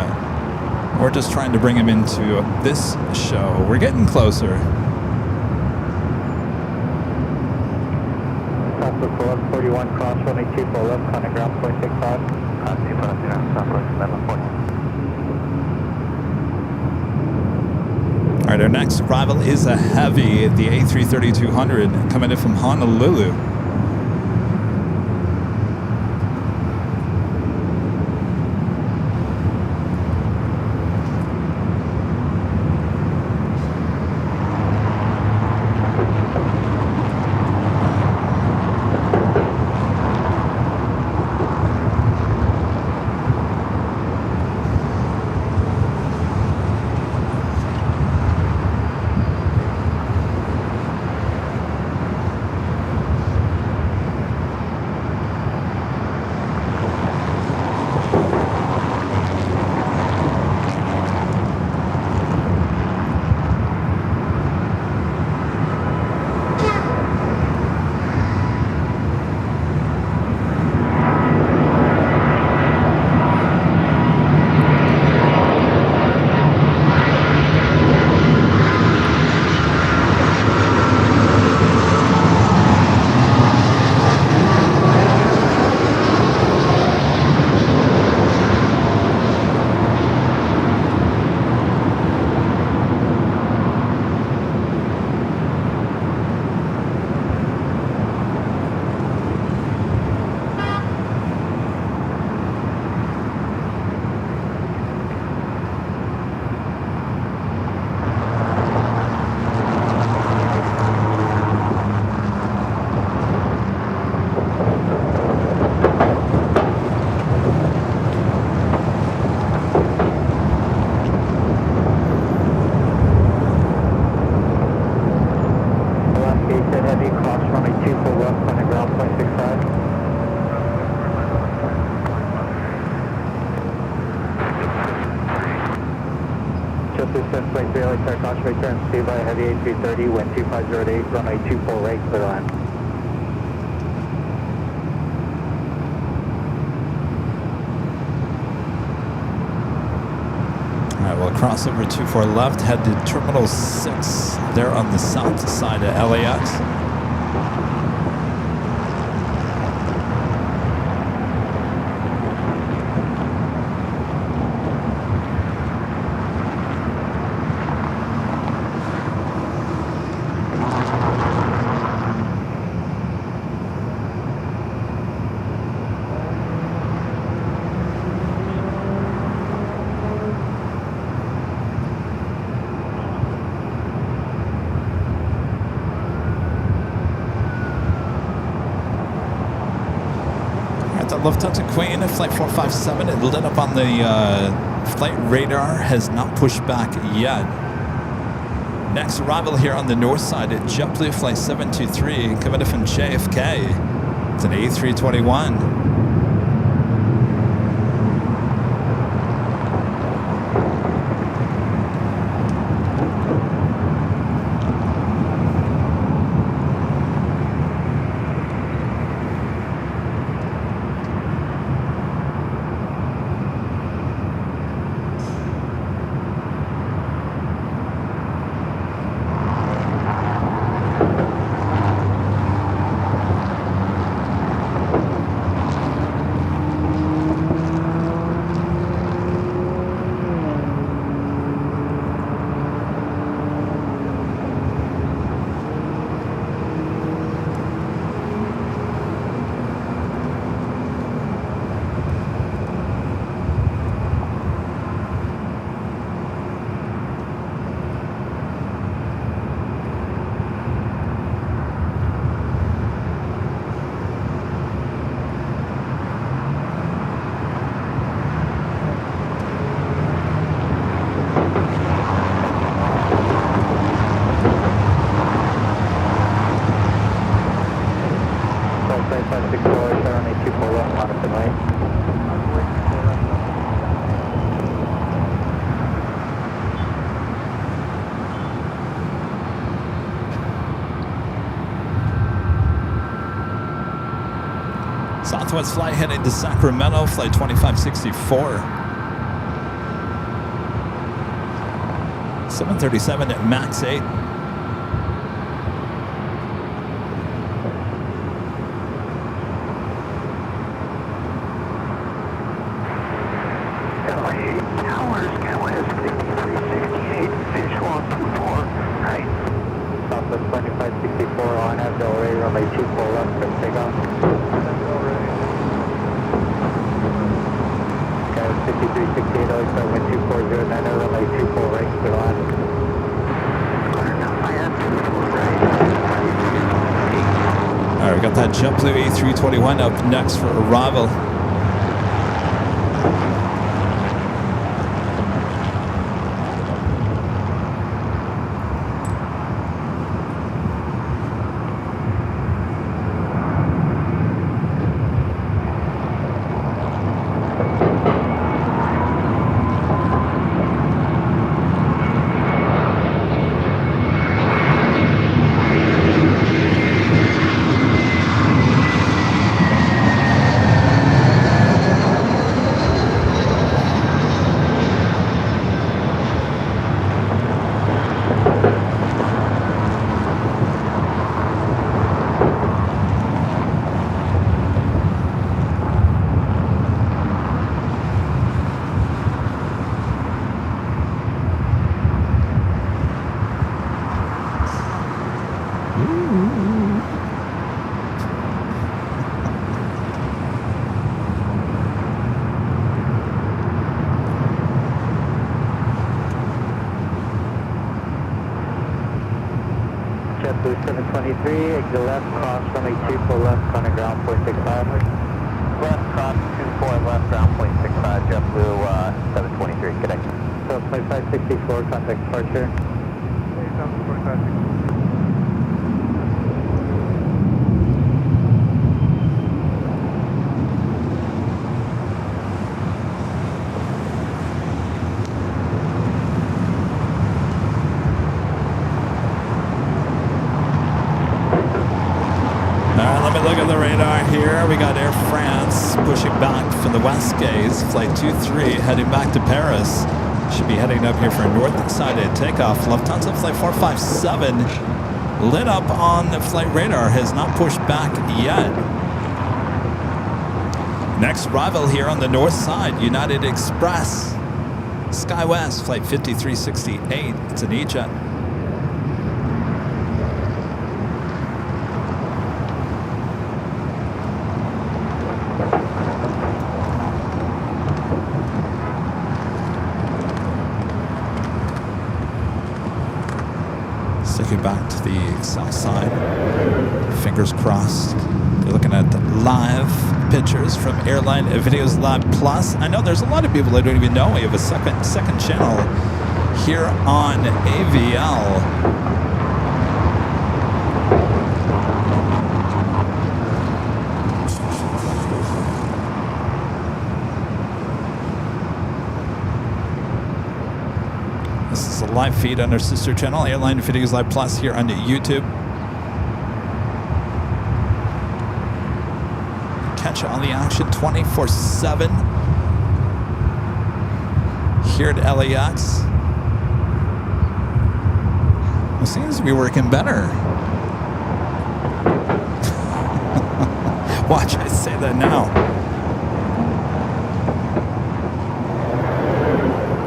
We're just trying to bring them into this show. We're getting closer. Southwest 1141, cross runway 24 left, contact ground 0.65. Southwest 1140. All right, our next arrival is a heavy, the A330-200, coming in from Honolulu. 723 LAX caution return, speed by heavy A330, wind 2508, runway 24 right, clear line. All right, we'll cross over 24 left, head to Terminal 6 there on the south side of LAX. Lufthansa Queen, Flight 457, it lit up on the flight radar, has not pushed back yet. Next arrival here on the north side at JetBlue Flight 723, coming in from JFK. It's an A321. Southwest flight heading to Sacramento, flight 2564. 737 at max 8. JetBlue A321 up next for arrival. JetBlue 723, exit left, cross runway 24 left, on a ground point 65. Left, cross 24 left, ground point 65, JetBlue 723, connect. So 2564, contact departure. 2564. here. We got Air France pushing back from the west gaze. Flight 23 heading back to Paris. Should be heading up here for a north-sided takeoff. Lufthansa flight 457 lit up on the flight radar. Has not pushed back yet. Next arrival here on the north side, United Express. SkyWest flight 5368. It's an E-Jet. Sticking back to the south side. Fingers crossed. You're looking at live pictures from Airline Videos Lab Plus. I know there's a lot of people that don't even know we have a second channel here on AVL. This is a live feed on our sister channel, Airline Videos Live Plus, here on YouTube. Catch all the action 24/7 here at LAX. It seems to be working better. Watch, I say that now.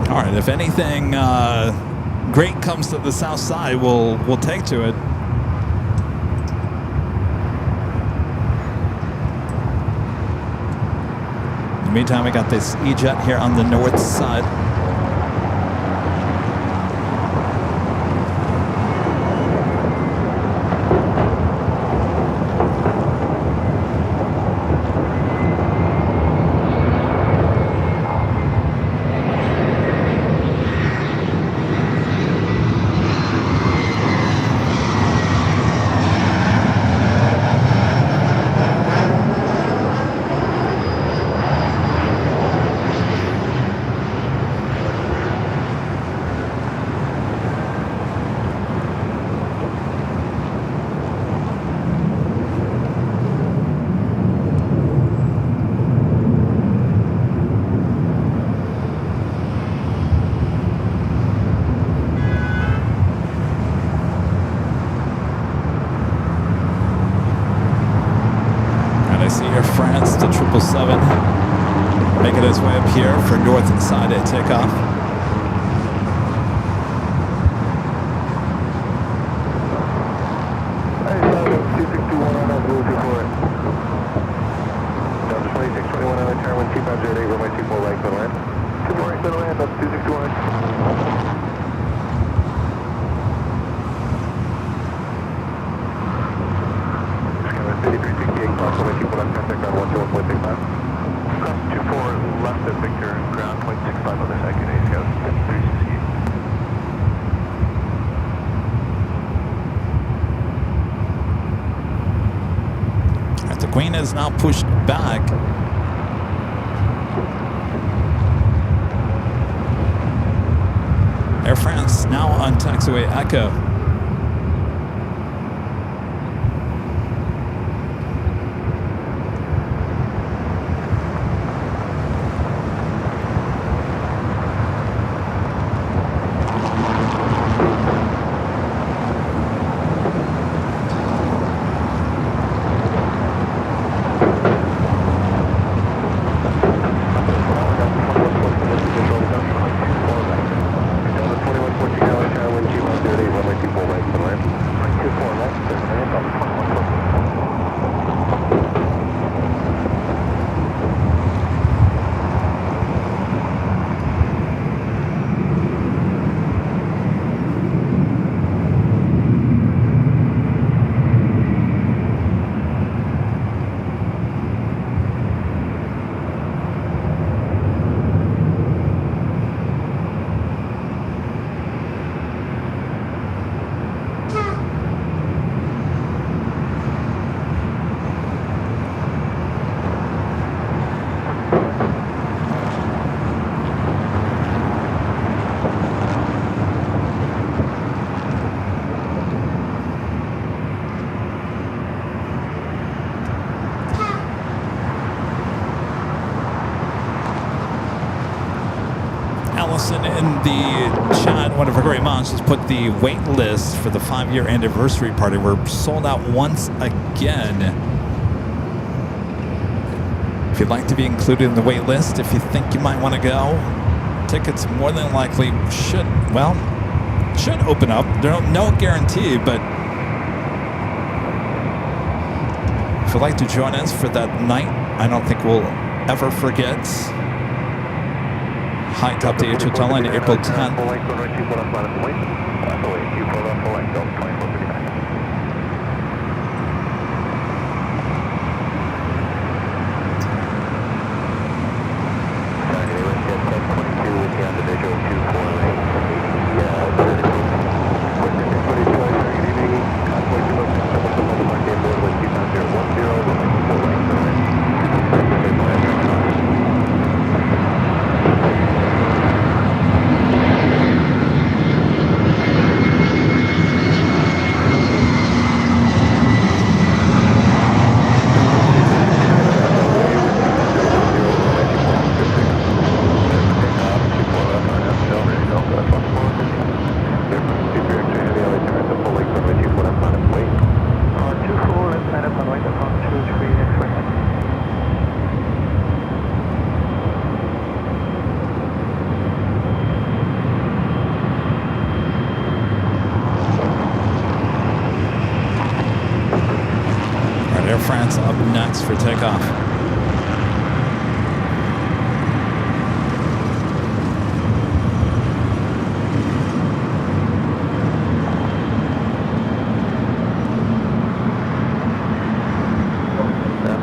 All right, if anything great comes to the south side, we'll take to it. In the meantime, we got this E-Jet here on the north side. Air France to 777, making its way up here for north side at takeoff. Hey, 2621 on that 024. Down to 2621 on that turn 2508, runway 24 right, clear land. 24 right, clear land, that's 2621. Queen is now pushed back. Air France now on taxiway Echo. Nelson in the chat, one of our great moms, just put the wait list for the 5-year anniversary party. We're sold out once again. If you'd like to be included in the wait list, if you think you might want to go, tickets more than likely should open up. There's no guarantee, but if you'd like to join us for that night, I don't think we'll ever forget. High top to H Hotel line, April 10th. Up next for takeoff.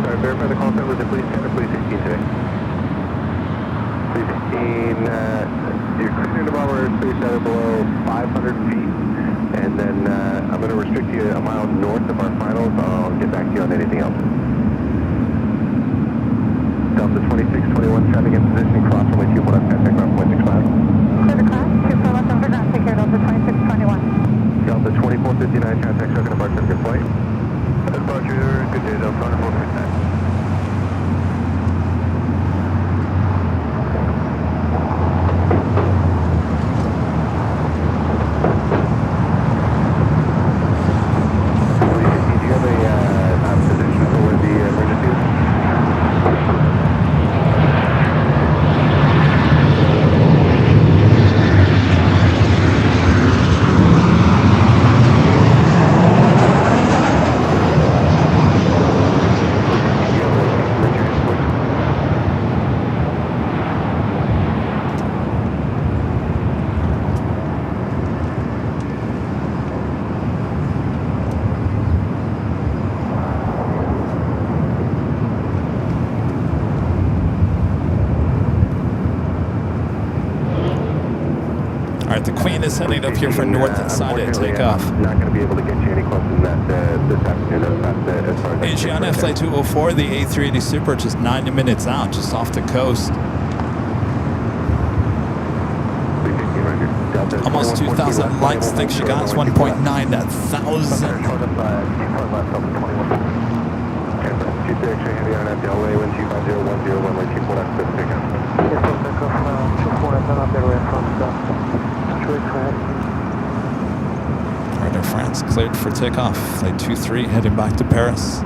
Sorry, verify the call sign. Was it police 10 or police 16 today? Police 16, you're cruising above or space out below 500 feet. And then I'm going to restrict you a mile north of our finals. I'll get back to you on anything else. Delta 2621, traffic in position, cross runway 24 left, contact ground point 65. Clear the class, 24 left over ground, take care, Delta 2621. Delta 2459, contact truck and departure, good flight. Departure, good day, Delta 2459. Is heading up here for north and side at takeoff. I'm not going to be able to get you any closer than that this afternoon. As far as Asiana Flight 204, the A380 Super, just 90 minutes out, just off the coast. Almost 2,000 likes. Thanks, you guys. 1.9 thousand. Radar France cleared for takeoff. Flight 23 heading back to Paris.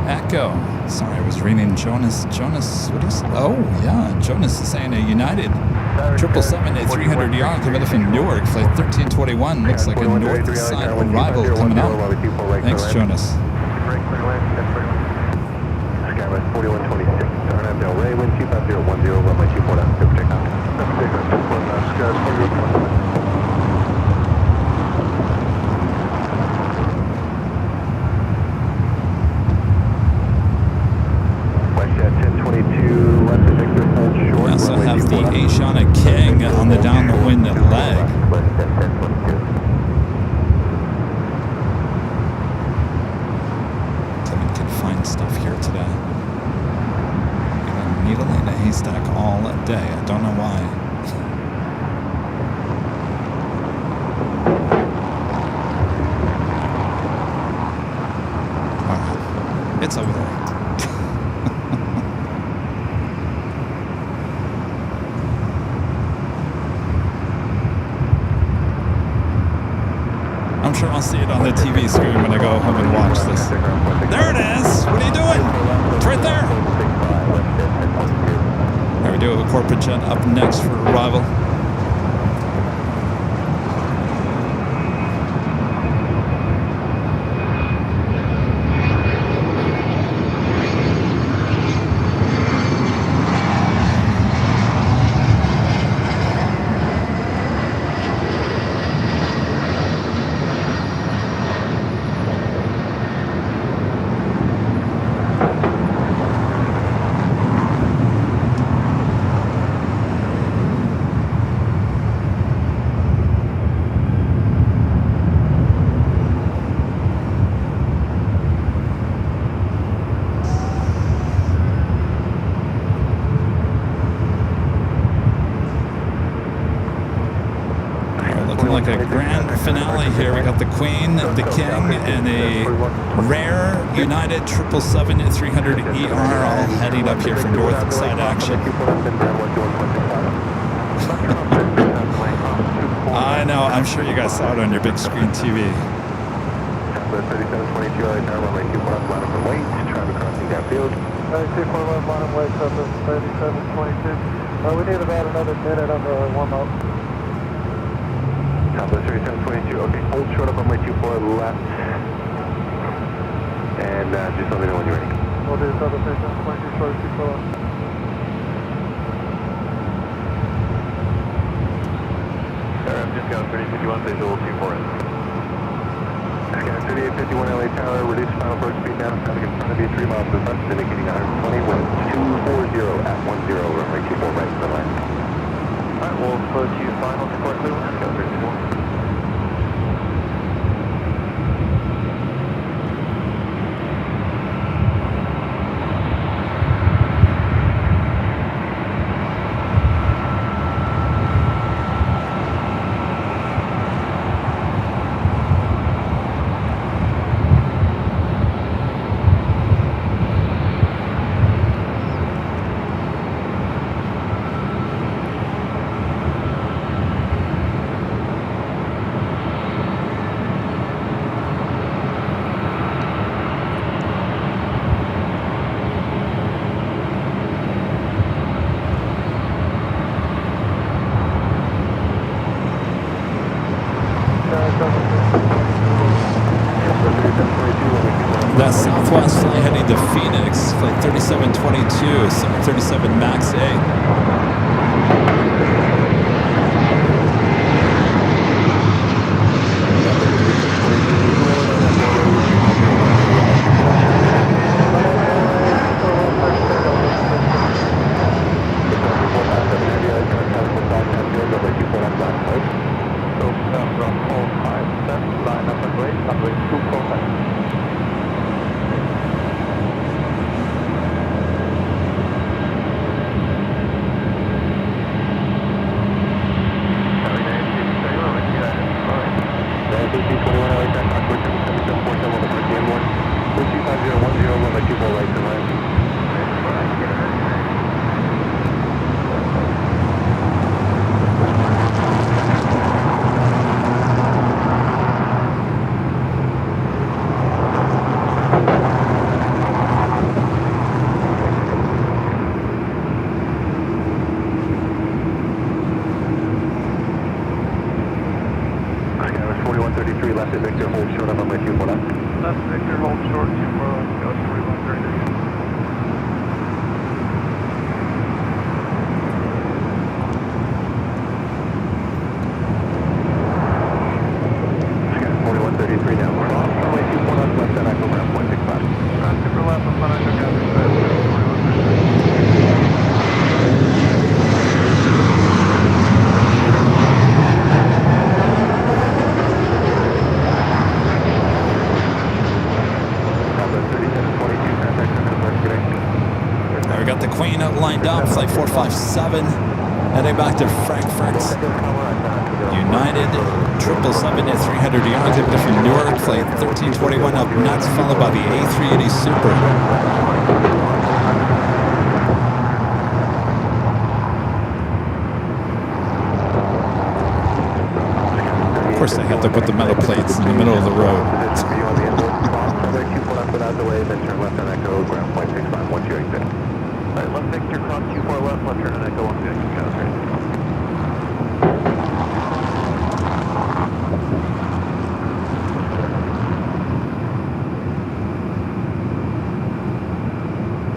Echo. Sorry, I was reading Jonas. Jonas, what is? Oh, yeah. Jonas is saying a United 777 at 300ER coming in from Newark, flight 1321. Looks like a north side arrival coming up. Thanks, Jonas. Skywest 4126, Arnhem Del Rey, wind 25010, runway 24 left, good takeoff. WestJet 1022, left to Victor, hold short. We also have the Asiana King on the downwind leg. WestJet 1022. Kevin can find stuff here today. Needle in a haystack all day. I don't know why. It's over there. I'm sure I'll see it on the TV screen when I go home and watch this. There it is! What are you doing? It's right there! Alright, we do have a corporate jet up next for arrival. Like a grand finale here. We got the Queen, the King, and a rare United 777 at 300ER all heading up here for north side action. I know, I'm sure you guys saw it on your big screen TV. 3722, runway 24 left, line up and wait, traffic crossing downfield. 24 left, line and wait, 3722. We need about another minute on the warm-up. Southwest 3722, okay, hold short up on my 24 left. And just let me know when you're ready. We'll do Southwest 3722 short, 24 left. I've just got 3851, please hold 24 in. Scan 3851 LA Tower, reduce final approach speed down, traffic in front of you 3 miles to the front, indicating 120, wind 240 at 10, runway 24 right to the left. Alright, we'll approach you final support clear, let's go 321. That Southwest flight heading to Phoenix, flight 3722, 737 MAX 8. got the Queen lined up, flight 457, heading back to Frankfurt. United 777 at 300 yards, headed from Newark, flight 1321 up next, followed by the A380 Super. Of course, they have to put the metal plates in the middle of the road. Left Victor, cross 24 left, left turn and echo 150, count straight.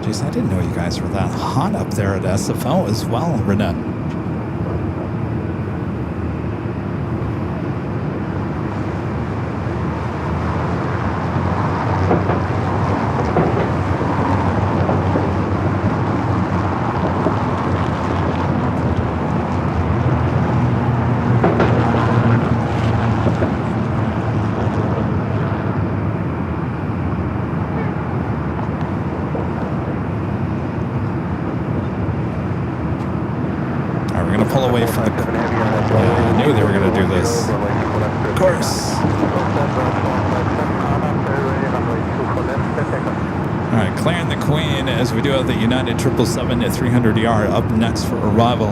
Jeez, I didn't know you guys were that hot up there at SFO as well, Renette. Pull away from the... Yeah, I knew they were going to do this. Of course. All right, clearing the Queen as we do have the United 777 at 300 yard up next for arrival.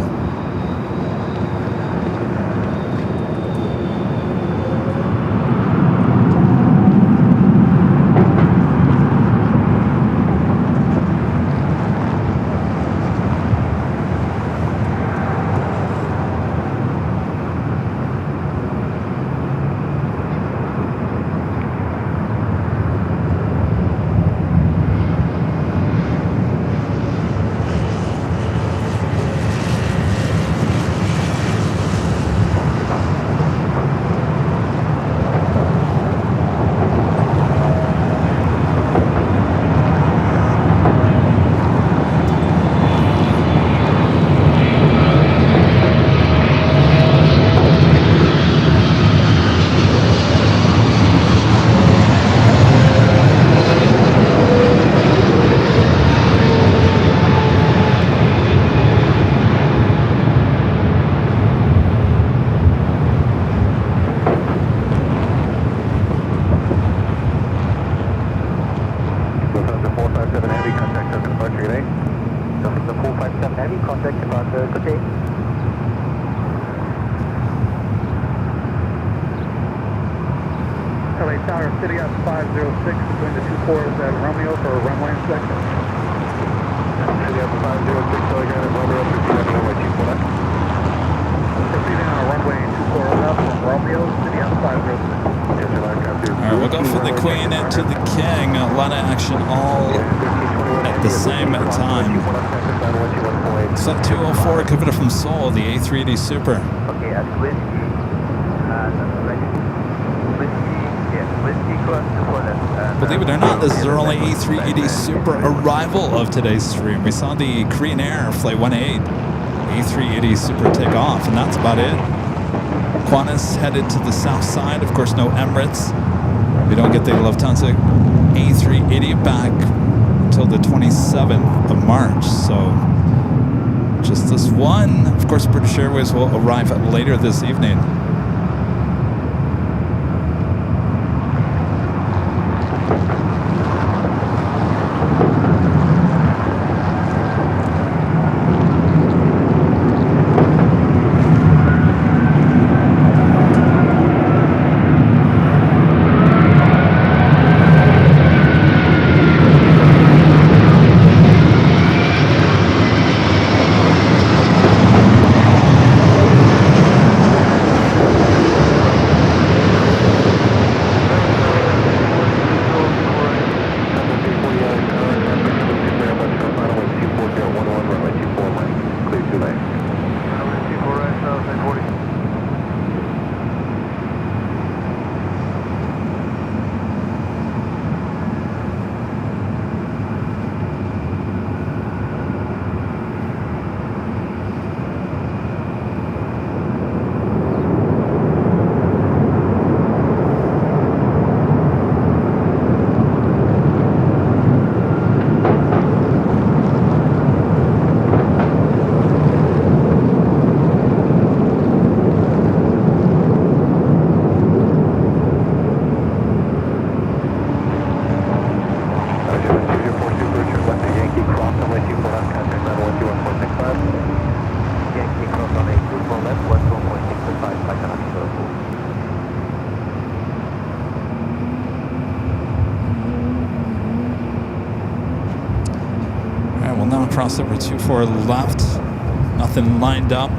LA Tower, City up 506 between the two cores at Romeo for a runway inspection. City up 506, Telegram and Romeo, proceeding on runway 24 left. Proceeding on a runway 24 left from Romeo, City up 506. Yes, sir, line capture. All right, we'll go for the Queen into the King. A lot of action all at the same time. Set 204 coming from Seoul, the A380 Super. Okay, at Whiskey. Whiskey cross 24 left. Believe it or not, this is our only A380 Super arrival of today's stream. We saw the Korean Air Flight 18 A380 Super take off, and that's about it. Qantas headed to the south side. Of course, no Emirates. We don't get the Lufthansa A380 back until the 27th of March. So just this one. Of course, British Airways will arrive later this evening. crossover 24 left. Nothing lined up.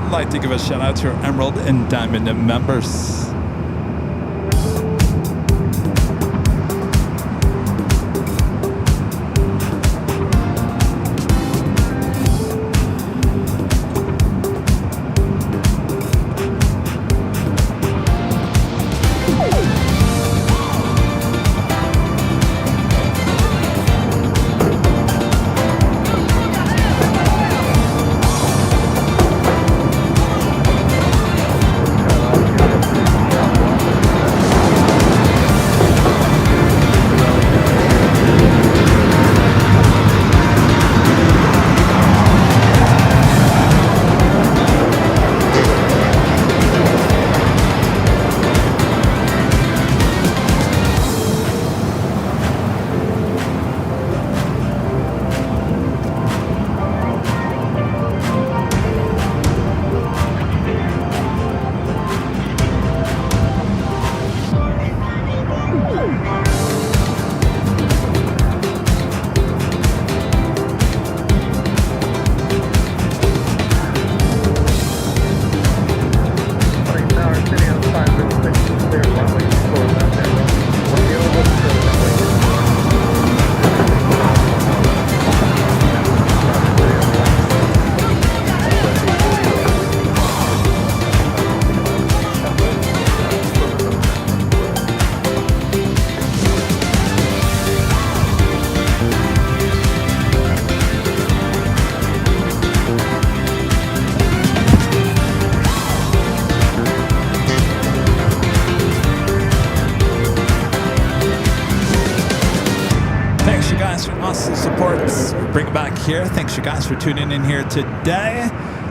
I'd like to give a shout out to our Emerald and Diamond members. Here. Thanks you guys for tuning in here today.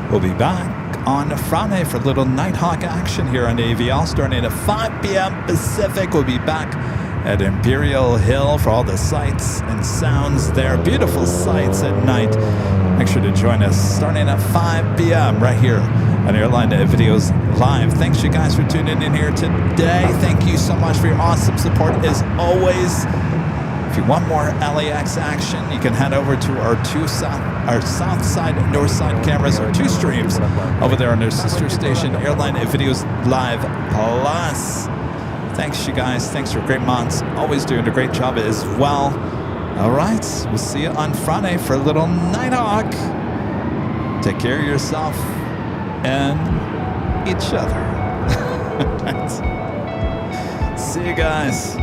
We'll be back on Friday for a little Nighthawk action here on AVL starting at 5 p.m. Pacific. We'll be back at Imperial Hill for all the sights and sounds there. Beautiful sights at night. Make sure to join us starting at 5 p.m. right here on Airline Videos Live. Thanks you guys for tuning in here today. Thank you so much for your awesome support as always. If you want more LAX action, you can head over to our south side and north side cameras, our two streams over there on their sister station, Airline Videos Live Plus. Thanks, you guys. Thanks for great mods. Always doing a great job as well. All right. We'll see you on Friday for a little Nighthawk. Take care of yourself and each other. See you guys.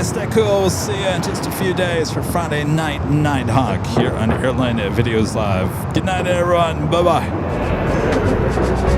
Stay cool. We'll see you in just a few days for Friday Night Nighthawk here on Airline Videos Live. Good night, everyone. Bye-bye.